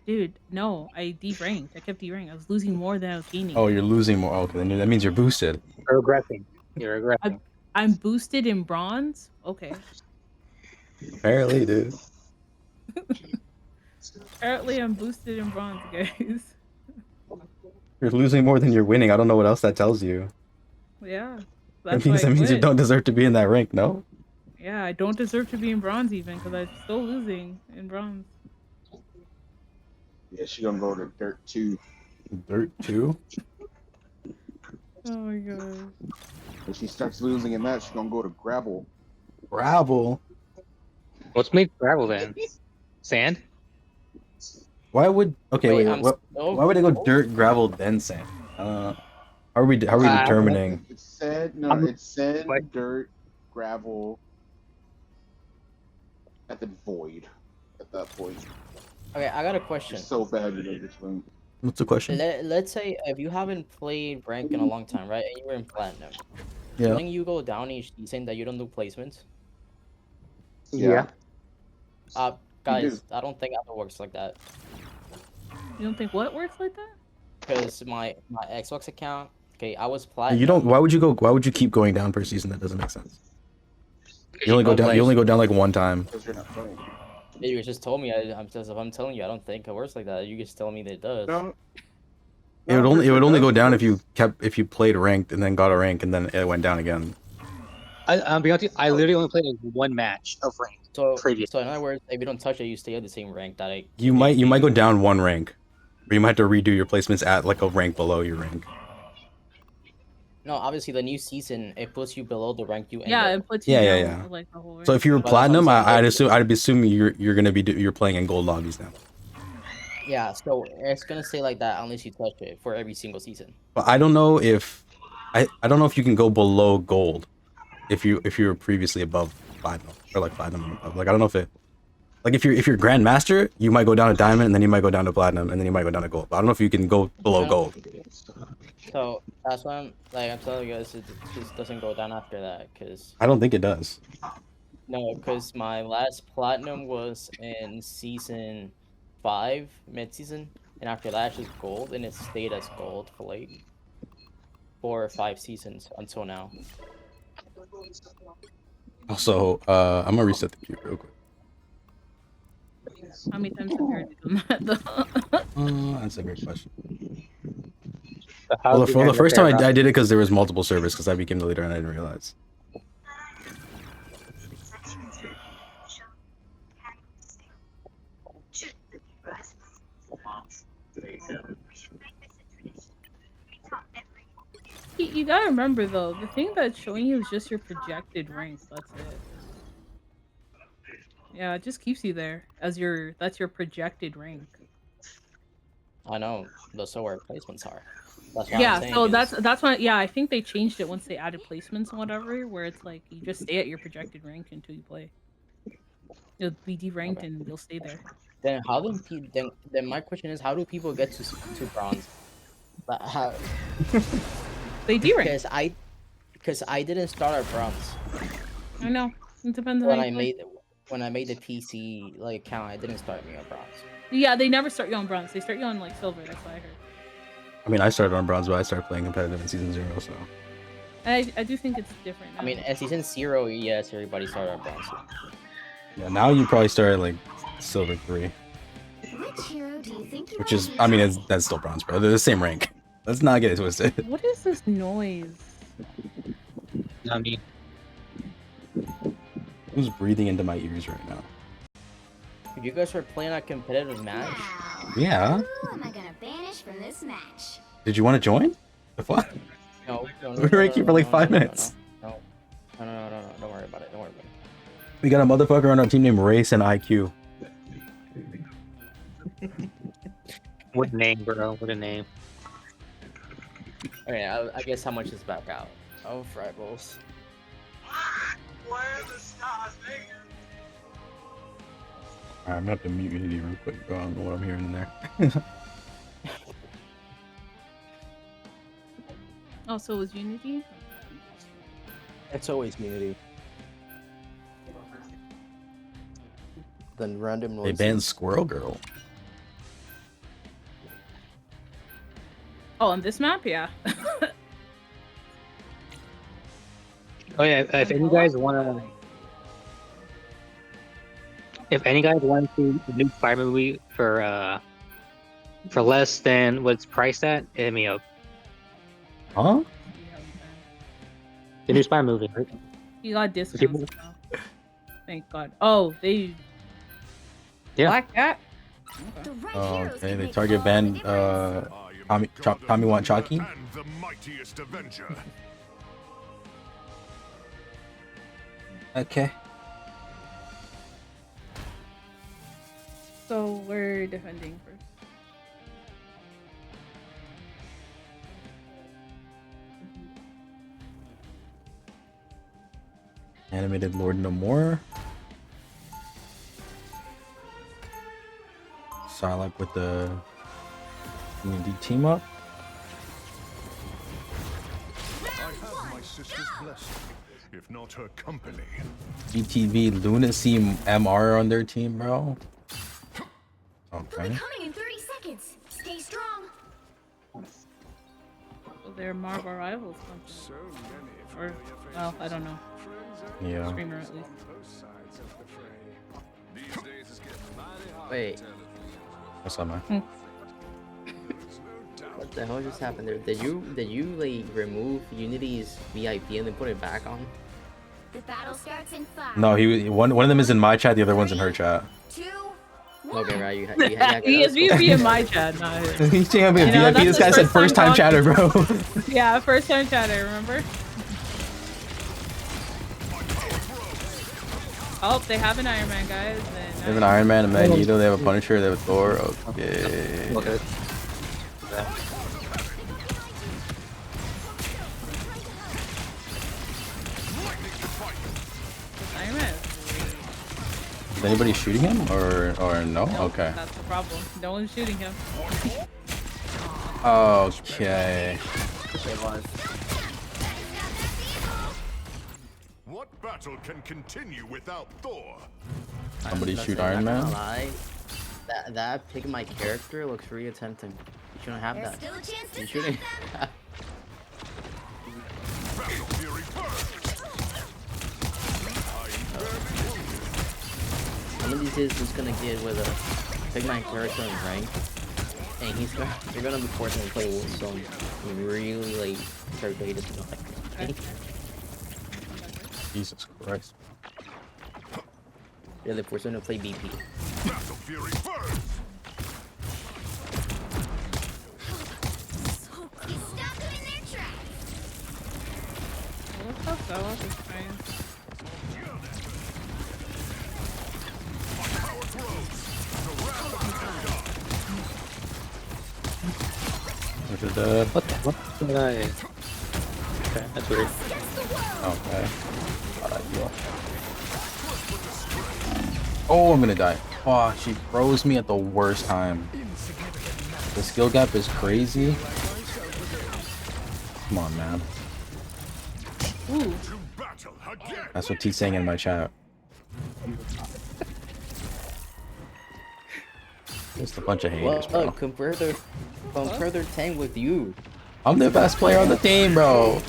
Dude, no, I deranked. I kept deranked. I was losing more than I was gaining. Oh, you're losing more. Okay, then that means you're boosted. You're regressing. You're regressing. I'm boosted in bronze. Okay. Apparently, dude. Apparently, I'm boosted in bronze, guys. You're losing more than you're winning. I don't know what else that tells you. Yeah. That means you quit. don't deserve to be in that rank, no? Yeah, I don't deserve to be in bronze even because I'm still losing in bronze. Yeah, she gonna go to Dirt 2. Dirt 2? Oh my god. If she starts losing in that, she's gonna go to Gravel. Gravel? What's made gravel then? Sand? Why would why would they go dirt, gravel, then sand? How are we determining? It said it's sand, dirt, gravel, and then void. At that point. Okay, I got a question. It's so bad you know which one. What's the question? Let's say if you haven't played rank in a long time, right? And you were in platinum. Yeah. Wouldn't you go down each season that you don't do placements? Yeah. Guys, I don't think it works like that. You don't think what works like that? Because my Xbox account, okay, I was platinum. You don't. Why would you keep going down per season? That doesn't make sense. You only go down. You only go down like one time. Because you're not playing. You just told me. I'm telling you, I don't think it works like that. You just telling me that it does. No. It would only go down if you played ranked and then got a rank and then it went down again. I'll be honest with you, I literally only played like 1 match of rank. So in other words, if you don't touch it, you stay at the same rank that I. You might go down 1 rank, or you might have to redo your placements at like a rank below your rank. No, obviously the new season it puts you below the rank you. Yeah, it puts you down, like the whole So if you were rank. platinum, I'd be assuming you're gonna be you're playing in gold lobbies now. Yeah, so it's gonna stay like that unless you touch it for every single season. But I don't know if I don't know if you can go below gold if you were previously above platinum or like platinum and above. Like I don't know if it like if you're grandmaster, you might go down to diamond and then you might go down to platinum and then you might go down to gold. But I don't know if you can go below gold. So that's why I'm telling you guys it just doesn't go down after that because I don't think it does. no, because my last platinum was in season 5 mid-season, and after that it's just gold, and it stayed as gold for like 4 or 5 seasons until now. Also, I'm gonna reset the queue real quick. How many times have you already done that though? That's a great question. Well, the first time I did it because there was multiple servers because I became the leader and I didn't realize. You gotta remember though, the thing that's showing you is just your projected rank. That's it. Yeah, it just keeps you there as that's your projected rank. I know, but so where placements are. That's what I'm Yeah, saying so is that's why yeah, I think they changed it once they added placements and whatever, where it's like you just stay at your projected rank until you play. You'll be deranked okay. and you'll stay there. Then how do then my question is how do people get to bronze? But how? They derank. Because I didn't start at bronze. I know. It depends on how When you I play. made the PC like account, I didn't start me on bronze. Yeah, they never start you on bronze. They start you on like silver. That's what I heard. I mean, I started on bronze, but I started playing competitive in season 0, so. I do think it's different now. I mean, at season 0, yes, everybody started on bronze. Yeah, now you probably start at like silver 3. Which hero do you think you Which is, I mean, that's still bronze, bro. They're the same rank. Let's not get it twisted. What is this noise? Not me. Who's breathing into my ears right now? You guys are playing a competitive match? Yeah. Who am I gonna banish from this match? Did you want to join? The fuck? No. We were ranking for like 5 minutes. No. Don't worry about it. Don't worry about it. We got a motherfucker on our team named Race and IQ. What name, bro? What a name. Okay, I guess how much is back out? Oh, Fragles. Alright, I'm gonna have to mute Unity real quick, bro. I don't know what I'm hearing in there. Oh, so it was Unity? It's always Unity. Then random They noises. banned Squirrel Girl. Oh, on this map? Yeah. Oh yeah, if any guys wanna to see a new Spy movie for less than what it's priced at, hit me up. Huh? The new Spy movie, right? You got discounts now. Thank God. Oh, they... Yeah. Black Cat? Okay, they target banned Tommy Want Chalky. The mightiest Avenger. Okay. So we're defending first. Animated Lord No More. Psylocke with the D team up. I have my sister's blessing, if not her company. GTV Lunacy MR on their team, bro. Okay. Coming in 30 seconds. Stay strong. So they're Marvel rivals. Or, well, I don't know. Yeah. Streamer at least. Wait. What's up, man? What the hell just happened there? Did you like remove Unity's VIP and then put it back on? The battle starts in 5. No, one of them is in my chat, the other one's in her chat. 2, Okay, right. You He is VP in my chat, not his. He's saying I'm You know, VIP. that's This his guy said first time chatter, bro. Yeah, first time chatter, remember? Oh, they have an Iron Man, guys. They have an Iron Man, a Magneto, they have a Punisher, they have a Thor. Okay. Okay. Iron Man. Is anybody shooting him or no? Okay. That's the problem. No one's shooting him. Okay. What battle can continue without Thor? Somebody That's shoot it, Iron not gonna Man? lie. That pick my character looks really tempting. You shouldn't have There's that. still a chance to You shouldn't. One of these days, he's gonna get with a pick my character in rank, and they're gonna be forcing him to play some really like character he doesn't like. Jesus Christ. Yeah, they're forcing him to play BP. That is fine. What did I? Okay, that's weird. Okay. Oh, I'm gonna die. Fuck, she froze me at the worst time. The skill gap is crazy. Come on, man. Ooh. That's what T's saying in my chat. Just a bunch of haters, bro. Compare their tank with you. I'm the best player on the team, bro.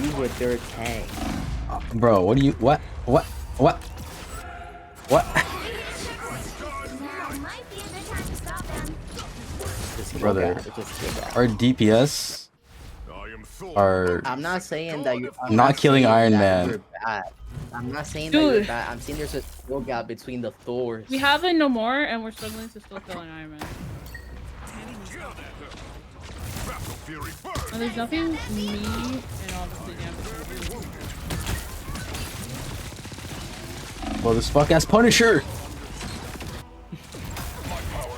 You with their tank. Bro, what do you... What? What? Brother, our DPS are... I'm not saying that you're not killing Iron Man. I'm not saying that you're bad. I'm saying there's a skill gap between the Thors. We have it no more, and we're struggling to still kill an Iron Man. And there's nothing me and obviously Gambit can do. Well, this fuck ass Punisher.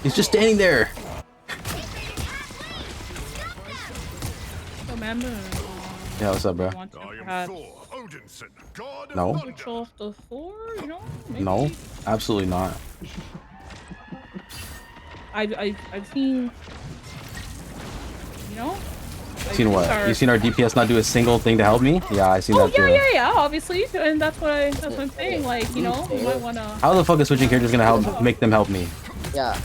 He's just standing there. So, man, Yeah, what's up, bro? No. Switch off the Thor, you know? Maybe. No, absolutely not. I've seen, you know. Seen what? You seen our DPS not do a single thing to help me? Yeah, I seen that too. Yeah, obviously, and that's what I'm saying. Like, you know, you might wanna. How the fuck is switching characters gonna help make them help me? Yeah.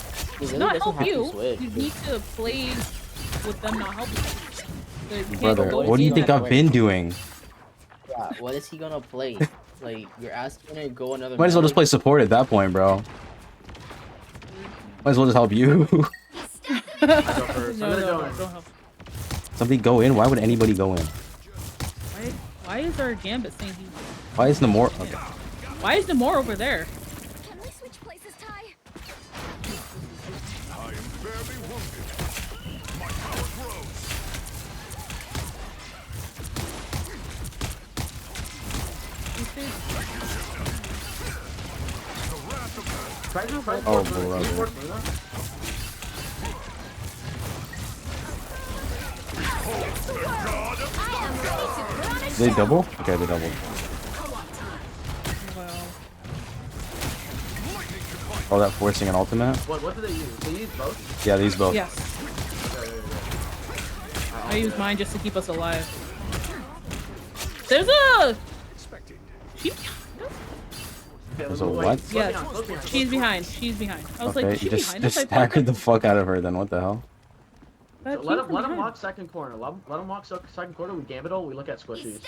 Not help you. You need to play with them not helping you. Brother, what do you think I've been doing? Yeah, what is he gonna play? Like, you're asking him to go another. Might as well just play support at that point, bro. Might as well just help you. No, don't help. Somebody go in? Why would anybody go in? Why is our Gambit saying he? Why is Namor? Okay. Why is Namor over there? Can we switch places, Ty? I am barely wounded. My power grows. Oh, brother. Did they double? Okay, they doubled. Oh, that forcing an ultimate? What do they use? They use both? Yeah, they use both. Yes. I use mine just to keep us alive. There's a. There's a what? Yeah, she's behind. She's behind. I was Okay, like, you she's just behind us. I thought staggered the fuck out of her then, what the hell? So let him walk second corner. Let him walk second corner. We gambit all. We look at squishies.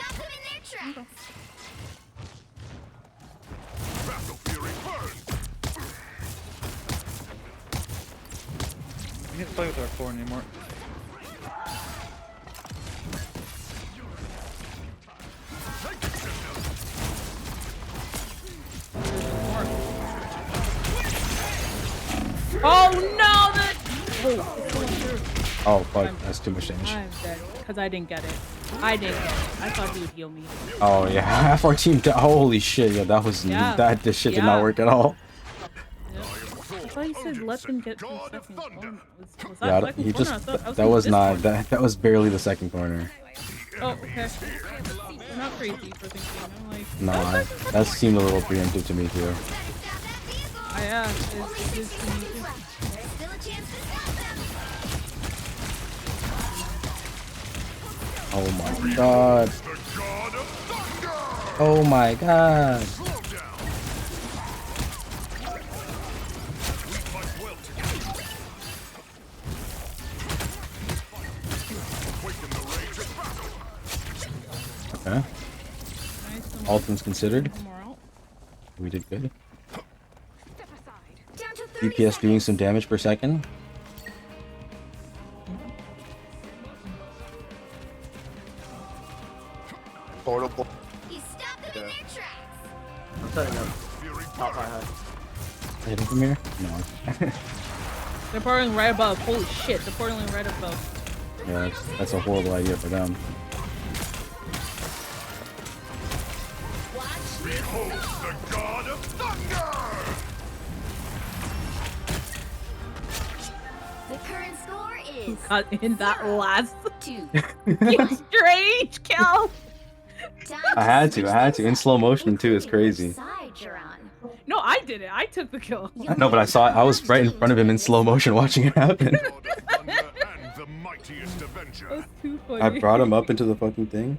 We need to play with our core anymore. Oh no! Oh fuck, that's too much damage. I'm dead because I didn't get it. I thought he would heal me. Oh yeah, half our team. Holy shit, yeah, that was this shit did not work at all. I thought you said let them get to the second corner. Was that Yeah, second he corner? just I thought that was this not corner. that was barely the second corner. Oh, okay. We're not crazy for thinking. I'm like. No, that seemed a little preemptive to me too. Yeah, it is to me too. Oh my god. Oh my god. Okay. All things considered, we did good. DPS doing some damage per second. Portable. Okay. I'm setting up. Top high. Hidden from here? No. They're pouring right above. Holy shit, they're pouring right above. Yeah, that's a horrible idea for them. Behold the god of thunder! The current score is Got in that last 2. strange kill. I had to. In slow motion too, it's crazy. Side you're on. No, I did it. I took the kill. I know, but I saw it. I was right in front of him in slow motion watching it happen. And the mightiest avenger. That's too funny. I brought him up into the fucking thing.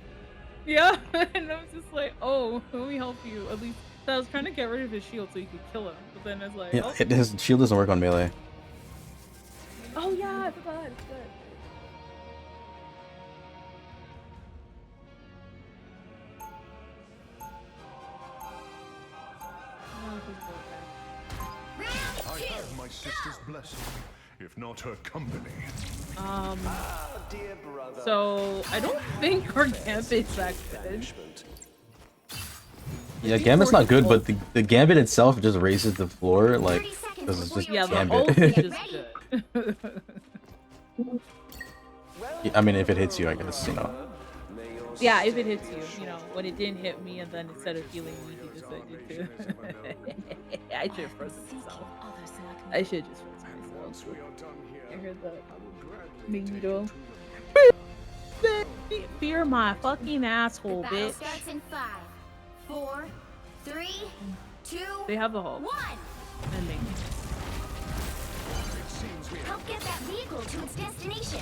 Yeah, and I was just like, oh, let me help you. At least, so I was trying to get rid of his shield so you could kill him. But then it's like, Yeah, oh, his shield doesn't work on melee. oh yeah, I forgot. It's good. I have my sister's blessing, if not her company. So I don't think our gambit's that good. Yeah, Gambit's not good, but the Gambit itself just raises the floor, like, because it's just Yeah, the ult is Gambit. just good. Yeah, I mean, if it hits you, I guess, you know. Yeah, if it hits you, you know, when it didn't hit me and then instead of healing me, he decided to. I should have frozen myself. I should just frozen myself. I heard that. Magneto. Fear my fucking asshole, Battle bitch. starts in 5, 4, 3, 2, They have the Hulk. 1. And Magneto. Help get that vehicle to its destination.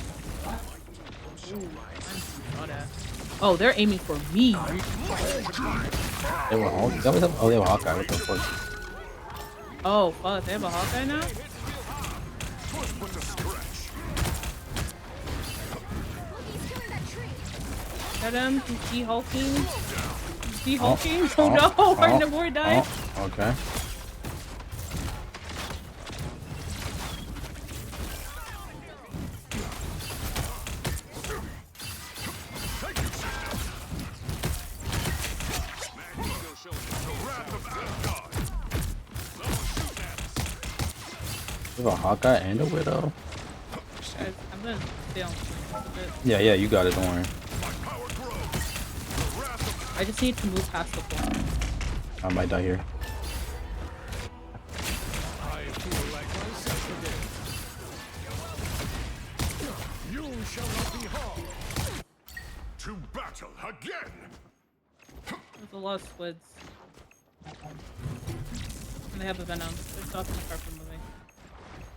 Oh, they're aiming for me. They were Hulk? Oh, they were Hawkeye. What the fuck? Oh, fuck. They have a Hawkeye now? Got him. He's de-hulking. He's de-hulking. Oh, no. Our Namor died. Okay. We have a Hawkeye and a Widow. Guys, I'm gonna stay on a bit. Yeah, you got it. Don't worry. I just need to move past the point. I might die here. I feel like myself again. You shall not be harmed. To battle again. There's a lot of squids. And they have a venom. They're stopping the car from moving.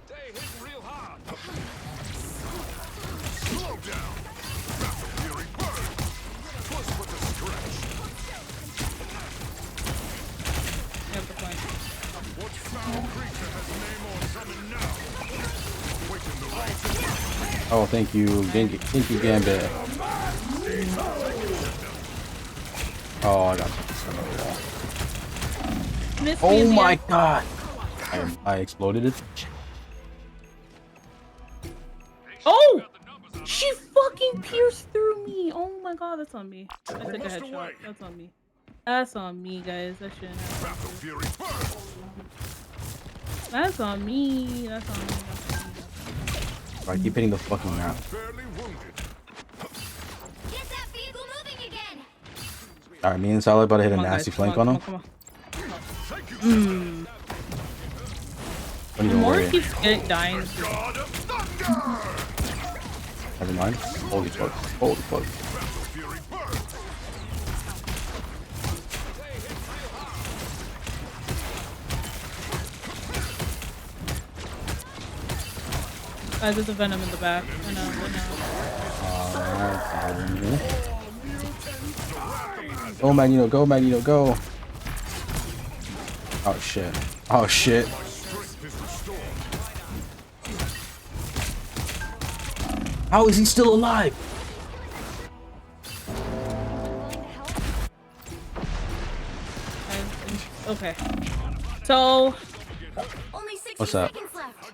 They hit real hard. Slow down. Battle Fury burn. Push with the stretch. They have the point. What foul creature has Namor summoned now? Waiting the right. Oh, thank you. Thank you, Gambit. Oh, I got something. Oh my god! I exploded it. Oh! She fucking pierced through me! Oh my god, that's on me. I took a headshot. That's on me. That's on me, guys. That shouldn't happen. That's on me. That's on me. That's on me. I keep hitting the fucking map. Get that vehicle moving again. Alright, me and Sally about to hit a Come on, nasty guys. flank Come on on, him. come on. Don't The even more worry. it keeps dying. Never mind. Holy fuck. Holy fuck. Guys, there's a venom in the back. I know. Go Magneto, go Magneto, go! Oh shit. Oh shit. How is he still alive? Okay. So. Only 60 What's that? seconds left.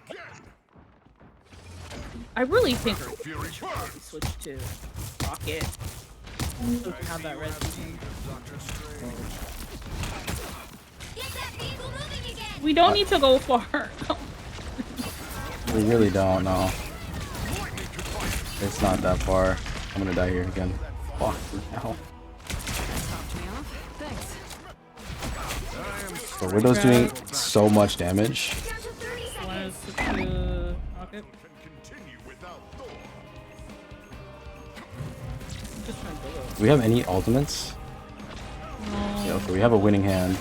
I really think we should probably switch to Rocket. So we can have that res beam. We don't need to go far. We really don't know. It's not that far. I'm gonna die here again. Fuck now. The Widow's doing so much damage. Want to switch to Rocket? Just trying to go. Do we have any ultimates? No. Yeah, okay, we have a winning hand.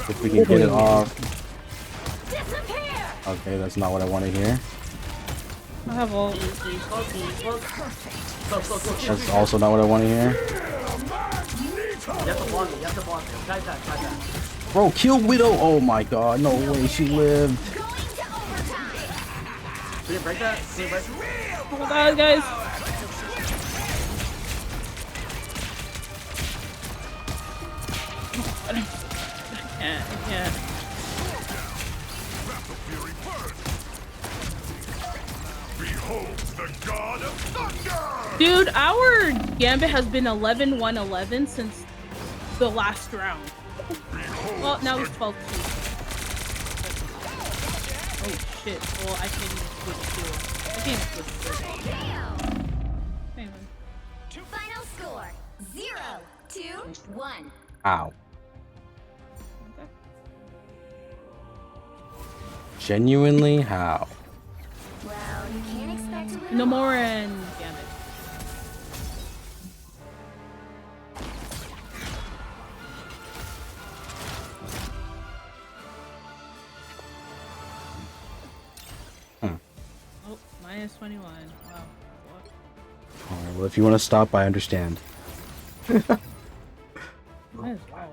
If we can get it off. Okay, that's not what I want to hear. I have all. That's also not what I want to hear. Bro, kill Widow! Oh my god, no way she lived. Oh my god, guys! I can't. Behold the god of thunder! Dude, our Gambit has been 11-1-11 since the last round. Well, now it's 12-2. Oh shit. Well, I can't even switch to. I can't switch to. Anyway. Final score 0-1. Ow. Genuinely, how? Well, you can't expect to win. No more and Gambit. Oh, minus 21. Wow. What? Alright, well, if you want to stop, I understand. Might as well.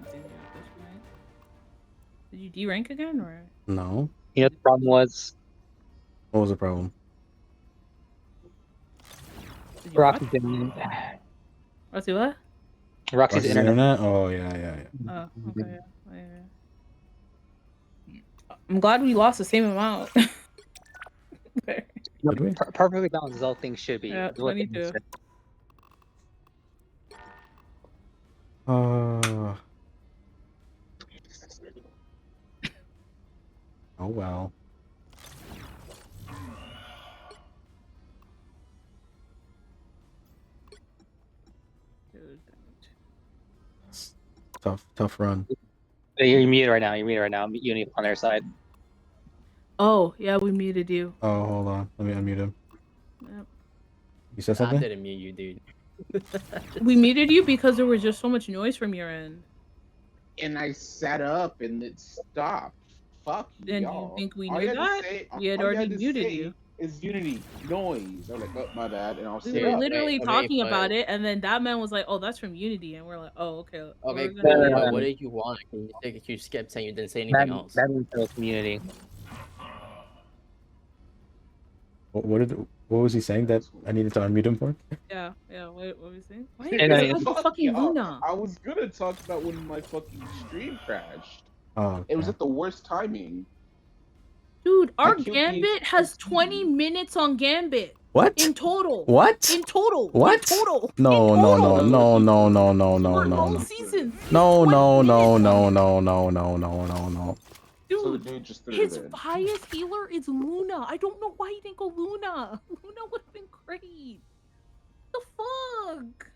It's easier at this point. Did you D-rank again, or? No. You know what the problem was? What was the problem? Roxy's internet. Roxy, what? Roxy's internet. Oh, yeah. Oh, okay. Yeah. I'm glad we lost the same amount. Did we? Perfectly balanced as all things should be. Yeah, 22. Oh well. Tough run. You're muted right now. You're muted right now. You need on their side. Oh, yeah, we muted you. Oh, hold on. Let me unmute him. Yep. You said I something? didn't mute you, dude. We muted you because there was just so much noise from your end. And I sat up and it stopped. Fuck And y'all. you think we All knew you to that? say- We had all you already to muted say you. Is Unity noise? I'm like, oh my bad, and I'll We sit were up. literally Okay, talking but- about it, and then that man was like, "Oh, that's from Unity," and we're like, "Oh, okay." Okay, we're cool, gonna- but what did you want? You skipped saying you didn't say anything else. That means the community. What was he saying that I needed to unmute him for? Yeah. What were we saying? Why And is it Fuck fucking y'all. Luna? I was gonna talk about when my fucking stream crashed. Oh, It was okay. at the worst timing. Dude, our killed the Gambit has 20 minutes on Gambit. What? In total. What? In total. What? In total. No, In no, total. no, no, no, no, no, no, For no, all no. seasons. No, no, no, no, no, no, no, no, no, no. So the Dude, dude just threw his it in. highest healer is Luna. I don't know why he didn't go Luna. Luna would have been great. The fuck?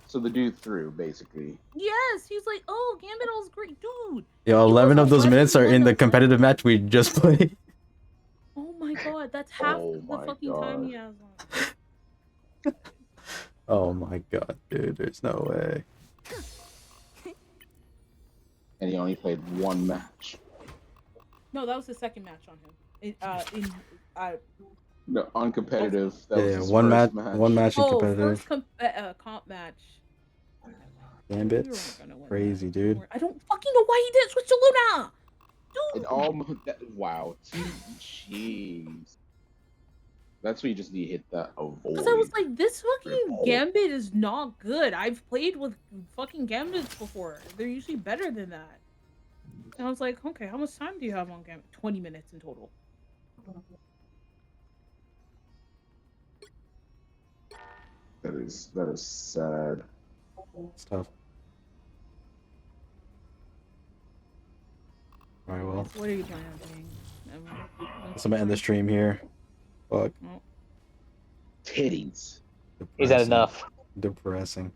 So the dude threw, basically. Yes, he's like, oh, Gambit was great. Dude. Yo, 11 of those minutes are in the competitive match we just played. Oh my god, that's half Oh the my fucking time he God. has on. Oh my god, dude, there's no way. And he only played one match. No, that was the second match on him. No, uncompetitive. That was Yeah, his one first match, one match in competitive. First comp match. Gambits, crazy, dude. I don't fucking know why he didn't switch to Luna. Dude. It all. Wow. Jeez. That's where you just need to hit that avoid. Because I was like, this fucking Revolt. Gambit is not good. I've played with fucking Gambits before. They're usually better than that. And I was like, okay, how much time do you have on Gambit? 20 minutes in total. That is sad. It's tough. Alright, well. What are you planning on doing? I'm gonna end the stream here. Fuck. Titties. Is that enough? Depressing.